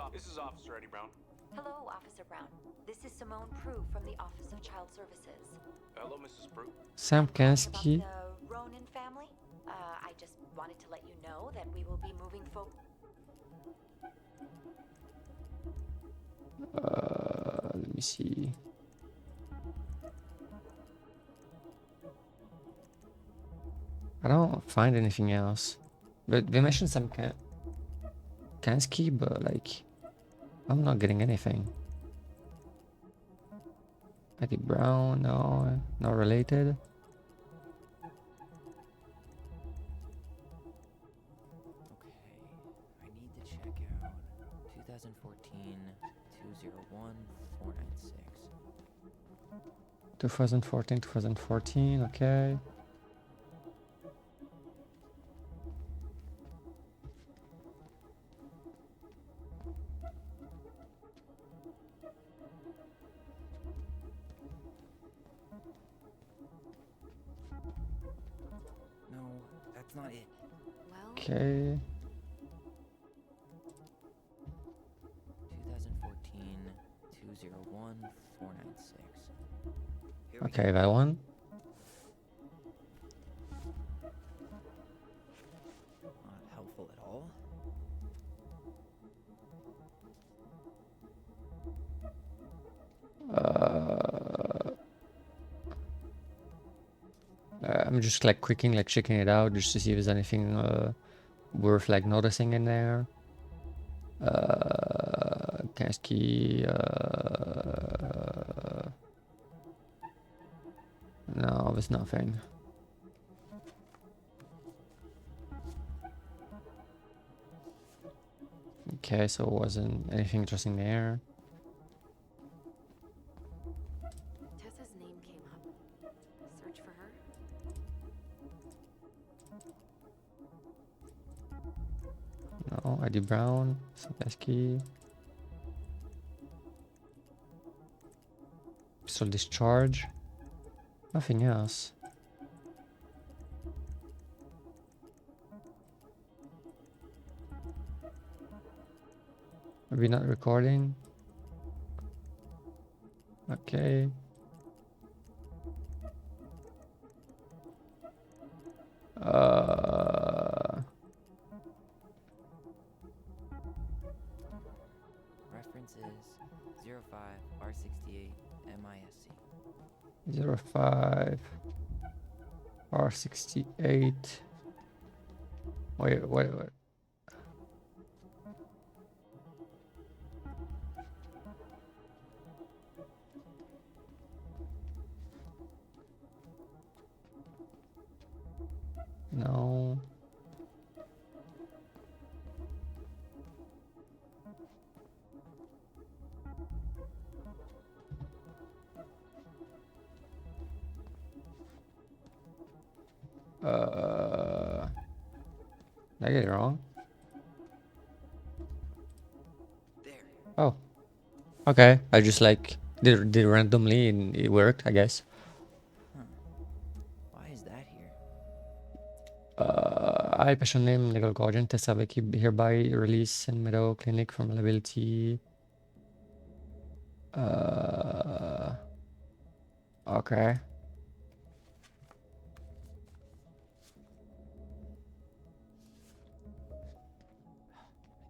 This is Officer Eddie Brown. Hello, Officer Brown. This is Simone Prue from the Office of Child Services. Hello, Mrs. Prue. Sam Calling about Kansky. the Ronan family. I just wanted to let you know that we will be moving forward. Let me see. I don't find anything else. But they mentioned some Kansky, but like I'm not getting anything. Eddie Brown, no, not related. Okay, I need to check out 2014 201 496. 2014, okay. No, that's not it. Well, Okay. 2014 201 496. Here we Okay, that one. I'm just like clicking, like checking it out just to see if there's anything worth like noticing in there. Cast key. No, there's nothing. Okay, so it wasn't anything interesting there. Tessa's name came up. Search for her. No, ID Brown, Sebaski. Pistol discharge. Nothing else. Are we not recording? Okay. Reference is 05R68 MISC. 05 R68. Wait. No. Did I get it wrong? There. Oh. Okay. I just like did randomly and it worked, I guess. Huh. Why is that here? I patient name legal guardian Tessa Becky hereby release in Meadow Clinic from liability. Okay.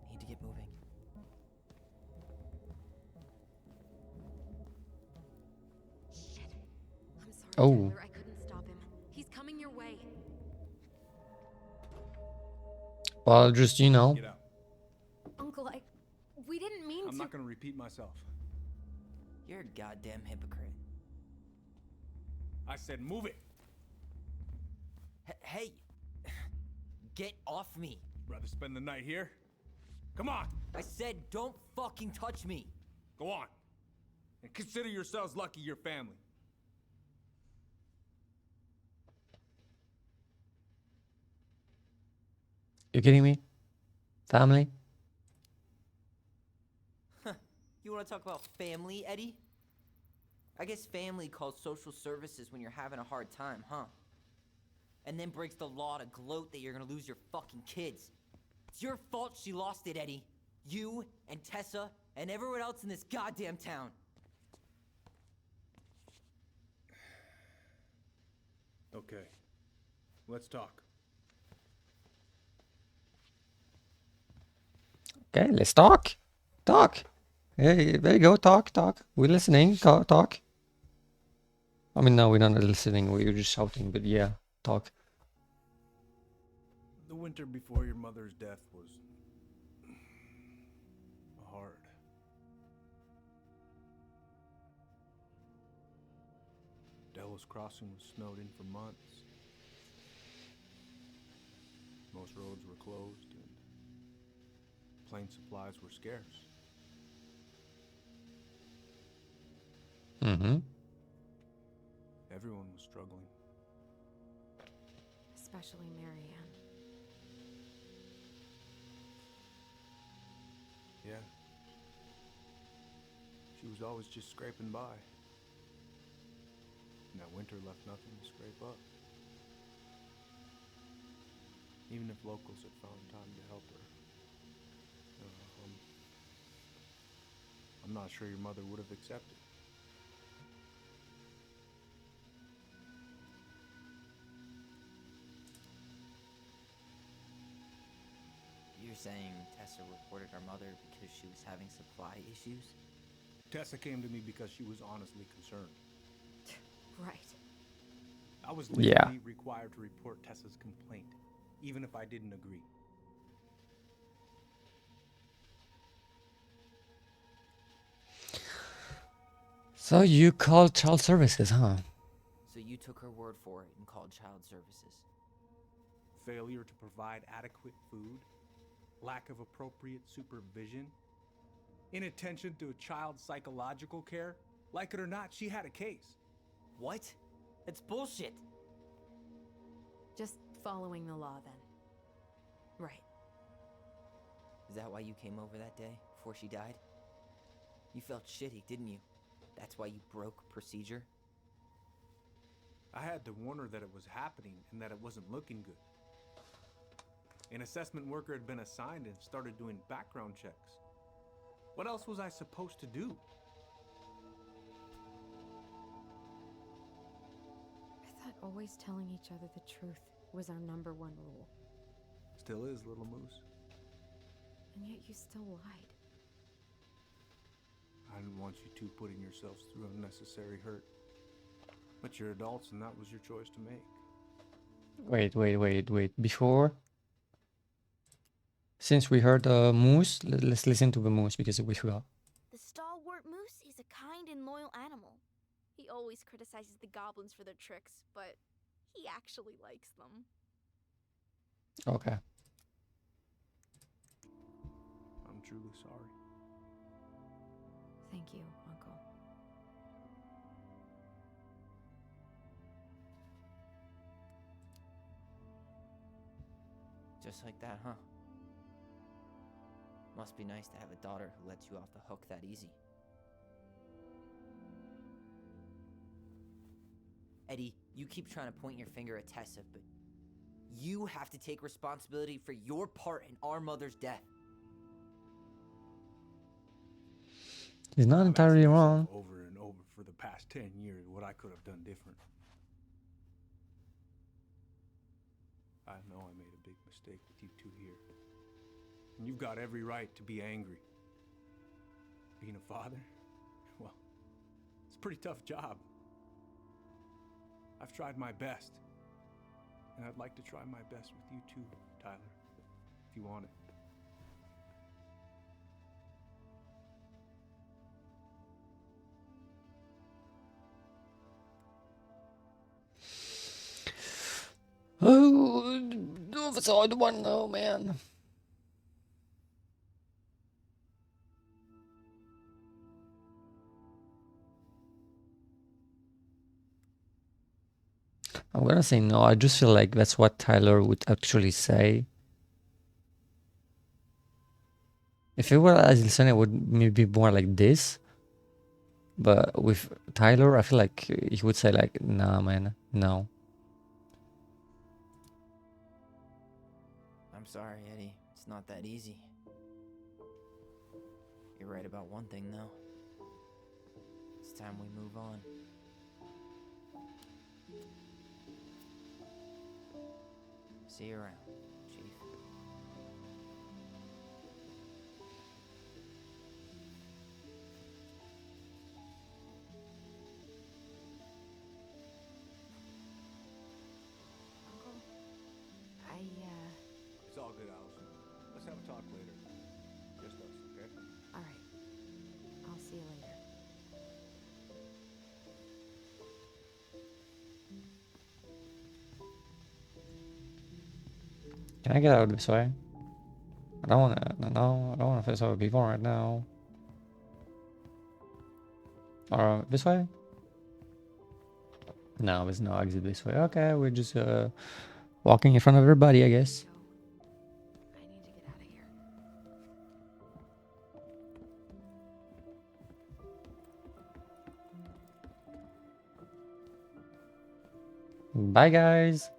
I need to get moving. Shit. I'm sorry, Oh. Tyler. I couldn't stop him. He's coming your way. Well, just, you know. Get out. Uncle, we didn't mean to. I'm not gonna repeat myself. You're a goddamn hypocrite. I said move it. Hey! Get off me! Rather spend the night here? Come on, I said don't fucking touch me! go on. And consider yourselves lucky you're family. You kidding me? Family? You wanna talk about family, Eddie? I guess family calls social services when you're having a hard time, huh? And then breaks the law to gloat that you're gonna lose your fucking kids. It's your fault she lost it, Eddie. You and Tessa and everyone else in this goddamn town. Okay, let's talk. Okay, let's talk. Talk. Hey, there you go. Talk. We're listening. Talk. I mean, no, we're not listening. We're just shouting, but yeah, talk. The winter before your mother's death was hard. Delos Crossing was snowed in for months. Most roads were closed and plane supplies were scarce. Mm-hmm. Everyone was struggling. Especially Marianne. Yeah. She was always just scraping by. And that winter left nothing to scrape up. Even if locals had found time to help her. I'm not sure your mother would have accepted. You're saying Tessa reported her mother because she was having supply issues? Tessa came to me because she was honestly concerned. Right. I I was Yeah. legally required to report Tessa's complaint, even if I didn't agree. So you called child services, huh? So you took her word for it and called child services. Failure to provide adequate food, lack of appropriate supervision, inattention to a child's psychological care. Like it or not, she had a case. What? That's bullshit. Just following the law then. Right. Is that why you came over that day, before she died? You felt shitty, didn't you? That's why you broke procedure? I had to warn her that it was happening and that it wasn't looking good. An assessment worker had been assigned and started doing background checks. What else was I supposed to do? I thought always telling each other the truth was our #1 rule. Still is, little moose. And yet you still lied. I didn't want you two putting yourselves through unnecessary hurt. But you're adults and that was your choice to make. Wait. Before, since we heard the moose, let's listen to the moose because we forgot. The stalwart moose is a kind and loyal animal. He always criticizes the goblins for their tricks, but he actually likes them. Okay. I'm truly sorry. Thank you, Uncle. Just like that, huh? Must be nice to have a daughter who lets you off the hook that easy. Eddie, you keep trying to point your finger at Tessa, but you have to take responsibility for your part in our mother's death. He's not entirely wrong. Over and over for the past 10 years what I could have done different. I know I made a big mistake with you two here. And you've got every right to be angry. Being a father, well, it's a pretty tough job. I've tried my best. And I'd like to try my best with you too, Tyler, if you want it. Oh, that's all I want to know, man. I'm gonna say no. I just feel like that's what Tyler would actually say. If it were Azilson, it would maybe be more like this. But with Tyler, I feel like he would say like, nah, man, no. I'm sorry, Eddie. It's not that easy. You're right about one thing, though. It's time we move on. See you around, Chief. Uncle, It's all good, Allison. Let's have a talk later. Just us, okay? all right. I'll see you later. Can I get out this way? I don't want to. No, I don't want to face other people right now. Or this way? No, there's no exit this way. Okay, we're just walking in front of everybody, I guess. I need to get out of here. Bye, guys.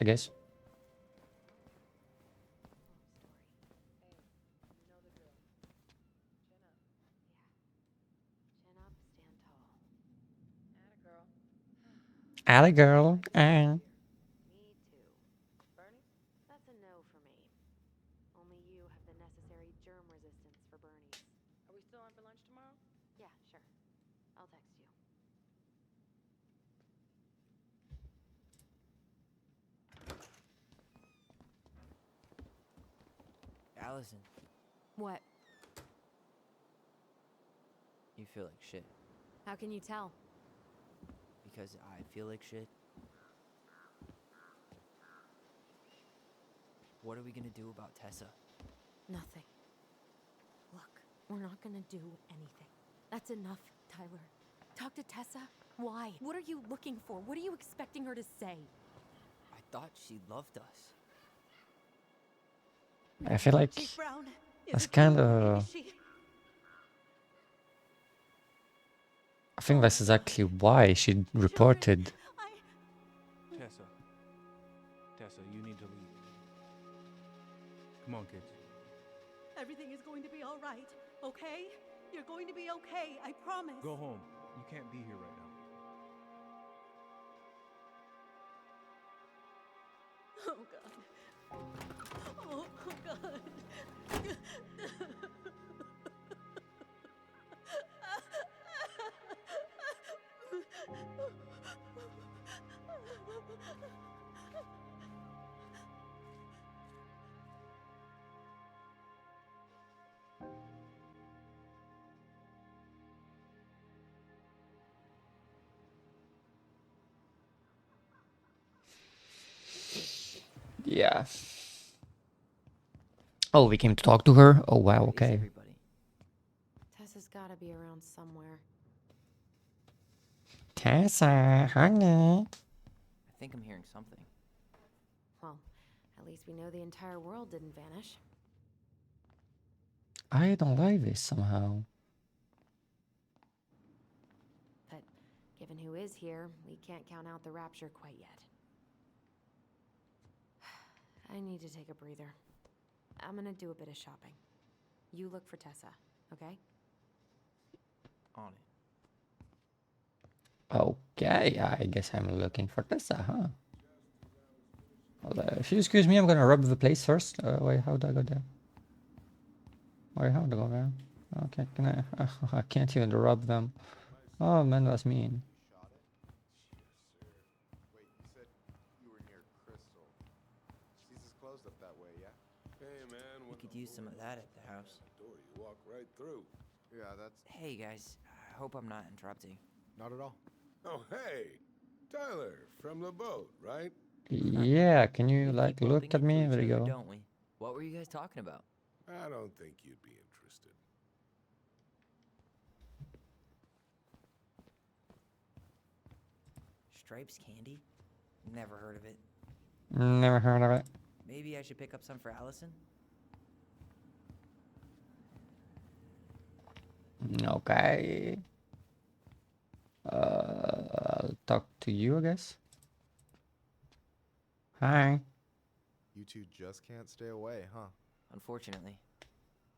I guess. Chin up, stand tall. Atta girl. Atta girl. Me too. Bernie? That's a no for me. Only you have the necessary germ resistance for Bernie's. Are we still on for lunch tomorrow? Yeah, sure. I'll text you. Allison, What? you feel like shit. How can you tell? Because I feel like shit. What are we gonna do about Tessa? Nothing. Look, we're not gonna do anything. That's enough, Tyler. Talk to Tessa? Why? What are you looking for? What are you expecting her to say? I thought she loved us. I feel like Chief Brown, that's kind of. I think that's exactly why she reported. Tessa. Tessa, you need to leave. Come on, kids. Everything is going to be all right, okay? You're going to be okay, I promise. Go home. You can't be here right now. Oh, God. Oh, God. Yeah. Oh, we came to talk to her? Oh, wow, Where is okay. everybody? Tessa's gotta be around somewhere. Tessa, honey. I think I'm hearing something. Well, at least we know the entire world didn't vanish. I don't like this somehow. But given who is here, we can't count out the rapture quite yet. I need to take a breather. I'm gonna do a bit of shopping. You look for Tessa, okay? On it. Okay, I guess I'm looking for Tessa, huh? Well, if you excuse me, I'm gonna rub the place first. Wait, how do I go there? Wait, how do I go there? Okay, can I? I can't even rub them. Oh man, that's mean. Wait, you said you were near Crystal. She's as closed up that way, yeah? Hey, man. We could use some of that at the house. Door, you walk right through. Yeah, that's Hey guys, I hope I'm not interrupting. not at all. Oh, hey. Tyler, from the boat, right? Yeah, can you We like keep look bumping at me? into There each you other, go. don't we? What were you guys talking about? I don't think you'd be interested. Stripes candy? Never heard of it. Never heard of it. Maybe I should pick up some for Allison? Okay. I'll talk to you, I guess. Hi. You two just can't stay away, huh? Unfortunately.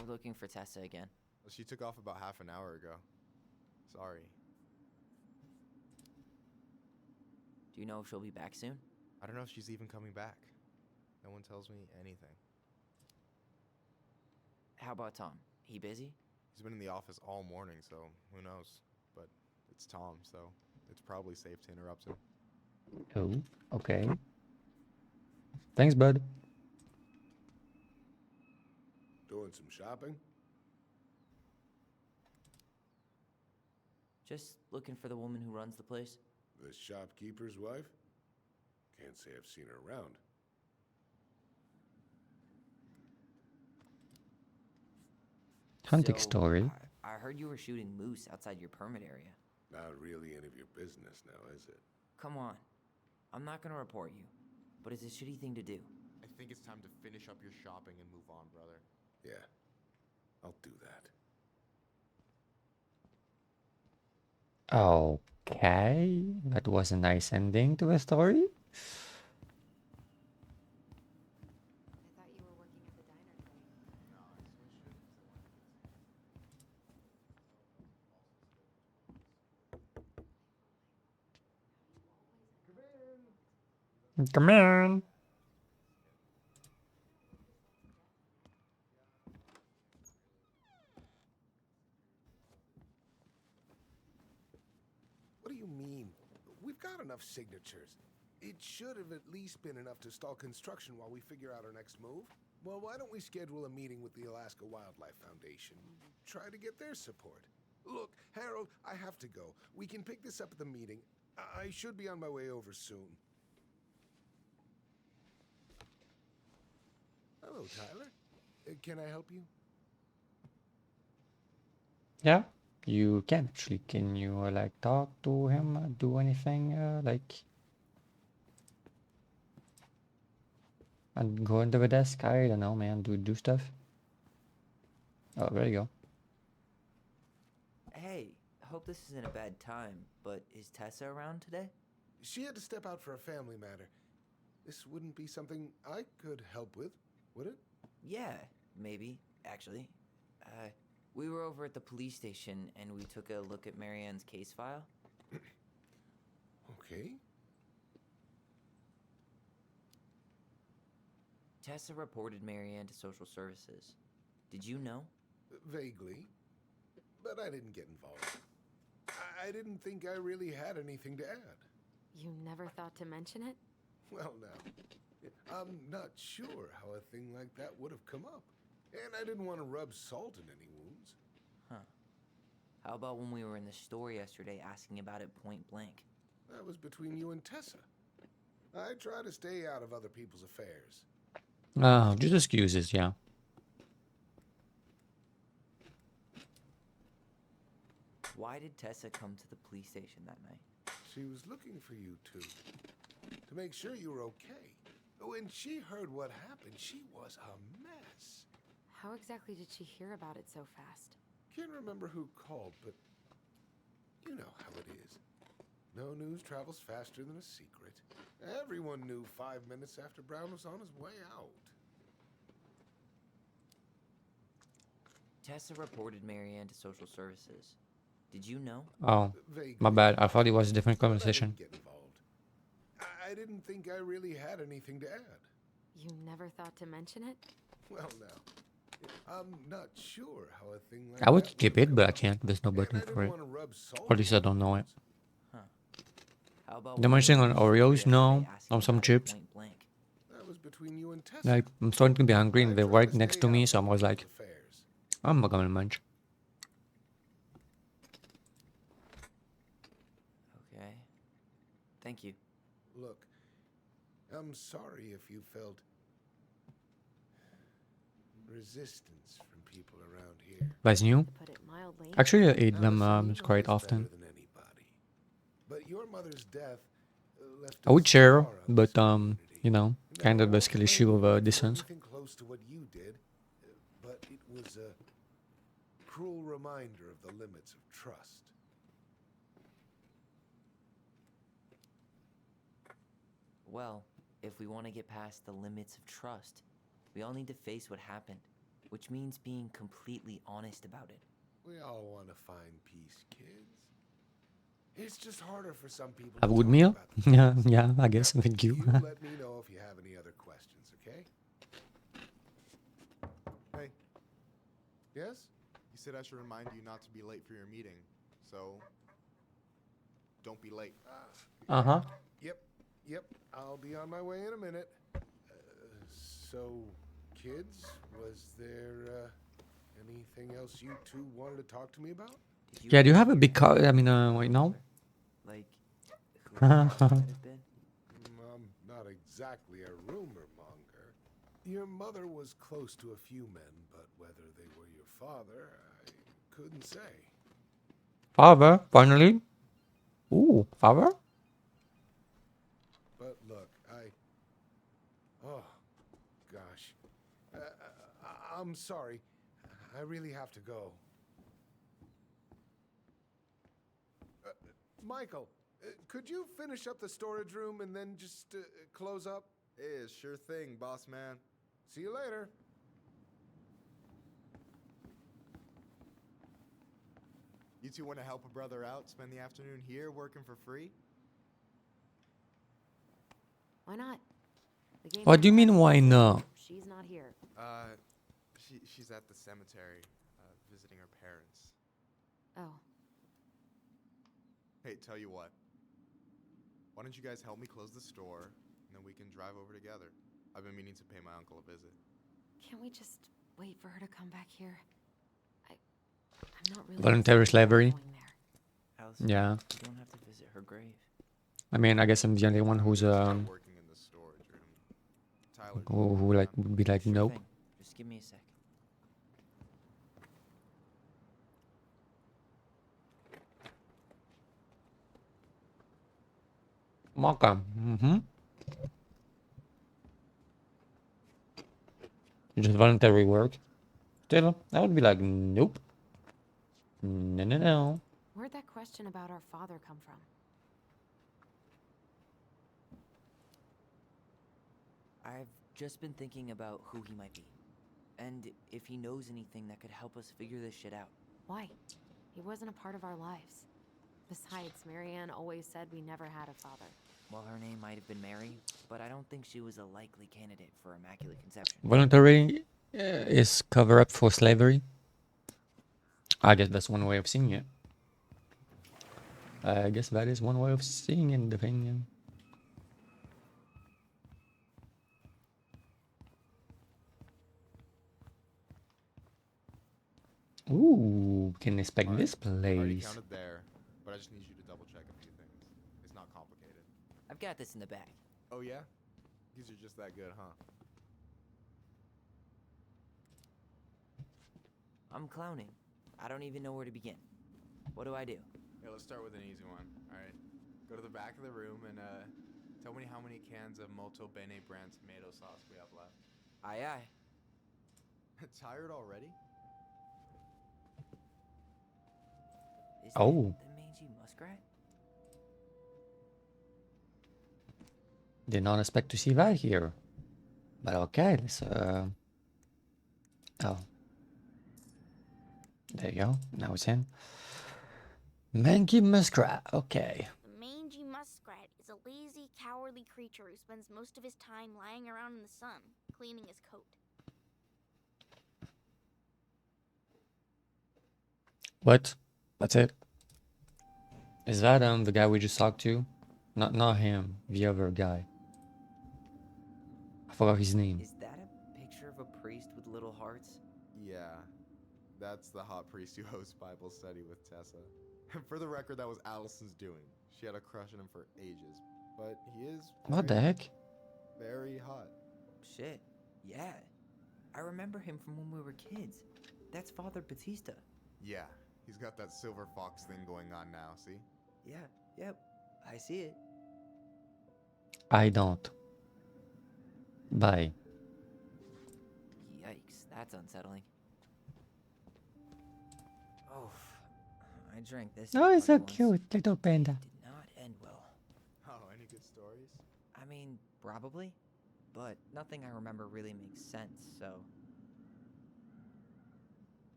We're looking for Tessa again. Well, she took off about half an hour ago. Sorry. Do you know if she'll be back soon? I don't know if she's even coming back. No one tells me anything. How about Tom? He busy? He's been in the office all morning, so who knows? But it's Tom, so it's probably safe to interrupt him. Oh, okay. Thanks, bud. Doing some shopping? Just looking for the woman who runs the place. The shopkeeper's wife? Can't say I've seen her around. Hunting So, story. I heard you were shooting moose outside your permit area. Not really any of your business now, is it? Come on. I'm not gonna report you, but it's a shitty thing to do. I think it's time to finish up your shopping and move on, brother. Yeah, I'll do that. Okay, that was a nice ending to a story. I thought you were working at the diner today. No, I switched it because Come on. What do you mean? We've got enough signatures. It should have at least been enough to stall construction while we figure out our next move. Well, why don't we schedule a meeting with the Alaska Wildlife Foundation? Try to get their support. Look, Harold, I have to go. We can pick this up at the meeting. I should be on my way over soon. Hello, Tyler. Can I help you? Yeah, you can actually. Can you like talk to him, do anything like, and go into the desk? I don't know, man. Do stuff. Oh, there you go. Hey, hope this isn't a bad time, but is Tessa around today? She had to step out for a family matter. This wouldn't be something I could help with, would it? Yeah, maybe, actually. We were over at the police station and we took a look at Marianne's case file. Okay. Tessa reported Marianne to social services. Did you know? Vaguely. But I didn't get involved. I didn't think I really had anything to add. You never thought to mention it? Well, now, I'm not sure how a thing like that would have come up. And I didn't want to rub salt in any wounds. Huh. How about when we were in the store yesterday asking about it point blank? That was between you and Tessa. I try to stay out of other people's affairs. Just excuses, yeah. Why did Tessa come to the police station that night? She was looking for you two, to make sure you were okay. When she heard what happened, she was a mess. How exactly did she hear about it so fast? Can't remember who called, but you know how it is. No news travels faster than a secret. Everyone knew 5 minutes after Brown was on his way out. Tessa reported Marianne to social services. Did you know? Oh, my bad. I thought it was a different conversation. I didn't think I really had anything to add. You never thought to mention it? Well, now, I'm not sure how a thing like I would that skip it, but I can't. There's no button for it. Or at least I don't know it. Huh. How about The mentioning on Oreos? No. On some chips. That was between you and Tessa. Like, I'm starting to be hungry and they're right next to me, so I was like, I'm not gonna munch. Okay. Thank you. Look, I'm sorry if you felt resistance from people around here. That's new. Put it mildly. Actually, I eat them quite often. But your mother's death left I would share, but you know, kind of basically issue of distance. anything close to what you did, but it was a cruel reminder of the limits of trust. Well, if we want to get past the limits of trust, we all need to face what happened, which means being completely honest about it. We all want to find peace, kids. It's just harder for some people. Have a to good talk meal? about the Yeah, past. yeah, I guess. Thank you. You let me know if you have any other questions, okay? Hey, Yes? you said I should remind you not to be late for your meeting, so don't be late. Uh-huh. Yep. I'll be on my way in a minute. So, kids, was there anything else you two wanted to talk to me about? Yeah, do you have a big car? I mean, wait, no? Like, who might have been? I'm not exactly a rumor monger. Your mother was close to a few men, but whether they were your father, I couldn't say. Father, finally. Ooh, father? But look, oh, gosh. I'm sorry. I really have to go. Michael, could you finish up the storage room and then just close up? Hey, sure thing, boss man. See you later. You two want to help a brother out, spend the afternoon here working for free? Why not? The game What do you mean, has why not? She's not here. She's at the cemetery, visiting her parents. Oh, Hey, tell you what. Why don't you guys help me close the store, and then we can drive over together? I've been meaning to pay my uncle a visit. Can't we just wait for her to come back here? I'm not really Voluntary excited about slavery. going there. Allison, Yeah. you don't have to visit her grave. I mean, I guess I'm the only one who's Working in the storage room. Tyler. who like would be like, Sure nope. thing. Just give me a sec. Welcome. Just voluntary work. Still, I would be like, nope. No. Where'd that question about our father come from? I've just been thinking about who he might be. And if he knows anything that could help us figure this shit out. Why? He wasn't a part of our lives. Besides, Marianne always said we never had a father. Well, her name might have been Mary, but I don't think she was a likely candidate for Immaculate Conception. Voluntary is cover up for slavery. I guess that's one way of seeing it. I guess that is one way of seeing it, the thing. Yeah. Ooh, can inspect this Already place. counted there, but I just need you to double check a few things. It's not complicated. I've got this in the bag. Oh yeah? These are just that good, huh? I'm clowning. I don't even know where to begin. What do I do? Yeah, let's start with an easy one, alright? Go to the back of the room and tell me how many cans of Molto Bene brand tomato sauce we have left. Aye aye. Tired already? Is Oh. that the mangy muskrat? Did not expect to see that here. But okay, let's oh. There you go. Now it's in. Mangy muskrat. Okay. The mangy muskrat is a lazy, cowardly creature who spends most of his time lying around in the sun, cleaning his coat. What? That's it. Is that the guy we just talked to? Not him, the other guy. I forgot his name. Is that a picture of a priest with little hearts? Yeah. That's the hot priest who hosts Bible study with Tessa. For the record, that was Allison's doing. She had a crush on him for ages. But he is What the heck? very hot. Shit. Yeah. I remember him from when we were kids. That's Father Batista. Yeah, he's got that silver fox thing going on now, see? Yeah, yep. I see it. I don't. Bye. Yikes, that's unsettling. Oh, I drank this. Oh, it's so once. cute, little panda. Did not end well. Oh, any good stories? I mean, probably, but nothing I remember really makes sense, so...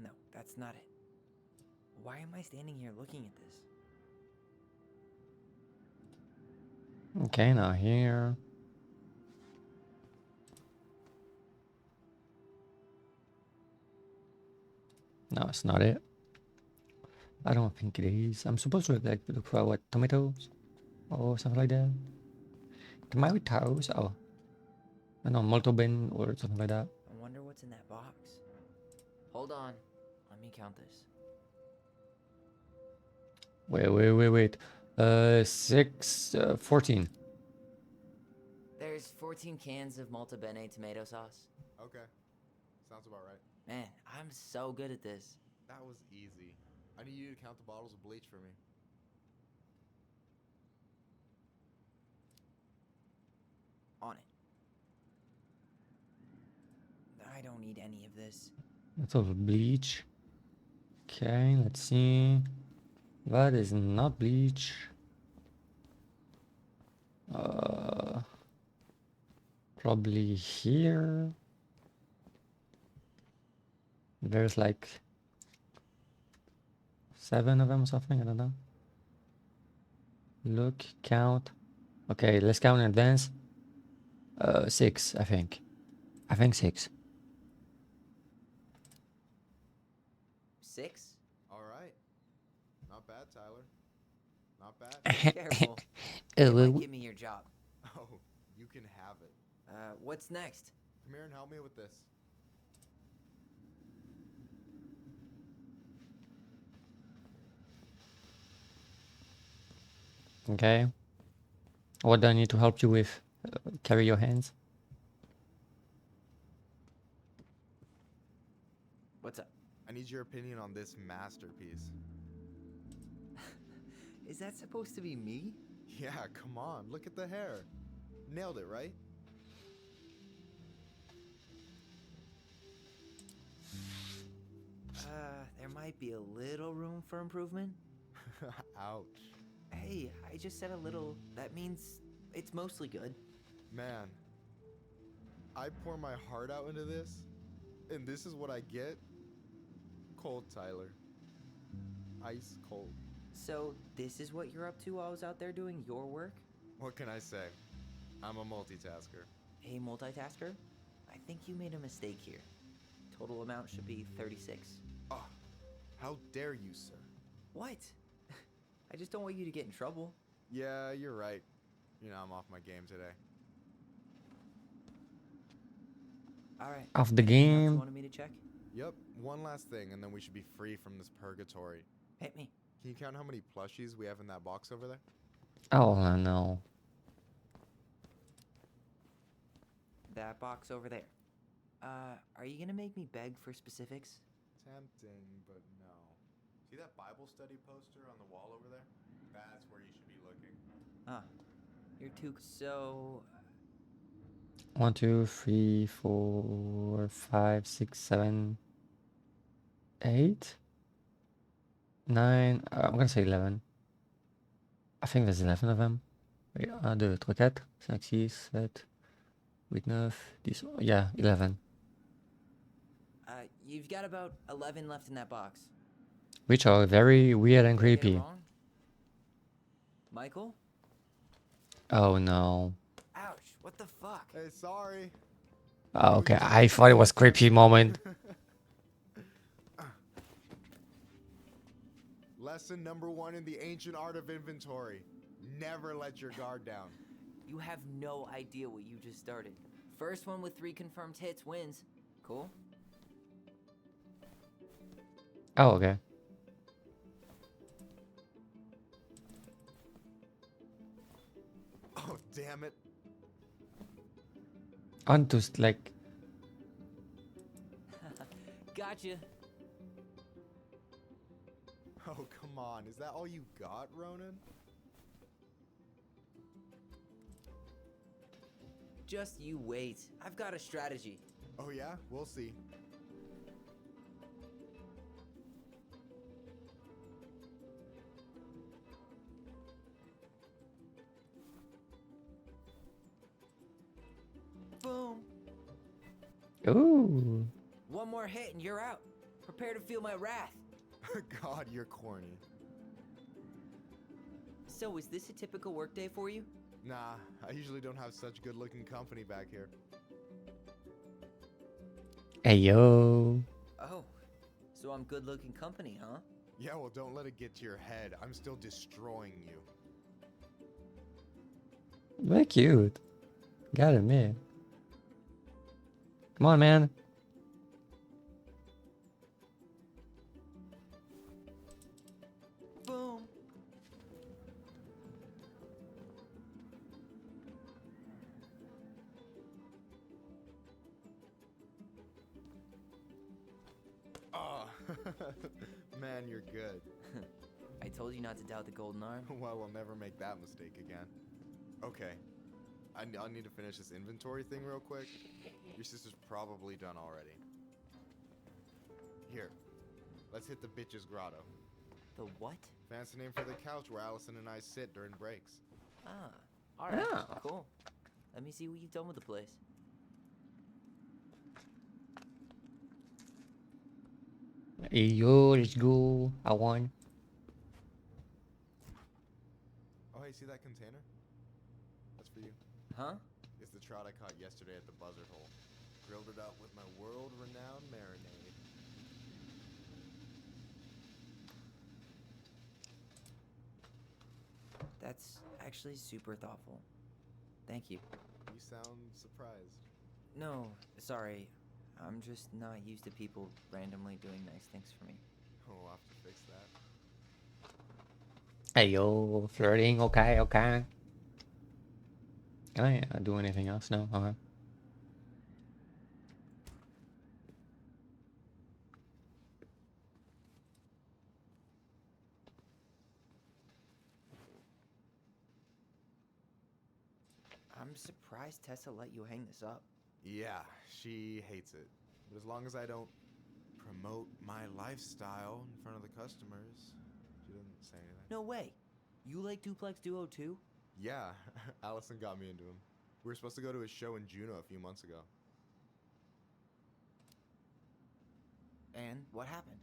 no, that's not it. Why am I standing here looking at this? Okay, now here. No, it's not it. I don't think it is. I'm supposed to look for what, tomatoes or something like that. Tomatoes. Oh, I know, molto bin or something like that. I wonder what's in that box. Hold on. Let me count this. Wait. 14. There's 14 cans of Molto Bene tomato sauce. Okay. Sounds about right. Man, I'm so good at this. That was easy. I need you to count the bottles of bleach for me. On it. I don't need any of this. That's all bleach. Okay, let's see. That is not bleach. Probably here. There's like 7 of them or something, I don't know. Look, count. Okay, let's count in advance. 6, I think. I think 6. 6? Alright. Not bad, Tyler. Not bad. Be careful. It It might will- give me your job. Oh, you can have it. What's next? Come here and help me with this. Okay. What do I need to help you with? Carry your hands. What's up? I need your opinion on this masterpiece. Is that supposed to be me? Yeah, come on. Look at the hair. Nailed it, right? There might be a little room for improvement. Ouch. Hey, I just said a little. That means it's mostly good. Man, I pour my heart out into this, and this is what I get? Cold, Tyler. Ice cold. So, this is what you're up to while I was out there doing your work? What can I say? I'm a multitasker. Hey, multitasker? I think you made a mistake here. Total amount should be 36. Oh, how dare you, sir? What? I just don't want you to get in trouble. Yeah, you're right. You know, I'm off my game today. Alright. Off the Anything else game. you wanted me to check? Yep, one last thing, and then we should be free from this purgatory. Hit me. Can you count how many plushies we have in that box over there? Oh no. That box over there. Are you gonna make me beg for specifics? Tempting, but no. See that Bible study poster on the wall over there? That's where you should be looking. Ah, you're too. So. 1, 2, 3, 4, 5, 6, 7, 8, 9. I'm gonna say 11. I think there's 11 of them. 1, 2, 3, 4, 5, 6, 7, 8, 9, 10. Yeah, 11. You've got about 11 left in that box. Which are very weird and Did I get it creepy. wrong? Michael? Oh no. Ouch, what the fuck? Hey, sorry. Oh, okay, I thought it was creepy moment. Lesson number 1 in the ancient art of inventory. Never let your guard down. You have no idea what you just started. First one with 3 confirmed hits wins. Cool? Oh, okay. Oh, damn it. On to like. Gotcha. Oh, come on. Is that all you got, Ronan? Just you wait. I've got a strategy. Oh, yeah? We'll see. Boom. Ooh. One more hit and you're out. Prepare to feel my wrath. God, you're corny. So, is this a typical workday for you? Nah, I usually don't have such good-looking company back here. Hey yo. Oh, so I'm good-looking company, huh? Yeah, well, don't let it get to your head. I'm still destroying you. Very cute. Gotta admit. Come on, man. Boom. Oh, man, you're good. I told you not to doubt the golden arm. Well, we'll never make that mistake again. Okay. I'll need to finish this inventory thing real quick. Your sister's probably done already. Here. Let's hit the bitch's grotto. The what? Fancy name for the couch where Allison and I sit during breaks. Ah, alright, Ah. cool. Let me see what you've done with the place. Hey yo, let's go. I won. Oh, hey, see that container? That's for you. Huh? It's the trout I caught yesterday at the buzzard hole. Grilled it up with my world-renowned marinade. That's actually super thoughtful. Thank you. You sound surprised. No, sorry. I'm just not used to people randomly doing nice things for me. We'll have to fix that. Hey yo, flirting, okay, okay. Can I do anything else? No? Okay. I'm surprised Tessa let you hang this up. Yeah, she hates it. But as long as I don't promote my lifestyle in front of the customers, she doesn't say anything. No way. You like Duplex Duo too? Yeah, Allison got me into him. We were supposed to go to his show in Juneau a few months ago. And what happened?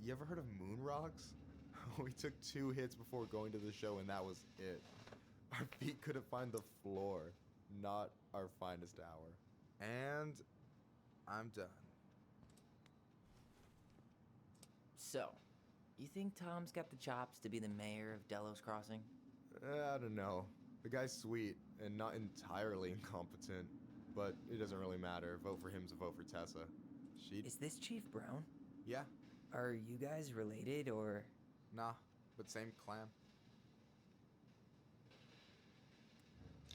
You ever heard of moon rocks? We took 2 hits before going to the show and that was it. Our feet couldn't find the floor. Not our finest hour. And I'm done. So, you think Tom's got the chops to be the mayor of Delos Crossing? I don't know. The guy's sweet and not entirely incompetent, but it doesn't really matter. Vote for him's a vote for Tessa. Is this Chief Brown? Yeah. Are you guys related or? Nah, but same clan.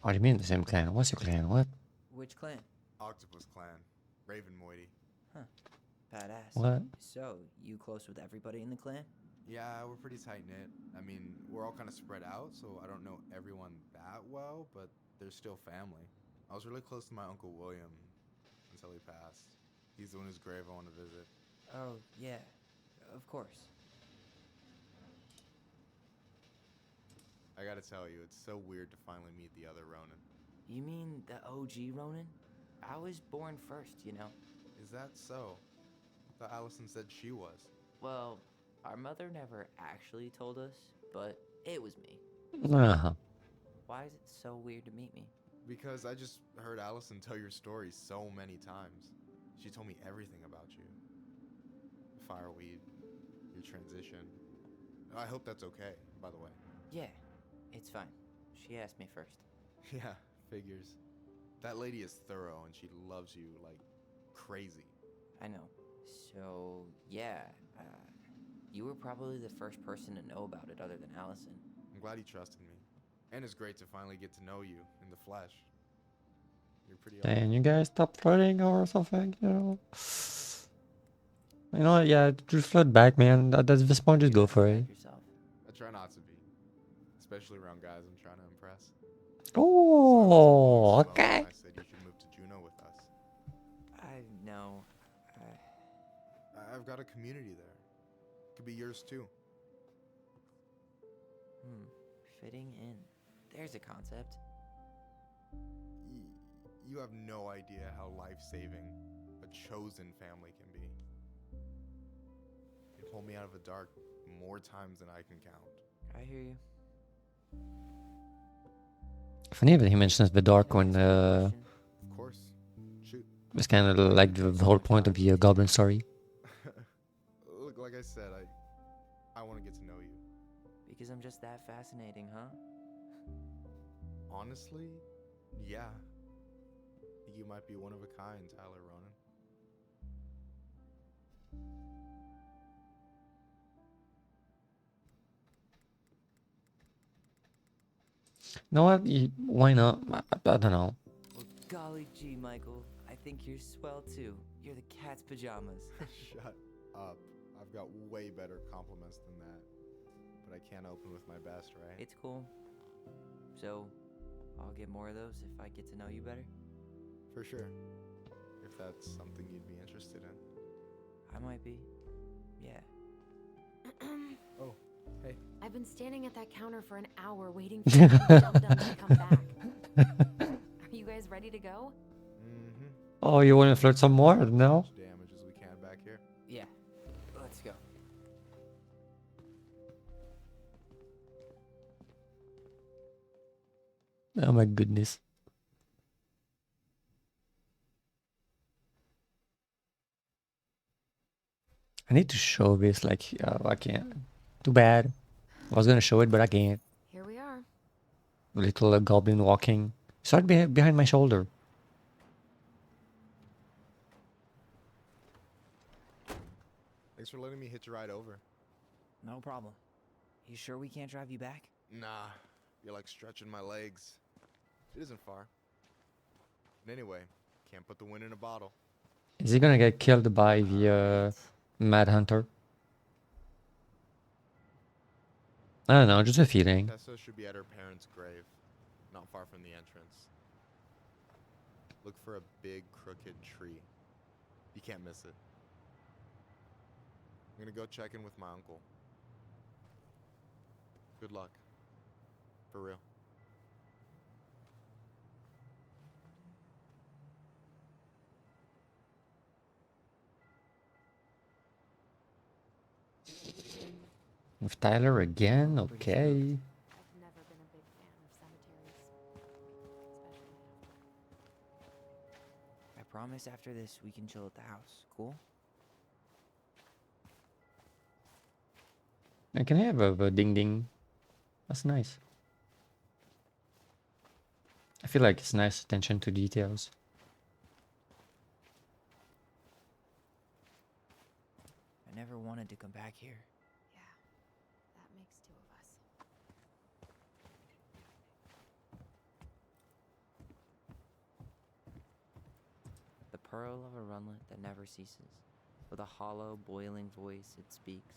What do you mean the same clan? What's your clan? What? Which clan? Octopus clan. Raven Moiety. Huh. Badass. What? So, you close with everybody in the clan? Yeah, we're pretty tight-knit. I mean, we're all kind of spread out, so I don't know everyone that well, but they're still family. I was really close to my Uncle William until he passed. He's the one whose grave I want to visit. Oh, yeah. Of course. I gotta tell you, it's so weird to finally meet the other Ronin. You mean the OG Ronin? I was born first, you know? Is that so? I thought Allison said she was. Well, our mother never actually told us, but it was me. Uh-huh. Why is it so weird to meet me? Because I just heard Allison tell your story so many times. She told me everything about you. Fireweed, your transition. I hope that's okay, by the way. Yeah, it's fine. She asked me first. Yeah, figures. That lady is thorough and she loves you like crazy. I know. So, yeah, you were probably the first person to know about it other than Allison. I'm glad you trusted me. And it's great to finally get to know you in the flesh. You're pretty awesome. Can you guys stop flirting or something, you know? You know what, yeah, just flirt back, man. At this point, just go for it. I try not to be. Especially around guys I'm trying to impress. Oh, okay. I said you should move to Juneau with us. I know. I've got a community there. Could be yours too. Fitting in. There's a concept. You have no idea how life-saving a chosen family can be. They pulled me out of the dark more times than I can count. I hear you. Funny that he mentions the dark when Of course. Shoot. it's kind of like the whole point of the Goblin story. Look, like I said, I want to get to know you. Because I'm just that fascinating, huh? Honestly, yeah. I think you might be one of a kind, Tyler Ronan. You know what? Why not? I don't know. Well, golly gee, Michael. I think you're swell too. You're the cat's pajamas. Shut up. I've got way better compliments than that. But I can't open with my best, right? It's cool. So, I'll get more of those if I get to know you better? For sure. If that's something you'd be interested in. I might be. Yeah. Oh, hey. I've been standing at that counter for an hour waiting for you dum-dums to come back. Are you guys ready to go? Mm-hmm. Oh, you want to flirt some more? No? Damage as we can back here. Yeah. Let's go. Oh my goodness. I need to show this, like, I can't. Too bad. I was gonna show it, but I can't. Here we are. Little goblin walking. Start behind my shoulder. Thanks for letting me hitch a ride over. No problem. You sure we can't drive you back? Nah, you're like stretching my legs. It isn't far. And anyway, can't put the wind in a bottle. Is he gonna get killed by the Mad Hunter? I don't know, just a feeling. Tessa should be at her parents' grave, not far from the entrance. Look for a big crooked tree. You can't miss it. I'm gonna go check in with my uncle. Good luck. For real. With Tyler again? Okay. I've never been a big fan of cemeteries, especially after. I promise after this we can chill at the house. Cool? And can I have a ding ding? That's nice. I feel like it's nice attention to details. I never wanted to come back here. Yeah, that makes two of us. The pearl of a runlet that never ceases. With a hollow, boiling voice it speaks,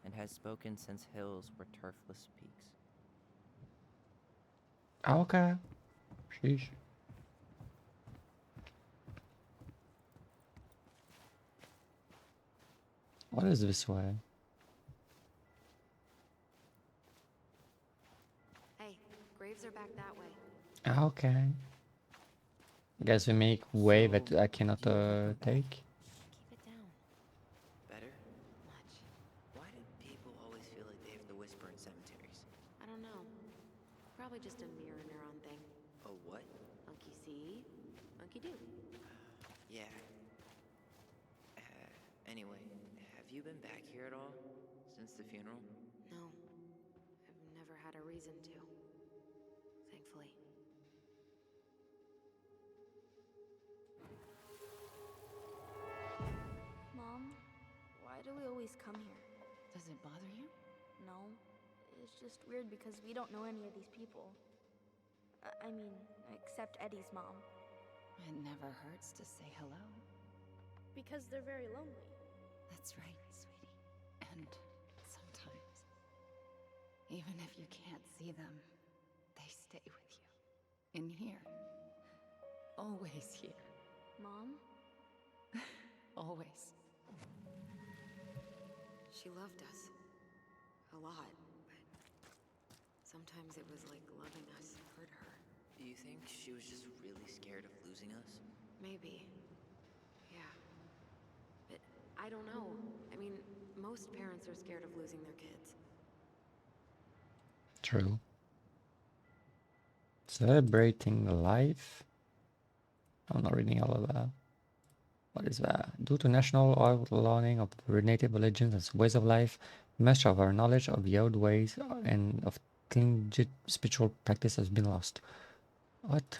and has spoken since hills were turfless peaks. Okay. Sheesh. What is this way? Hey, graves are back that way. Okay. I guess we make way that I cannot take. Keep it down. Better? Much. Why do people always feel like they have to whisper in cemeteries? I don't know. Probably just a mirror neuron thing. Oh, what? Monkey see, monkey do. Yeah. Anyway, have you been back here at all? Since the funeral? No, I've never had a reason to. Thankfully. Mom, why do we always come here? Does it bother you? No, it's just weird because we don't know any of these people. I mean, except Eddie's mom. It never hurts to say hello. Because they're very lonely. That's right, sweetie. And sometimes, even if you can't see them, they stay with you. In here. Always here. Mom? Always. She loved us. A lot, but sometimes it was like loving us hurt her. Do you think she was just really scared of losing us? Maybe. Yeah. But I don't know. I mean, most parents are scared of losing their kids. True. Celebrating life. I'm not reading all of that. What is that? Due to national outlawing of native religions and ways of life, much of our knowledge of the old ways and of clean spiritual practice has been lost. What?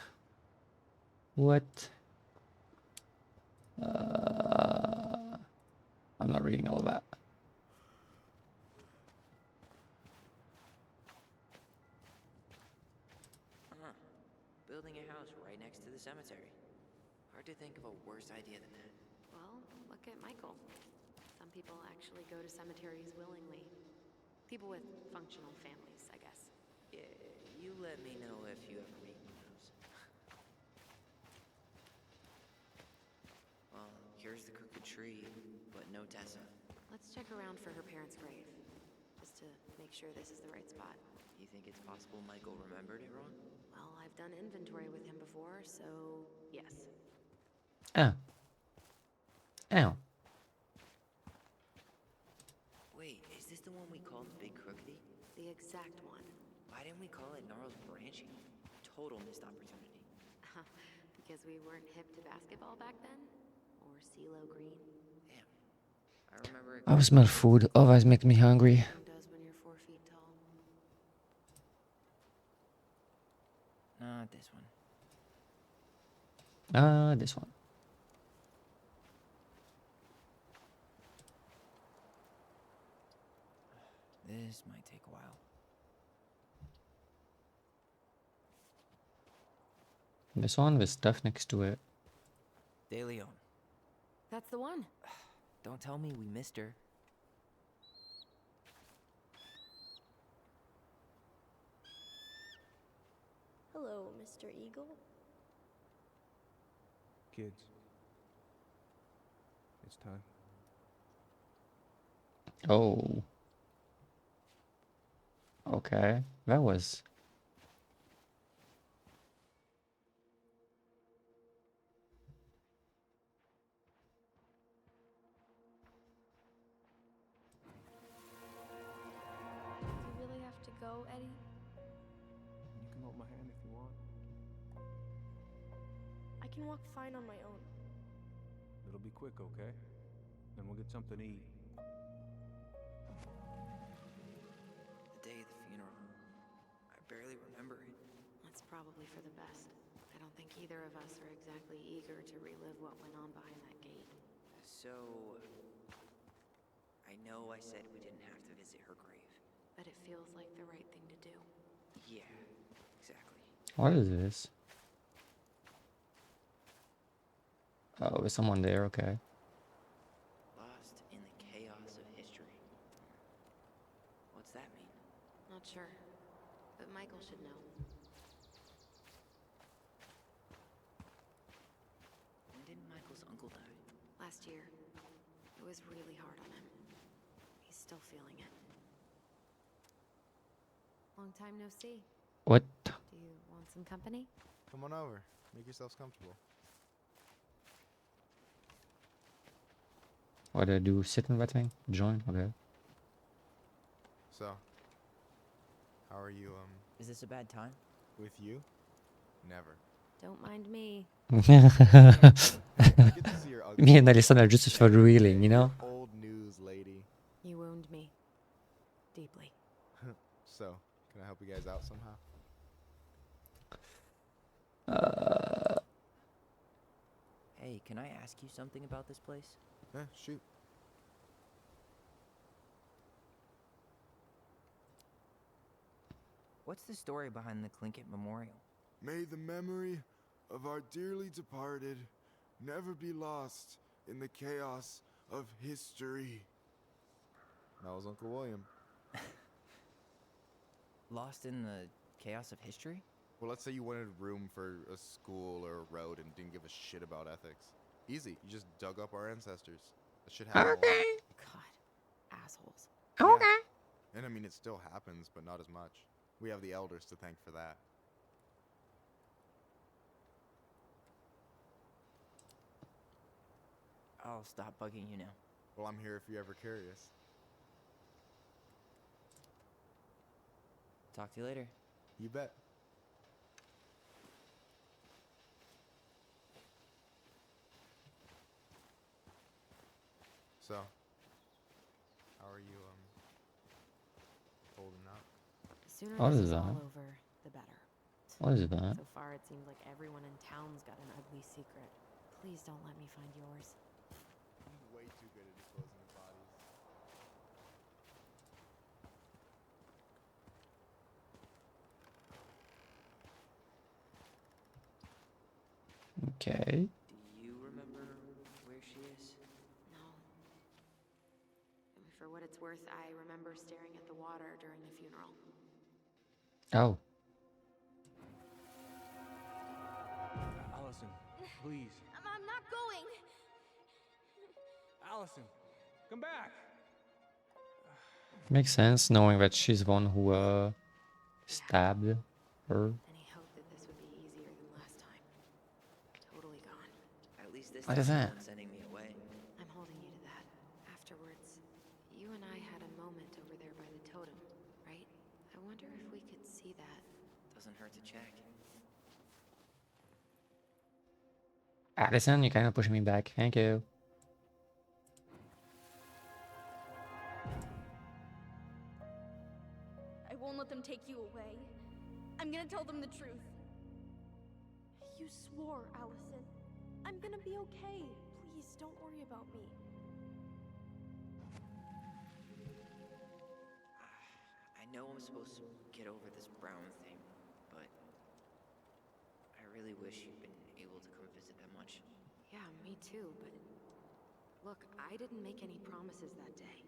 What? I'm not reading all of that. Building a house right next to the cemetery. Hard to think of a worse idea than that. Well, look at Michael. Some people actually go to cemeteries willingly. People with functional families, I guess. Yeah, you let me know if you ever meet one of those. Well, here's the crooked tree, but no Tessa. Let's check around for her parents' grave, just to make sure this is the right spot. You think it's possible Michael remembered it wrong? Well, I've done inventory with him before, so yes. Oh. Ow. Wait, is this the one we called Big Crookedy? The exact one. Why didn't we call it Gnarl's Branching? Total missed opportunity. Because we weren't hip to basketball back then? Or CeeLo Green? Damn. I remember it. I smell food. Always make me hungry. Does when you're 4 feet tall. Not this one. This one. This might take a while. This one with stuff next to it. De Leon. That's the one. Don't tell me we missed her. Hello, Mr. Eagle. Kids. It's time. Oh. Okay. That was. Do you really have to go, Eddie? You can hold my hand if you want. I can walk fine on my own. It'll be quick, okay? Then we'll get something to eat. The day of the funeral. I barely remember it. That's probably for the best. I don't think either of us are exactly eager to relive what went on behind that gate. So, I know I said we didn't have to visit her grave. But it feels like the right thing to do. Yeah, exactly. What is this? Oh, there's someone there, okay. Lost in the chaos of history. What's that mean? Not sure. But Michael should know. When did Michael's uncle die? Last year. It was really hard on him. He's still feeling it. Long time no see. What? Do you want some company? Come on over. Make yourselves comfortable. What do I do? Sit in that thing? Join? Okay. So, how are you, Is this a bad time? with you? Never. Don't mind me. I get to see your ugly Me and Alison are just for reeling, you know? old news lady. You wound me. Deeply. So, can I help you guys out somehow? Hey, can I ask you something about this place? Yeah, shoot. What's the story behind the Clinkett Memorial? May the memory of our dearly departed never be lost in the chaos of history. That was Uncle William. Lost in the chaos of history? Well, let's say you wanted room for a school or a road and didn't give a shit about ethics. Easy. You just dug up our ancestors. That shit happened. God. Assholes. Okay. And I mean, it still happens, but not as much. We have the elders to thank for that. I'll stop bugging you now. Well, I'm here if you're ever curious. Talk to you later. You bet. So, how are you, holding up? The sooner What this is is all that? over, the better. What is that? So far, it seems like everyone in town's got an ugly secret. Please don't let me find yours. I'm way too good at disposing of bodies. Okay. Do you remember where she is? No. For what it's worth, I remember staring at the water during the funeral. Oh. Allison, please. I'm not going. Allison, come back. Makes sense knowing that she's the one who stabbed her. Any hope that this would be easier than last time? Totally gone. At least this What time is no that? one's sending me away. I'm holding you to that. Afterwards, you and I had a moment over there by the totem, right? I wonder if we could see that. Doesn't hurt to check. Addison, you're kind of pushing me back. Thank you. I won't let them take you away. I'm gonna tell them the truth. You swore, Allison. I'm gonna be okay. Please, don't worry about me. know I'm supposed to get over this Brown thing, but I really wish you'd been able to come visit that much. Yeah, me too, but look, I didn't make any promises that day.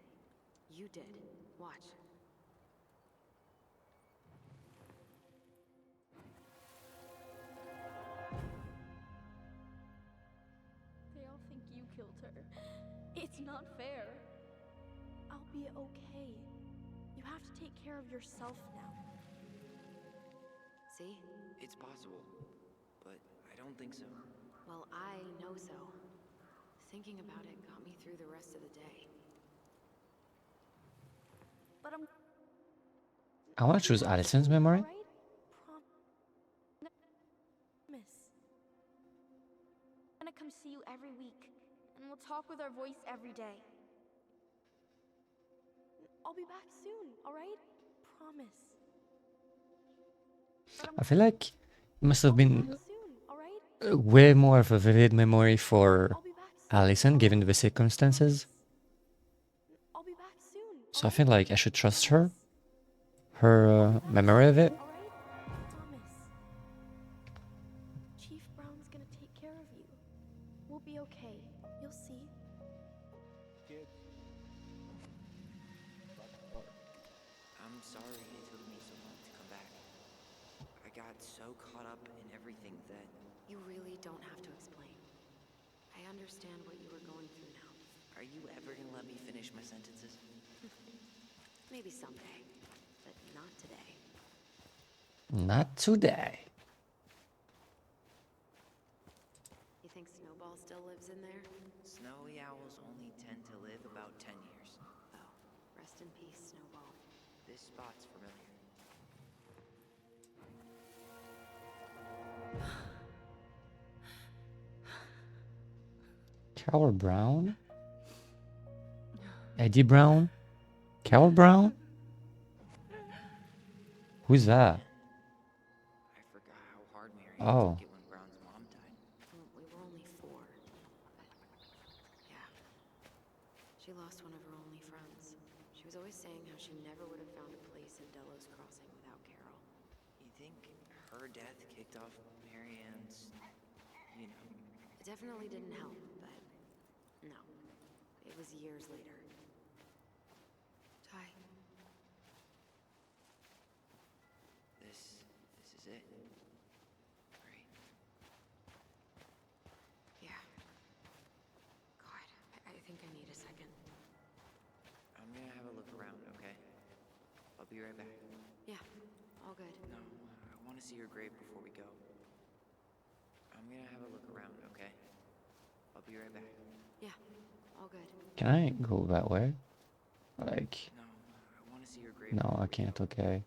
You did. Watch. They all think you killed her. It's not fair. I'll be okay. You have to take care of yourself now. See? It's possible, but I don't think so. Well, I know so. Thinking about it got me through the rest of the day. But I'm I want to choose Allison's memory. alright. Miss. I'm gonna come see you every week, and we'll talk with our voice every day. I'll be back soon, alright? Promise. I feel like it must have been Soon, alright? way more of a vivid memory for Allison given the circumstances. I'll be back soon. So I feel like I should trust her. Her memory of it. Promise. Chief Brown's gonna take care of you. We'll be okay. You'll see. I'm sorry it took me so long to come back. I got so caught up in everything that... You really don't have to explain. I understand what you were going through now. Are you ever gonna let me finish my sentences? Maybe someday, but not today. Not today. You think Snowball still lives in there? Snowy owls only tend to live about 10 years. Oh, rest in peace, Snowball. This spot's familiar. Carol Brown? Eddie Brown? Carol Brown? Who's that? I forgot how hard Mary Oh. took it when Brown's mom died. We were only 4, but yeah. She lost one of her only friends. She was always saying how she never would have found a place in Delos Crossing without Carol. You think her death kicked off Mary Ann's, you know... It definitely didn't help, but no. It was years later. Ty. This is it. Right? Yeah. God, I think I need a second. I'm gonna have a look around, okay? I'll be right back. Yeah, all good. No, I want to see your grave before we go. I'm gonna have a look around, okay? I'll be right back. Yeah, all good. Can I go that way? Like, No, I want to see your grave. no, I can't, okay.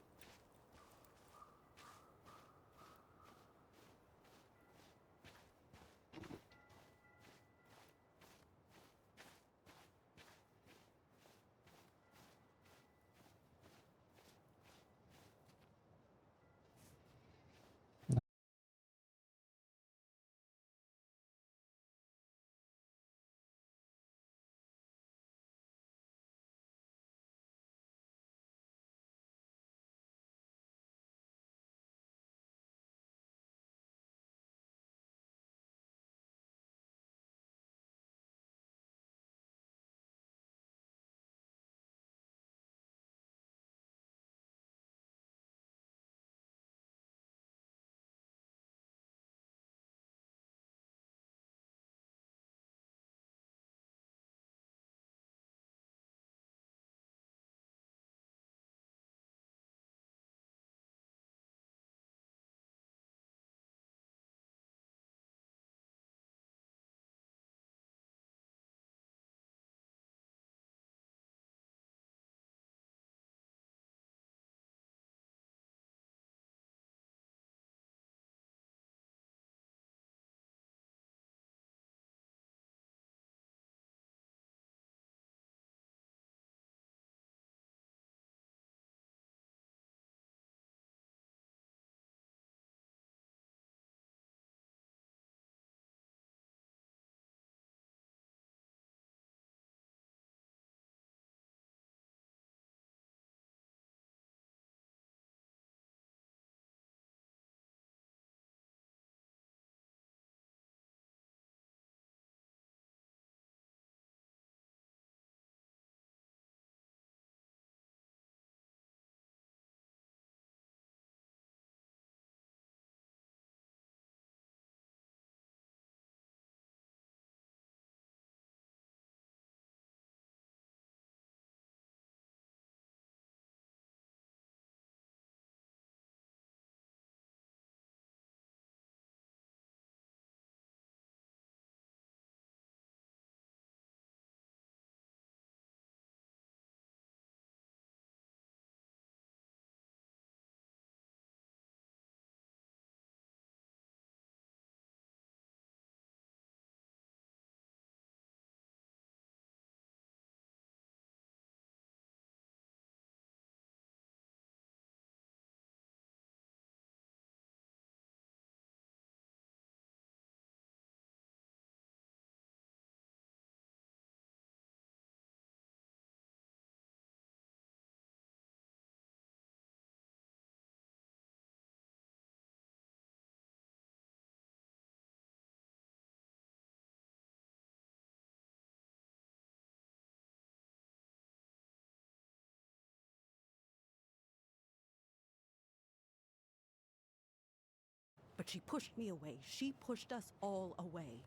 But she pushed me away. She pushed us all away.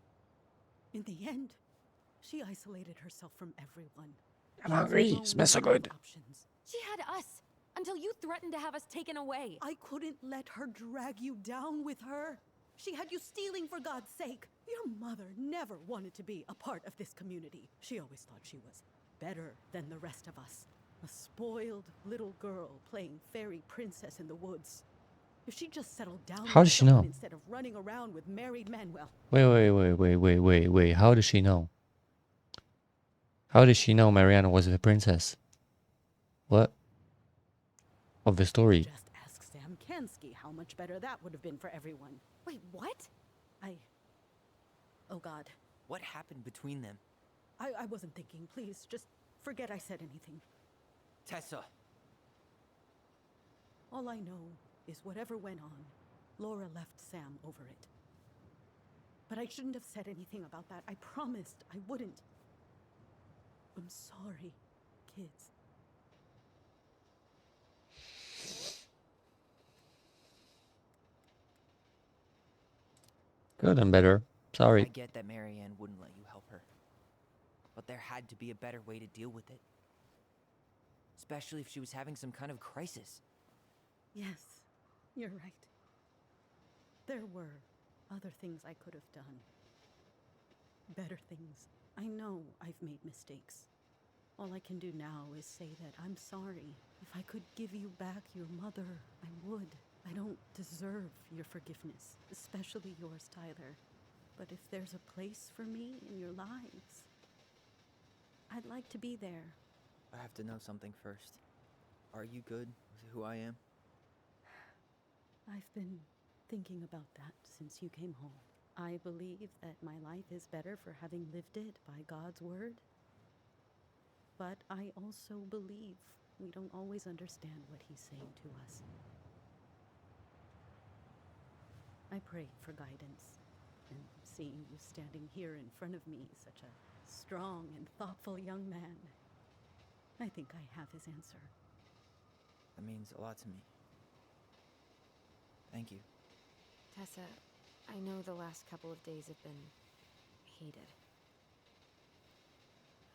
In the end, she isolated herself from everyone. I'm hungry. It smells so good. Options. She had us until you threatened to have us taken away. I couldn't let her drag you down with her. She had you stealing for God's sake. Your mother never wanted to be a part of this community. She always thought she was better than the rest of us. A spoiled little girl playing fairy princess in the woods. If she just settled down How with does she know? someone instead of running around with married men, well, Wait. How does she know? How does she know Mariana was the princess? What? Of the story. just ask Sam Kansky how much better that would have been for everyone. Wait, what? Oh God. What happened between them? I wasn't thinking. Please, just forget I said anything. Tessa! All I know is whatever went on, Laura left Sam over it. But I shouldn't have said anything about that. I promised I wouldn't. I'm sorry, kids. Good and better. I Sorry. get that Marianne wouldn't let you help her. But there had to be a better way to deal with it. Especially if she was having some kind of crisis. Yes, you're right. There were other things I could have done. Better things. I know I've made mistakes. All I can do now is say that I'm sorry. If I could give you back your mother, I would. I don't deserve your forgiveness, especially yours, Tyler. But if there's a place for me in your lives, I'd like to be there. I have to know something first. Are you good with who I am? I've been thinking about that since you came home. I believe that my life is better for having lived it by God's word. But I also believe we don't always understand what he's saying to us. I pray for guidance, and seeing you standing here in front of me, such a strong and thoughtful young man, I think I have his answer. That means a lot to me. Thank you. Tessa, I know the last couple of days have been heated.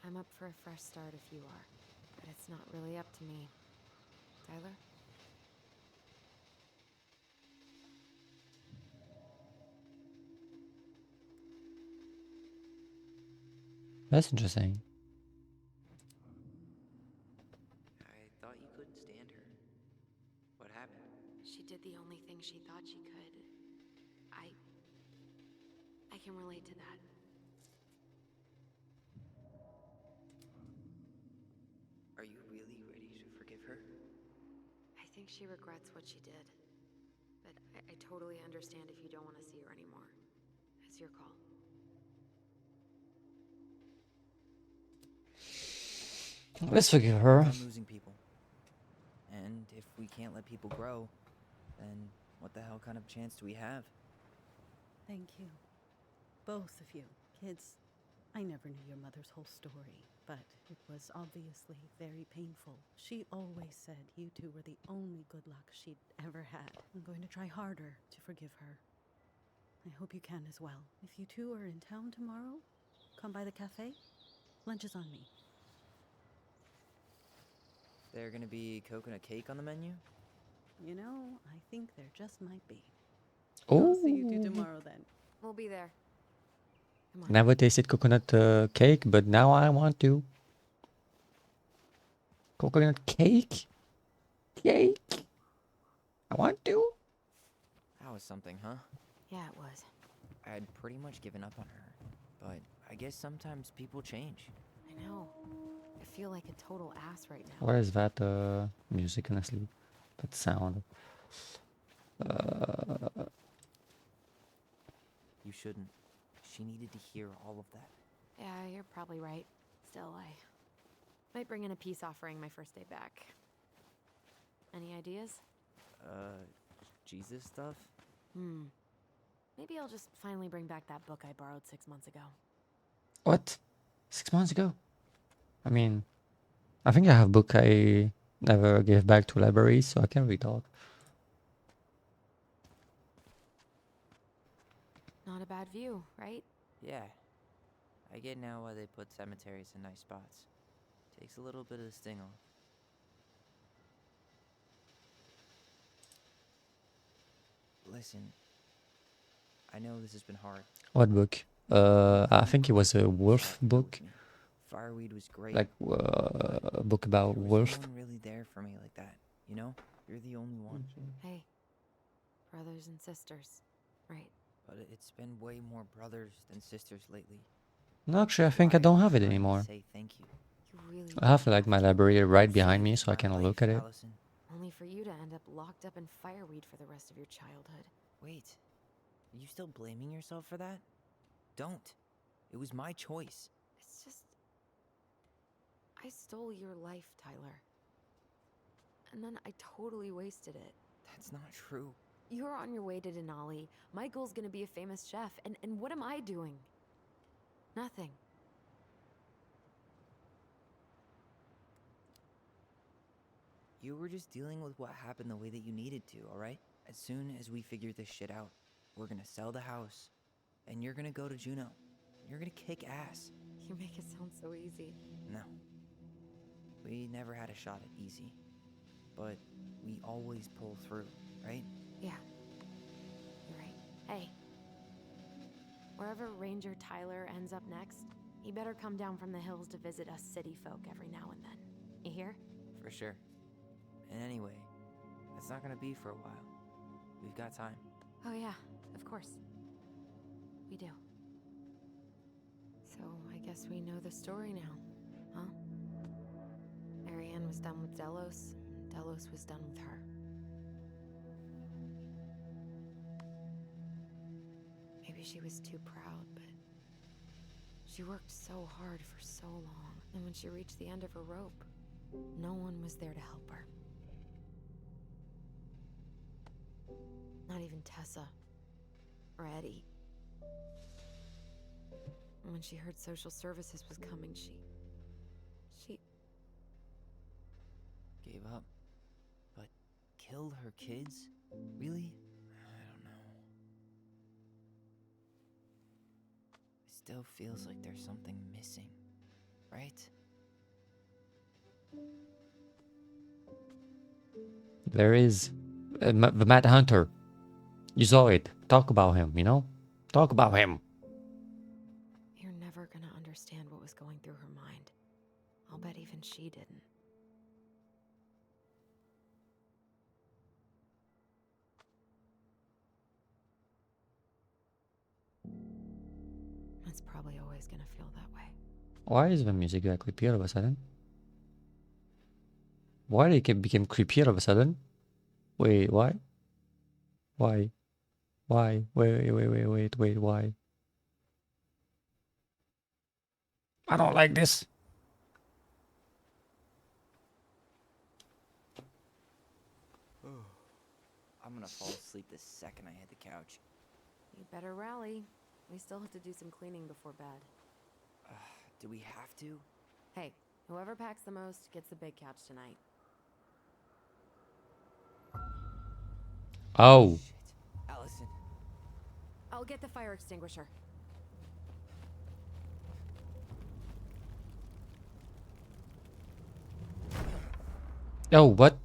I'm up for a fresh start if you are, but it's not really up to me. Tyler? That's interesting. I thought you couldn't stand her. What happened? She did the only thing she thought she could. I can relate to that. Are you really ready to forgive her? I think she regrets what she did. But I totally understand if you don't want to see her anymore. It's your call. Let's forgive her. I'm losing people. And if we can't let people grow, then what the hell kind of chance do we have? Thank you. Both of you. Kids, I never knew your mother's whole story, but it was obviously very painful. She always said you two were the only good luck she'd ever had. I'm going to try harder to forgive her. I hope you can as well. If you two are in town tomorrow, come by the cafe. Lunch is on me. There gonna be coconut cake on the menu? You know, I think there just might be. Oh. I'll see you two tomorrow then. We'll be there. Come on. Never tasted coconut cake, but now I want to. Coconut cake? Cake? I want to. That was something, huh? Yeah, it was. I had pretty much given up on her, but I guess sometimes people change. I know. I feel like a total ass right now. What is that music, honestly? That sound. You shouldn't. She needed to hear all of that. Yeah, you're probably right. Still, I might bring in a peace offering my first day back. Any ideas? Jesus stuff? Maybe I'll just finally bring back that book I borrowed 6 months ago. What? 6 months ago? I mean, I think I have a book I never gave back to libraries, so I can read talk. not a bad view, right? Yeah. I get now why they put cemeteries in nice spots. Takes a little bit of the sting off. Listen, I know this has been hard. What book? I think it was a wolf book. Fireweed was great. Like a book about there was wolf. no one really there for me like that. You know, you're the only one. Hey, brothers and sisters, right? But it's been way more brothers than sisters lately. No, actually, I think I don't have it anymore. Say thank you. You really I have like my library right behind me, so I can look at it. Allison. only for you to end up locked up in fireweed for the rest of your childhood. Wait, are you still blaming yourself for that? Don't. It was my choice. It's just... I stole your life, Tyler. And then I totally wasted it. That's not true. You're on your way to Denali. My goal's gonna be a famous chef. And what am I doing? Nothing. You were just dealing with what happened the way that you needed to, alright? As soon as we figure this shit out, we're gonna sell the house, and you're gonna go to Juneau. You're gonna kick ass. You make it sound so easy. No. We never had a shot at easy. But we always pull through, right? Yeah. You're right. Hey. Wherever Ranger Tyler ends up next, he better come down from the hills to visit us city folk every now and then. You hear? For sure. And anyway, it's not gonna be for a while. We've got time. Oh yeah, of course. We do. So I guess we know the story now, huh? Marianne was done with Delos, and Delos was done with her. Maybe she was too proud, but she worked so hard for so long, and when she reached the end of her rope, no one was there to help her. Not even Tessa or Eddie. And when she heard social services was coming, she Gave up. But killed her kids? Really? I don't know. It still feels like there's something missing, right? There is the Mad Hunter. You saw it. Talk about him, you know? Talk about him. You're never gonna understand what was going through her mind. I'll bet even she didn't. It's probably always gonna feel that way. Why is the music that creepy all of a sudden? Why did it become creepy all of a sudden? Wait, why? Why? Why? Wait, why? I don't like this. I'm gonna fall asleep the second I hit the couch. You better rally. We still have to do some cleaning before bed. Do we have to? Hey, whoever packs the most gets the big couch tonight. Oh. Shit. Allison. I'll get the fire extinguisher. Oh, what?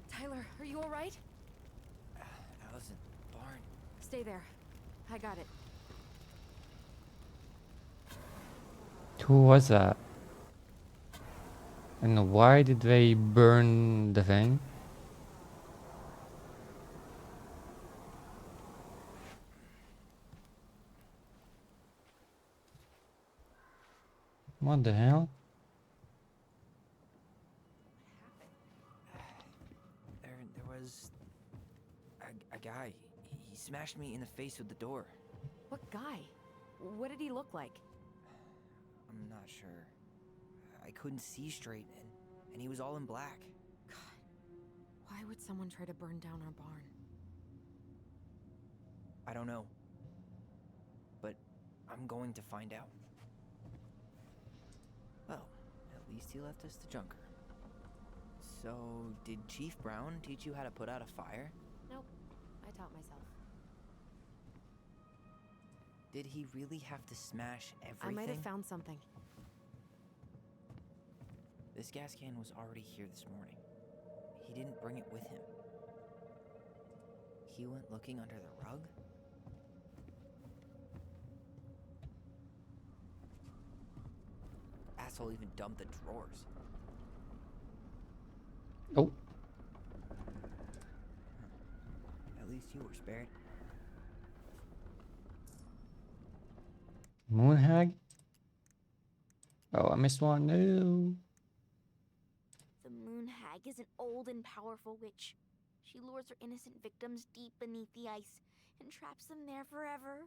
Tyler, are you all right? Allison, barn. Stay there. I got it. Who was that? And why did they burn the thing? What the hell? There was a guy. He smashed me in the face with the door. What guy? What did he look like? I'm not sure. I couldn't see straight, and he was all in black. God, why would someone try to burn down our barn? I don't know. But I'm going to find out. Well, at least he left us the junker. So, did Chief Brown teach you how to put out a fire? Nope, I taught myself. Did he really have to smash everything? I might have found something. This gas can was already here this morning. He didn't bring it with him. He went looking under the rug? Asshole even dumped the drawers. Oh. At least you were spared. Moon hag? Oh, I missed one. No. The Moon Hag is an old and powerful witch. She lures her innocent victims deep beneath the ice and traps them there forever.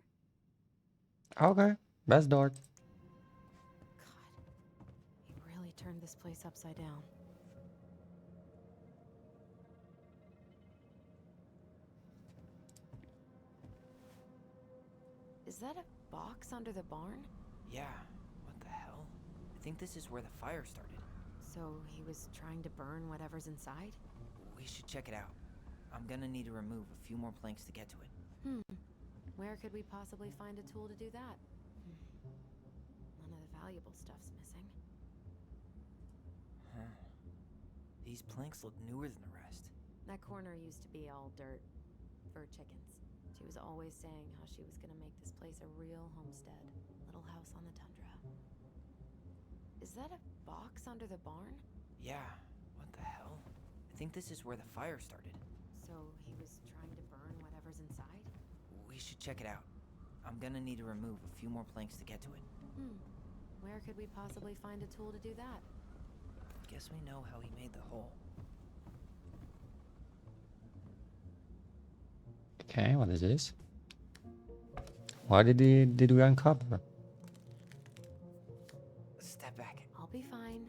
Okay, that's dark. He really turned this place upside down. Is that a box under the barn? Yeah, what the hell? I think this is where the fire started. So he was trying to burn whatever's inside? We should check it out. I'm gonna need to remove a few more planks to get to it. Where could we possibly find a tool to do that? None of the valuable stuff's missing. Huh. These planks look newer than the rest. That corner used to be all dirt for chickens. She was always saying how she was gonna make this place a real homestead. Little house on the tundra. Is that a box under the barn? Yeah, what the hell? I think this is where the fire started. So he was trying to burn whatever's inside? We should check it out. I'm gonna need to remove a few more planks to get to it. Where could we possibly find a tool to do that? Guess we know how he made the hole. Okay, what is this? What did we uncover? Step back. I'll be fine.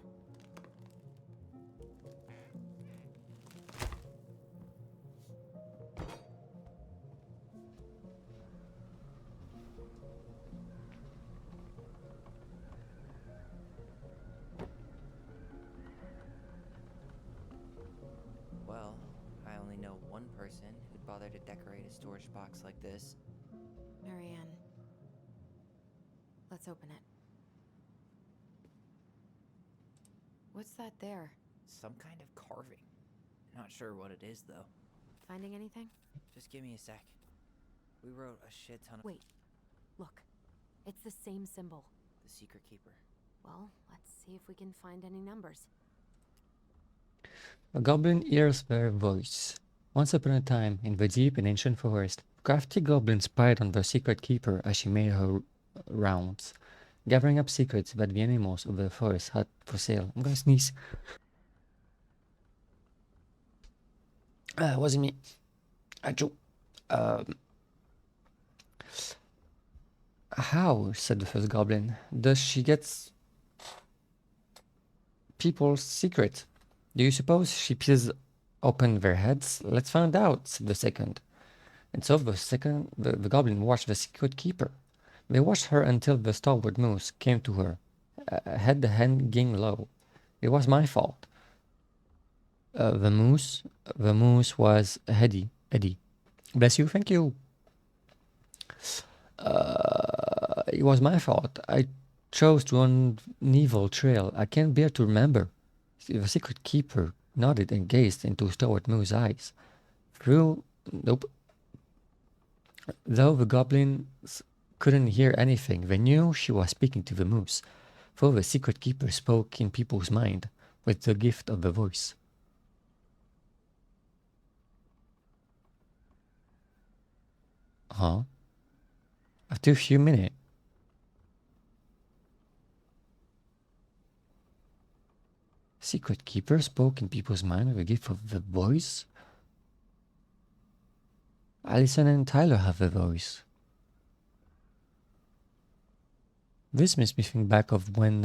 Well, I only know one person who'd bother to decorate a storage box like this. Marianne. Let's open it. What's that there? Some kind of carving. Not sure what it is, though. Finding anything? Just give me a sec. We wrote a shit ton of... Wait. Look. It's the same symbol. The Secret Keeper. Well, let's see if we can find any numbers. A goblin hears their voice. Once upon a time, in the deep and ancient forest, a crafty goblin spied on the secret keeper as she made her rounds, gathering up secrets that the animals of the forest had for sale. I'm gonna sneeze. It wasn't me. Achoo. How, said the first goblin, does she get people's secret? Do you suppose she peels open their heads? Let's find out, said the second. And so the goblin watched the secret keeper. They watched her until the stalwart moose came to her, head hanging low. It was my fault. The moose was Eddie. Bless you, thank you. It was my fault. I chose to run an evil trail. I can't bear to remember. The secret keeper nodded and gazed into Stalwart Moose's eyes. Though the goblins couldn't hear anything, they knew she was speaking to the moose, for the secret keeper spoke in people's mind with the gift of the voice. Huh? After a few minutes, secret keeper spoke in people's mind with the gift of the voice? Allison and Tyler have the voice. This makes me think back of when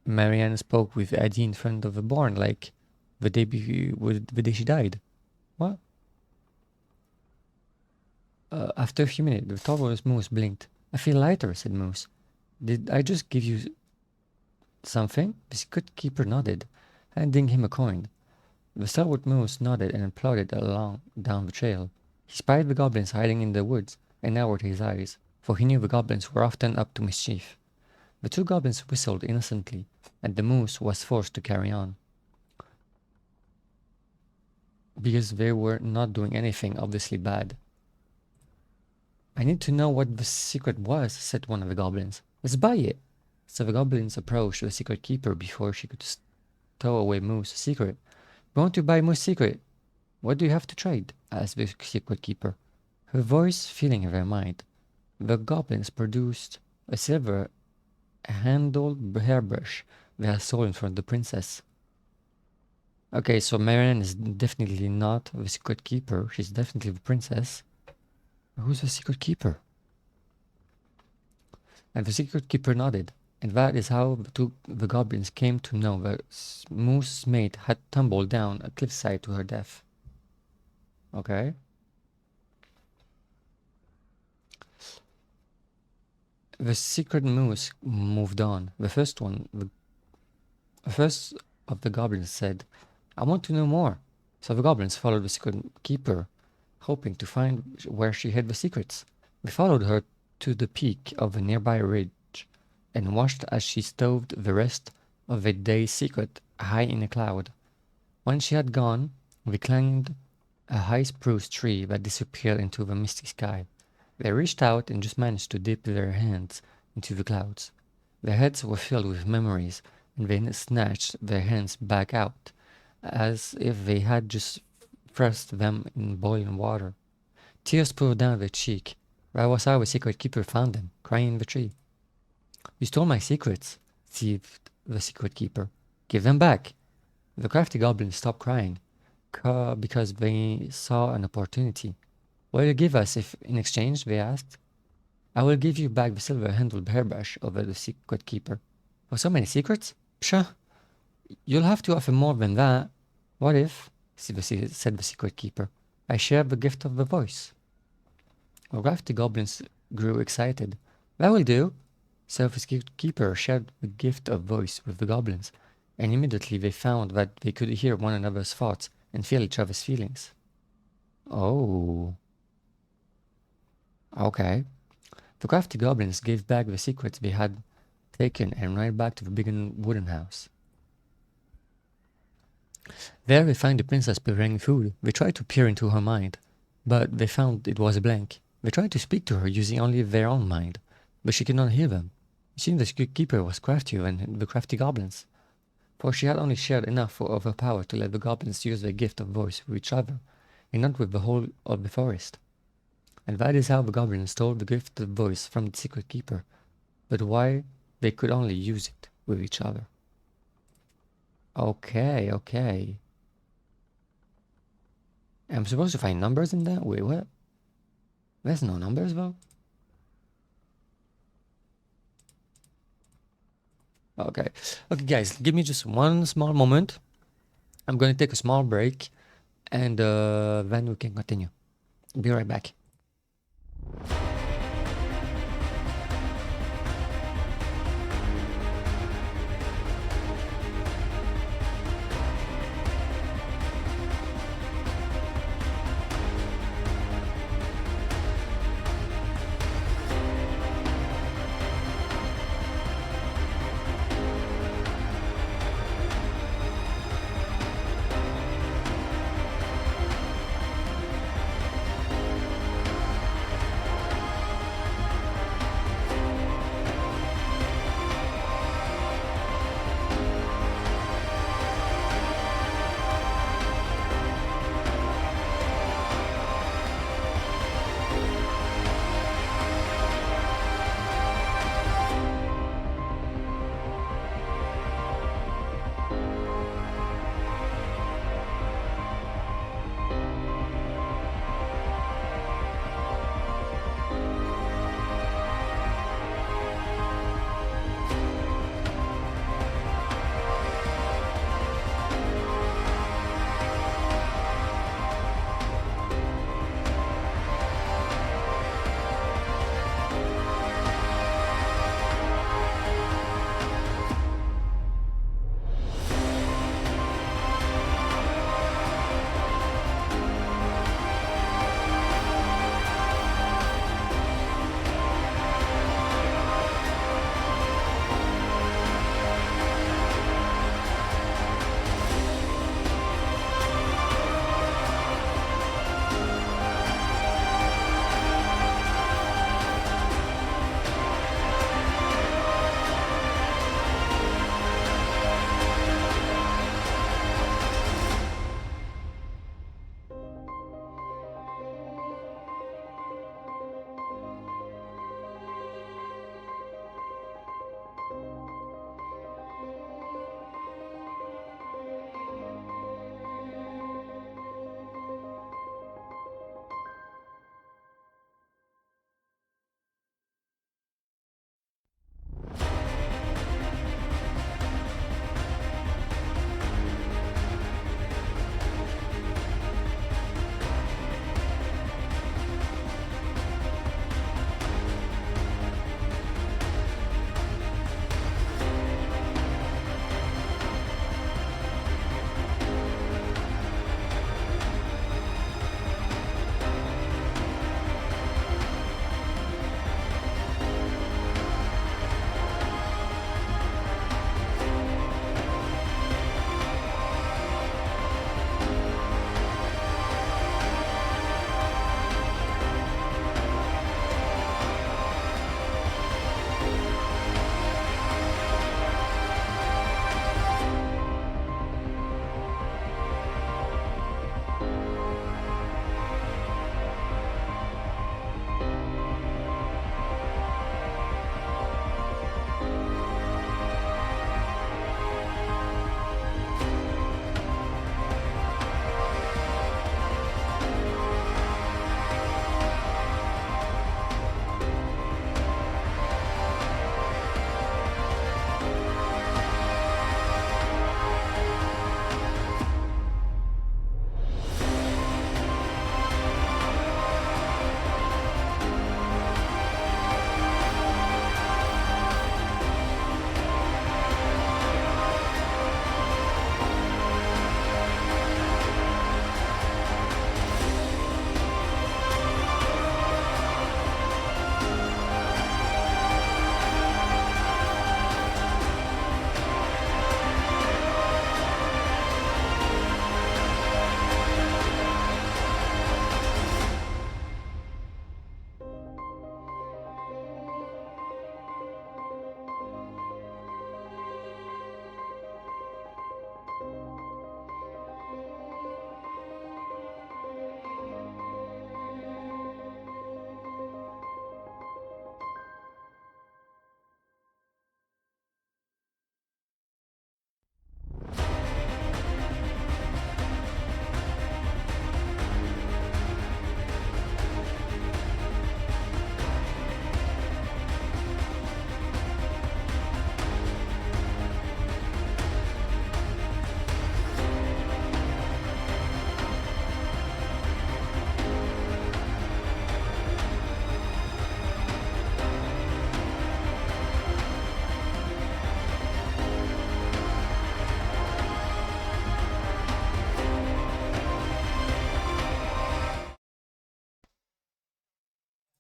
Marianne spoke with Eddie in front of the barn, like the day she died. What? After a few minutes, the tallest Moose blinked. I feel lighter, said Moose. Did I just give you something? The secret keeper nodded, handing him a coin. The stalwart Moose nodded and plodded along down the trail. He spied the goblins hiding in the woods and narrowed his eyes, for he knew the goblins were often up to mischief. The two goblins whistled innocently, and the Moose was forced to carry on. Because they were not doing anything obviously bad. I need to know what the secret was, said one of the goblins. Let's buy it. So the goblins approached the secret keeper before she could stow away Moose's secret. We want to buy Moose's secret. What do you have to trade? Asked the secret keeper, her voice filling their mind. The goblins produced a silver-handled hairbrush they had stolen from the princess. Okay, so Marianne is definitely not the secret keeper. She's definitely the princess. Who's the secret keeper? And the secret keeper nodded. And that is how the goblins came to know that Moose's mate had tumbled down a cliffside to her death. Okay. The secret Moose moved on. The first of the goblins said, I want to know more. So the goblins followed the secret keeper, hoping to find where she hid the secrets. They followed her to the peak of a nearby ridge and watched as she stowed the rest of the day's secret high in a cloud. When she had gone, they climbed a high spruce tree that disappeared into the misty sky. They reached out and just managed to dip their hands into the clouds. Their heads were filled with memories, and they snatched their hands back out, as if they had just thrust them in boiling water. Tears poured down their cheek. That was how the secret keeper found them, crying in the tree. You stole my secrets, seethed the secret keeper. Give them back. The crafty goblins stopped crying, because they saw an opportunity. What will you give us if in exchange? They asked. I will give you back the silver-handled hairbrush, over the secret keeper. For so many secrets? Pshaw! You'll have to offer more than that. What if, said the secret keeper, I share the gift of the voice? The crafty goblins grew excited. That will do. So the secret keeper shared the gift of voice with the goblins, and immediately they found that they could hear one another's thoughts and feel each other's feelings. Oh. Okay. The crafty goblins gave back the secrets they had taken and ran back to the big wooden house. There they found the princess preparing food. They tried to peer into her mind, but they found it was blank. They tried to speak to her using only their own mind, but she could not hear them. It seemed the secret keeper was craftier than the crafty goblins, for she had only shared enough of her power to let the goblins use their gift of voice with each other, and not with the whole of the forest. And that is how the goblins stole the gift of voice from the secret keeper, but why they could only use it with each other. Okay. I'm supposed to find numbers in that? Wait, what? There's no numbers, though? Okay, guys, give me just one small moment. I'm going to take a small break, and then we can continue. Be right back.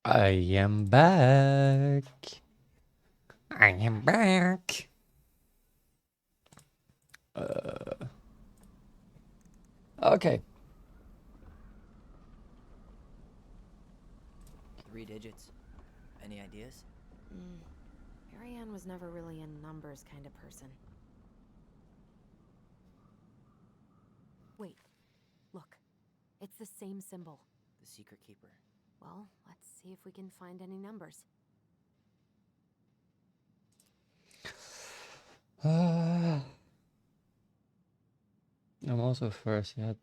I am back. I am back. Okay. 3 digits. Any ideas? Marianne was never really a numbers kind of person. Wait, look. It's the same symbol. The secret keeper. Well, let's see if we can find any numbers. I'm also first yet.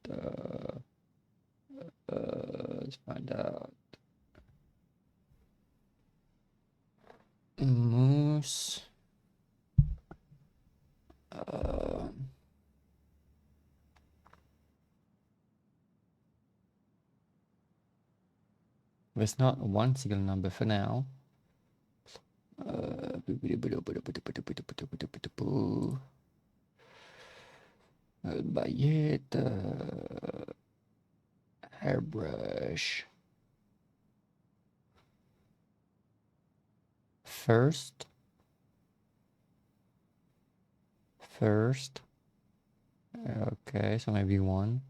Let's find out. Moose. There's not one single number for now. Bayette. Hairbrush. First. Okay, so maybe one.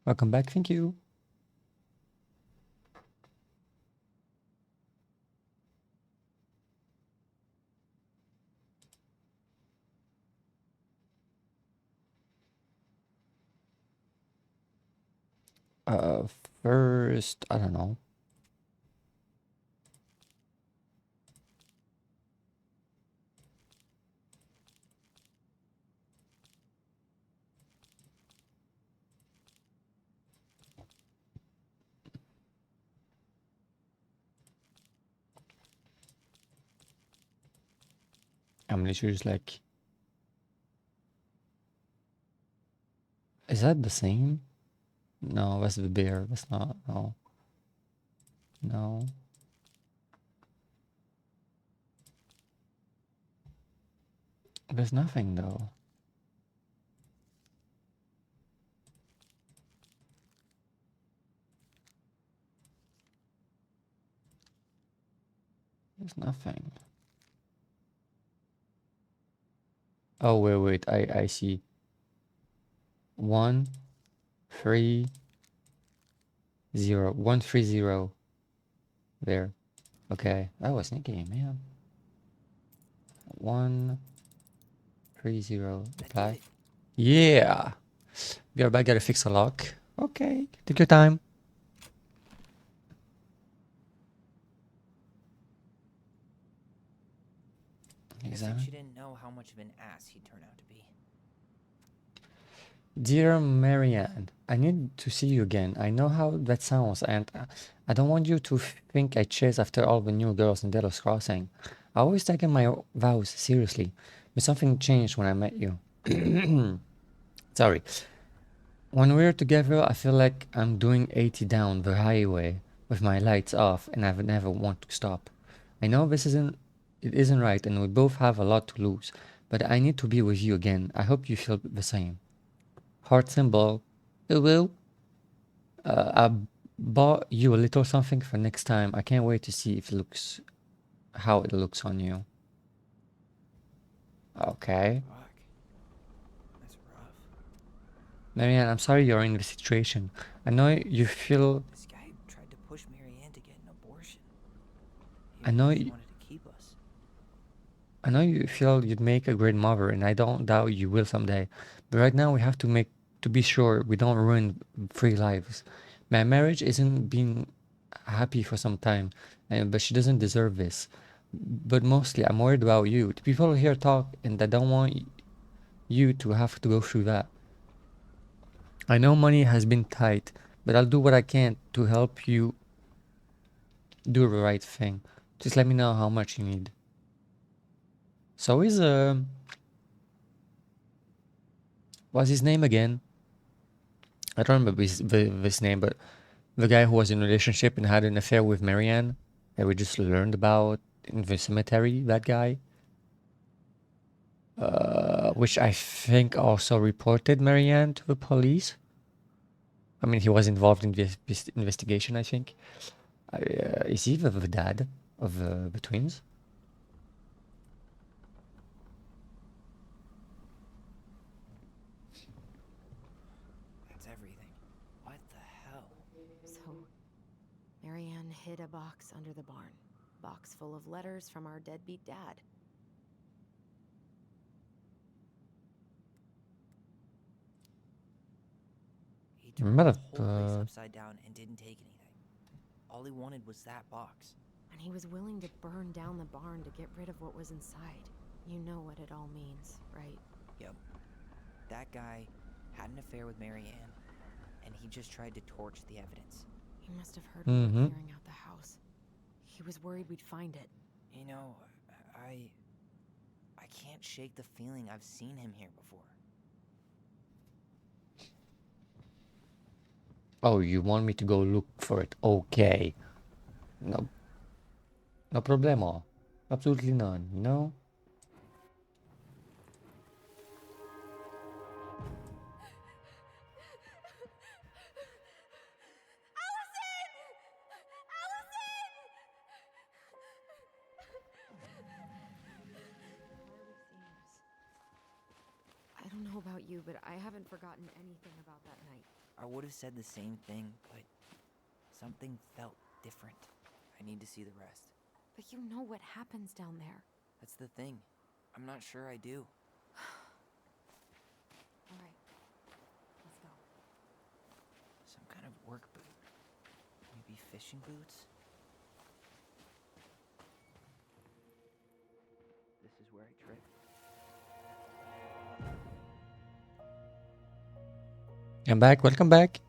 Welcome back, thank you. First, I don't know. I'm literally just like, is that the same? No, that's the bear. That's not. No. No. There's nothing though. There's nothing. Oh wait. I see. 1 3 0. 1 3 0. There. Okay, that was sneaky, man. 1 3 0. Apply. Yeah. We are back. Gotta fix a lock. Okay, take your time. I said she didn't know how much of an ass he'd turn out to be. Dear Marianne, I need to see you again. I know how that sounds, and I don't want you to think I chase after all the new girls in Delos Crossing. I always taken my vows seriously, but something changed when I met you. Sorry. When we're together, I feel like I'm doing 80 down the highway with my lights off, and I would never want to stop. I know it isn't right, and we both have a lot to lose, but I need to be with you again. I hope you feel the same. Heart symbol. Ooh. I bought you a little something for next time. I can't wait to see how it looks on you. Okay. Fuck. That's rough. Marianne, I'm sorry you're in this situation. I know you feel. This guy tried to push Marianne to get an abortion. I know She you. wanted to keep us. I know you feel you'd make a great mother, and I don't doubt you will someday. But right now, we have to be sure we don't ruin 3 lives. My marriage isn't being happy for some time, but she doesn't deserve this. But mostly, I'm worried about you. The people here talk, and I don't want you to have to go through that. I know money has been tight, but I'll do what I can to help you do the right thing. Just let me know how much you need. So what's his name again? I don't remember his name, but the guy who was in a relationship and had an affair with Marianne that we just learned about in the cemetery, that guy. Which I think also reported Marianne to the police. I mean, he was involved in this investigation, I think. Is he the dad of the twins? That's everything. What the hell? So, Marianne hid a box under the barn. Box full of letters from our deadbeat dad. He turned Remember the whole place that, upside down and didn't take anything. All he wanted was that box. And he was willing to burn down the barn to get rid of what was inside. You know what it all means, right? Yep. That guy had an affair with Marianne, and he just tried to torch the evidence. He must have heard we were clearing out the house. He was worried we'd find it. You know, I can't shake the feeling I've seen him here before. Oh, you want me to go look for it? Okay. No. No problemo. Absolutely none, you know? I don't know about you, but I haven't forgotten anything about that night. I would have said the same thing, but something felt different. I need to see the rest. But you know what happens down there. That's the thing. I'm not sure I do. All right, let's go. Some kind of work boot. Maybe fishing boots? This is where I tripped. I'm back. Welcome back.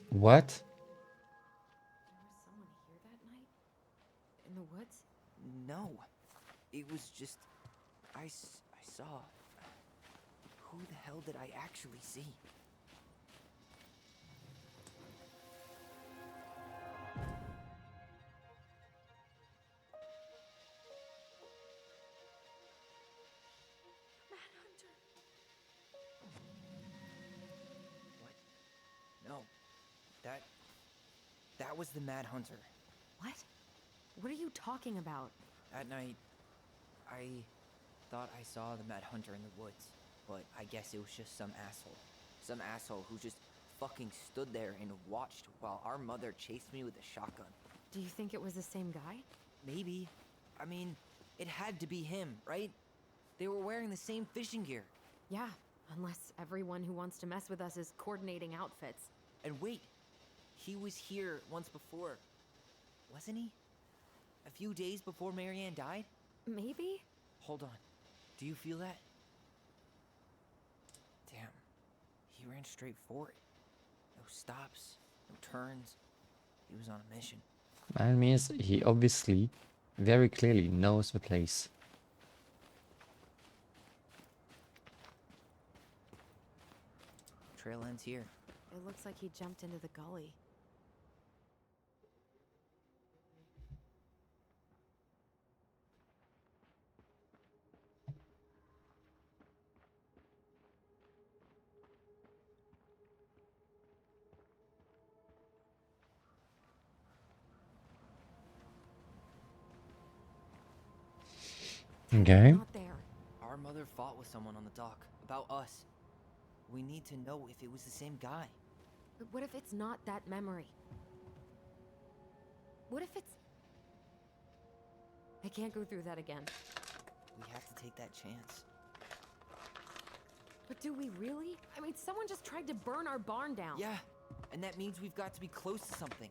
What? There was someone here that night? In the woods? No. It was just... I saw... Who the hell did I actually see? What? No. That was the Mad Hunter. What? What are you talking about? That night, I thought I saw the Mad Hunter in the woods, but I guess it was just some asshole. Some asshole who just fucking stood there and watched while our mother chased me with a shotgun. Do you think it was the same guy? Maybe. I mean, it had to be him, right? They were wearing the same fishing gear. Yeah, unless everyone who wants to mess with us is coordinating outfits. And wait, he was here once before, wasn't he? A few days before Marianne died? Maybe? Hold on. Do you feel that? Damn. He ran straight for it. No stops, no turns. He was on a mission. That means he obviously, very clearly knows the place. Trail ends here. It looks like he jumped into the gully. Okay. Not there. Our mother fought with someone on the dock about us. We need to know if it was the same guy. But what if it's not that memory? What if it's... I can't go through that again. We have to take that chance. But do we really? I mean, someone just tried to burn our barn down. Yeah, and that means we've got to be close to something.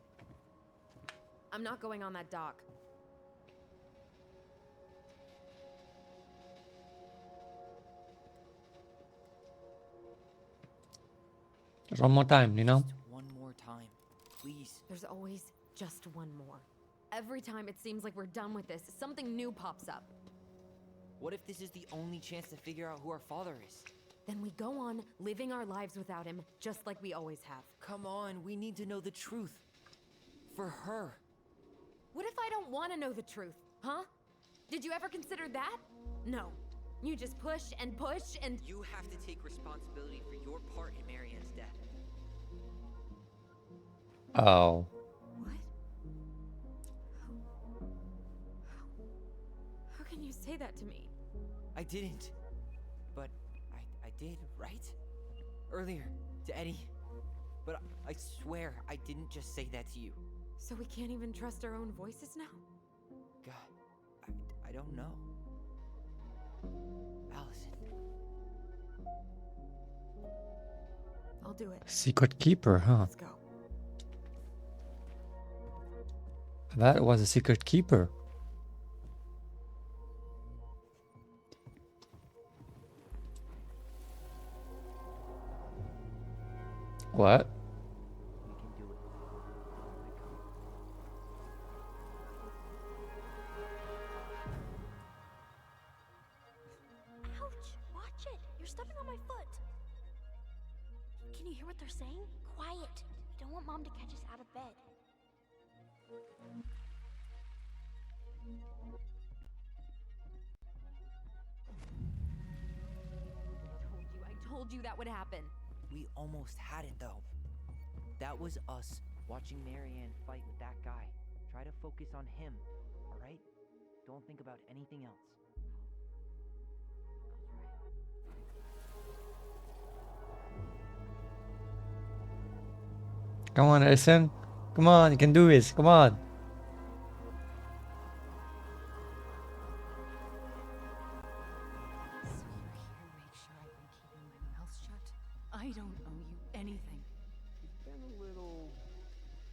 I'm not going on that dock. Just one more time, you know? Just one more time, please. There's always just one more. Every time it seems like we're done with this, something new pops up. What if this is the only chance to figure out who our father is? Then we go on living our lives without him, just like we always have. Come on, we need to know the truth. For her. What if I don't want to know the truth, huh? Did you ever consider that? No. You just push and push and... You have to take responsibility for your part in Marianne's death. Oh. What? How can you say that to me? I didn't. But I did, right? Earlier, to Eddie. But I swear I didn't just say that to you. So we can't even trust our own voices now? God, I don't know. Allison. I'll do it. Secret keeper, huh? Let's go. That was a secret keeper. What? Ouch! Watch it! You're stepping on my foot! Can you hear what they're saying? Quiet! We don't want Mom to catch us out of bed. I told you that would happen. We almost had it though. That was us watching Marianne fight with that guy. Try to focus on him, alright? Don't think about anything else. Come on, Edison. Come on, you can do this. Come on. So you're here to make sure I've been keeping my mouth shut? I don't owe you anything. You've been a little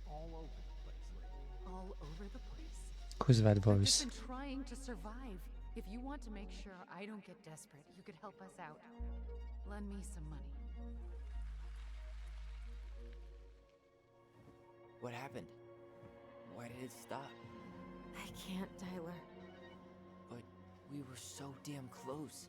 all over the place lately. All over the place? Who's that I've voice? just been trying to survive. If you want to make sure I don't get desperate, you could help us out. Lend me some money. What happened? Why did it stop? I can't, Tyler. But we were so damn close.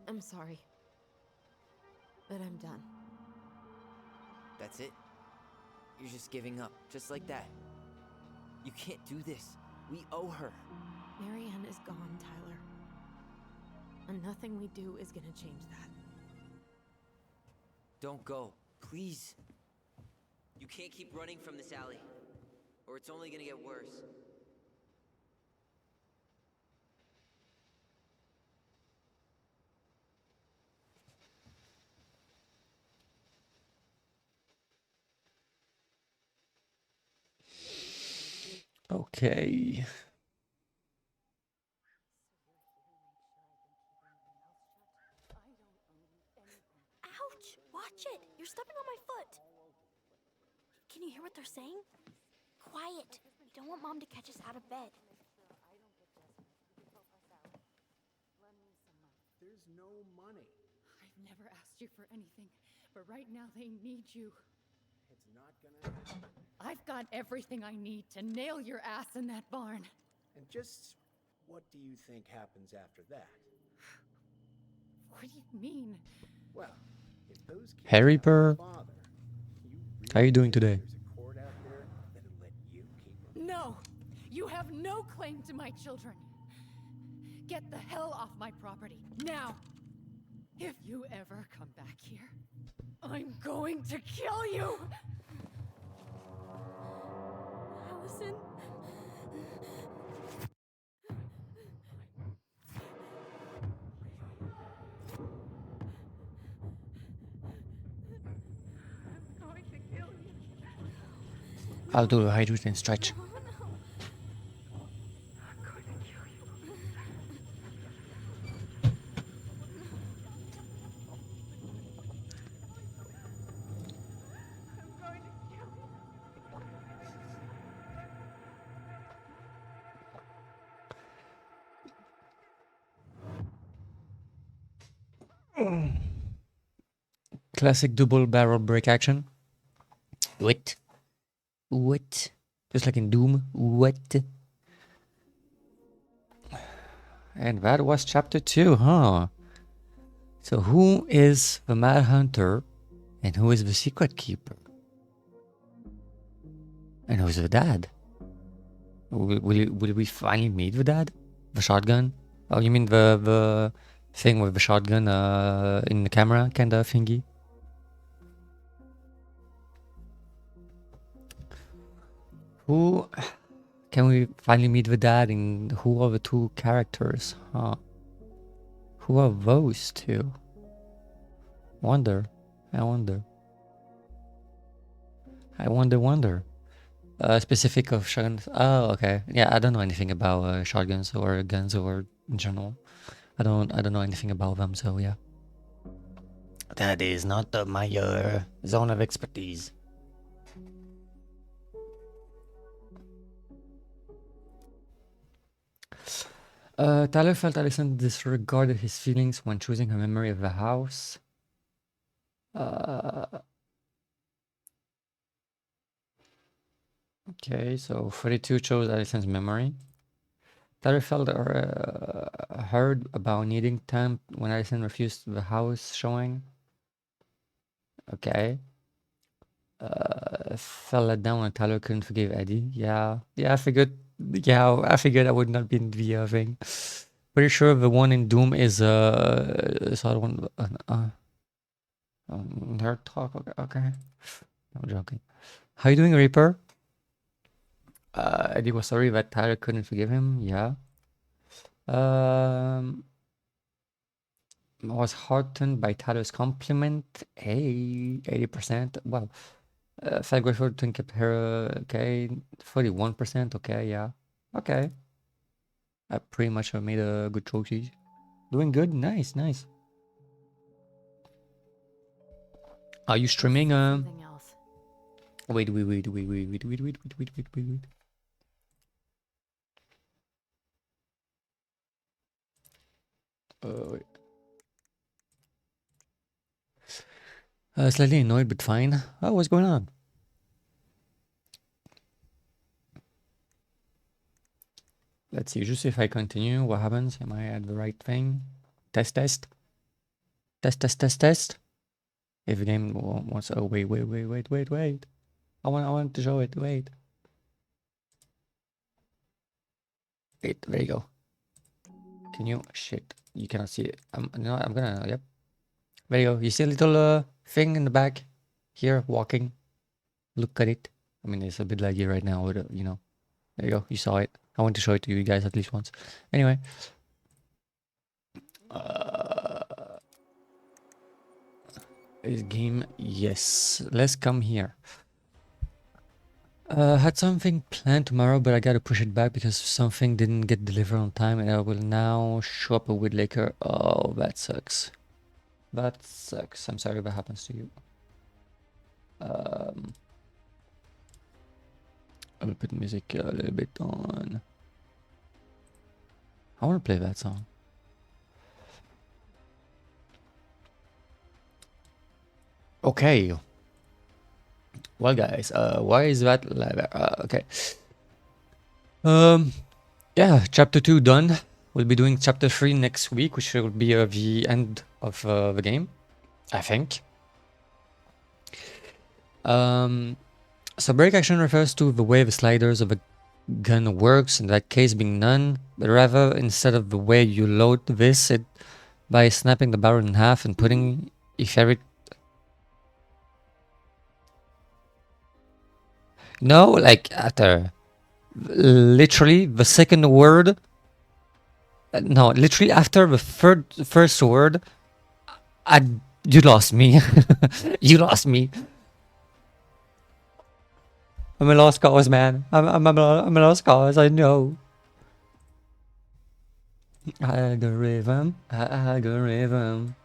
I'm sorry. But I'm done. That's it? You're just giving up, just like that. You can't do this. We owe her. Marianne is gone, Tyler. And nothing we do is gonna change that. Don't go, please. You can't keep running from this alley, or it's only gonna get worse. Okay. Ouch! Watch it! You're stepping on my foot! Can you hear what they're saying? Quiet! We don't want Mom to catch us out of bed. There's no money. I've never asked you for anything, but right now they need you. It's not gonna happen. I've got everything I need to nail your ass in that barn. And just what do you think happens after that? What do you mean? Well, if those kids Harry have a Burr. father, you How you doing think today? There's a court out there that'll let you keep them. No! You have no claim to my children. Get the hell off my property, now! If you ever come back here, I'm going to kill you! Allison? I'm going to kill you. I'll do a hydrogen stretch. I'm going to kill you. I'm going to kill you. Classic double barrel break action. What? What? Just like in Doom. What? And that was chapter 2, huh? So who is the Mad Hunter and who is the Secret Keeper? And who's the dad? Will we finally meet the dad? The shotgun? Oh, you mean the thing with the shotgun in the camera kind of thingy? Who can we finally meet the dad and who are the two characters? Huh? Who are those two? Wonder. I wonder. Wonder. Specific of shotguns. Oh, okay. Yeah, I don't know anything about shotguns or guns or in general. I don't know anything about them, so yeah. That is not my zone of expertise. Tyler felt Allison disregarded his feelings when choosing her memory of the house. Okay, so 42 chose Allison's memory. Tyler felt heard about needing time when Allison refused the house showing. Okay. Fell let down when Tyler couldn't forgive Eddie. Yeah, I figured. Yeah, I figured I would not be in the thing. Pretty sure the one in Doom is sort of one. Nerd talk. Okay. I'm joking. How you doing, Reaper? Eddie was sorry that Tyler couldn't forgive him. Yeah. Was heartened by Tyler's compliment. Hey, 80%. Well, felt grateful to keep her. Okay, 41%. Okay, yeah. Okay. I pretty much have made a good choices. Doing good. Nice. Are you streaming? Something else. Wait. Wait. Slightly annoyed, but fine. Oh, what's going on? Let's see. Just if I continue, what happens? Am I at the right thing? Test. If the game wants. Oh, wait. I want to show it. Wait. There you go. Can you? Shit. You cannot see it. I'm gonna. Yep. There you go. You see a little thing in the back here walking. Look at it. I mean, it's a bit laggy right now, but you know. There you go. You saw it. I want to show it to you guys at least once. Anyway. This game, yes. Let's come here. Had something planned tomorrow, but I gotta push it back because something didn't get delivered on time, and I will now show up a week later. Oh, that sucks. That sucks. I'm sorry if that happens to you. I will put music a little bit on. I want to play that song. Okay. Well, guys, why is that live? Okay. Yeah, chapter 2 done. We'll be doing chapter 3 next week, which will be the end of the game, I think. So break action refers to the way the sliders of a gun works, in that case being none, but rather instead of the way you load this, it by snapping the barrel in half and putting etheric. No, like after literally the second word. No, literally after the first word, you lost me. You lost me. I'm a lost cause, man. I'm a lost cause. I know. Algorithm. And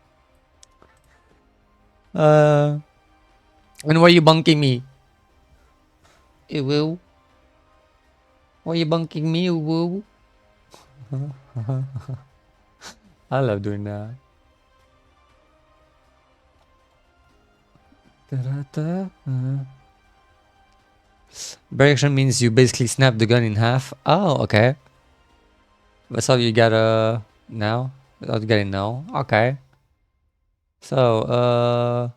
why are you bunking me? Why are you bunking me? Woo. I love doing that. Break action means you basically snap the gun in half. Oh, okay. That's how you gotta now. That's how you gotta know. Okay. So,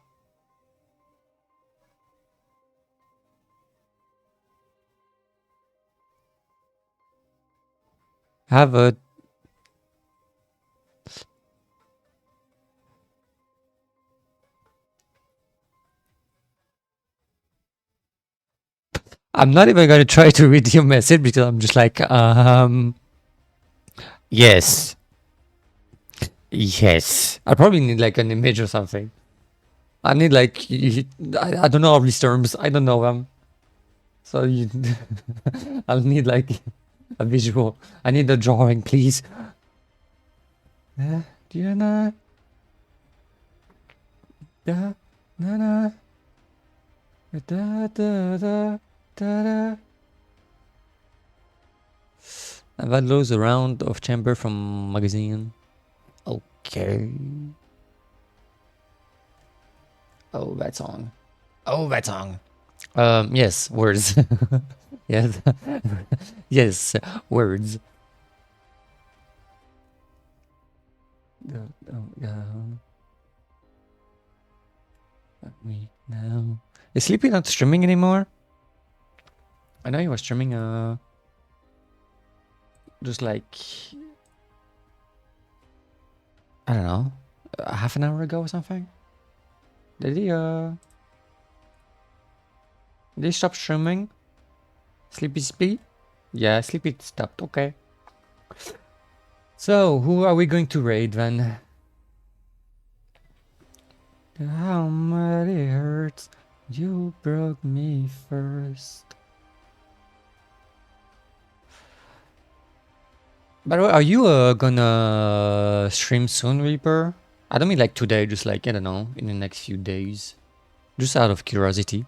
have a. I'm not even gonna try to read your message because I'm just like, yes. Yes. I probably need like an image or something. I need like, I don't know all these terms. I don't know them. So you, I'll need like a visual. I need a drawing, please. Diana. Da, na, na. Da, da, da, da, da. I've had loads around of chamber from magazine. Okay. Oh, that song. Oh, that song. Yes, words. Yes. Yes, words. Me now. Is Sleepy not streaming anymore? I know he was streaming just like I don't know, half an hour ago or something. Did he stop streaming? Sleepy Sleepy? Yeah, Sleepy stopped, okay. So, who are we going to raid then? How much it hurts, you broke me first. By the way, are you gonna stream soon, Reaper? I don't mean like today, just like, I don't know, in the next few days. Just out of curiosity.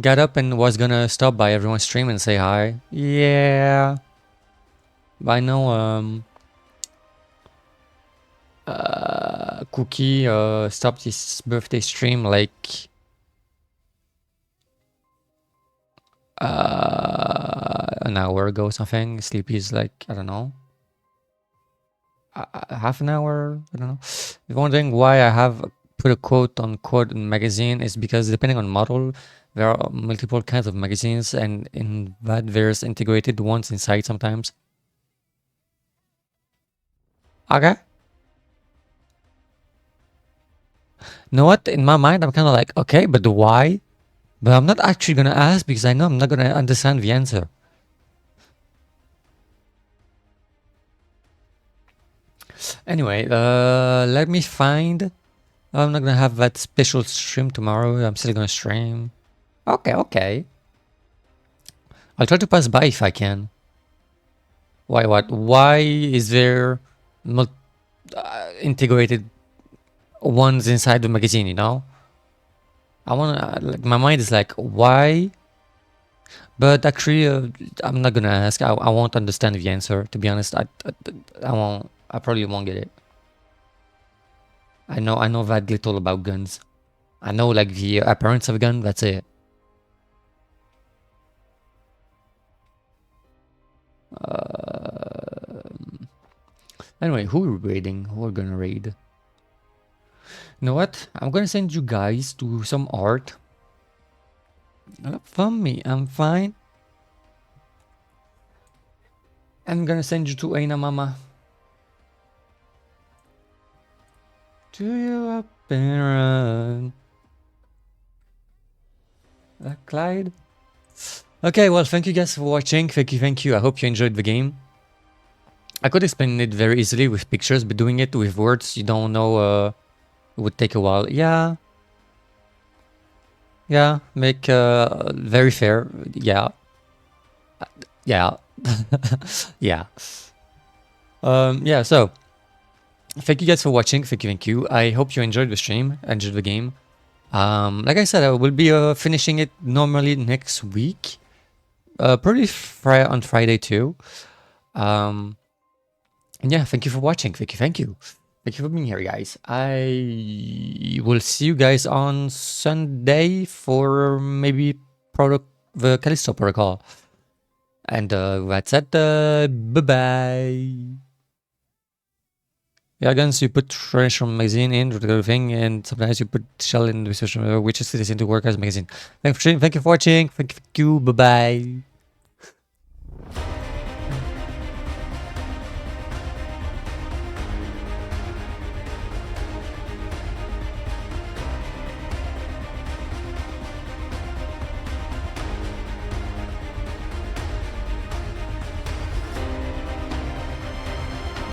Got up and was gonna stop by everyone's stream and say hi. Yeah. But I know, Cookie stopped his birthday stream like an hour ago or something. Sleepy's like, I don't know, half an hour. I don't know. If you're wondering why I have put a quote on quote in magazine, is because depending on model, there are multiple kinds of magazines, and in that there's integrated ones inside sometimes. Okay. You know what? In my mind, I'm kind of like, okay, but why? But I'm not actually gonna ask because I know I'm not gonna understand the answer. Anyway, let me find. I'm not gonna have that special stream tomorrow. I'm still gonna stream. Okay, okay. I'll try to pass by if I can. Why? What? Why is there not integrated ones inside the magazine? You know, I wanna. Like, my mind is like, why? But actually, I'm not gonna ask. I won't understand the answer. To be honest, I won't. I probably won't get it. I know that little about guns. I know like the appearance of a gun. That's it. Anyway, who are we raiding? Who are gonna raid? You know what? I'm gonna send you guys to some art. From me, I'm fine. I'm gonna send you to Aina Mama. Do you up and run? Clyde? Okay, well, thank you guys for watching. Thank you. I hope you enjoyed the game. I could explain it very easily with pictures, but doing it with words you don't know, it would take a while. Yeah. Yeah, make very fair. Yeah. Yeah. Yeah. Yeah, so thank you guys for watching. Thank you. I hope you enjoyed the stream, enjoyed the game. Like I said, I will be finishing it normally next week. Probably on Friday too. And yeah, thank you for watching. Thank you. Thank you for being here, guys. I will see you guys on Sunday for maybe the Callisto Protocol. And that's it. Bye-bye. Yeah, guns, you put trash from magazine in with everything, and sometimes you put shell in the description, which is to work as magazine. Thank you for watching. Thank you. Bye-bye.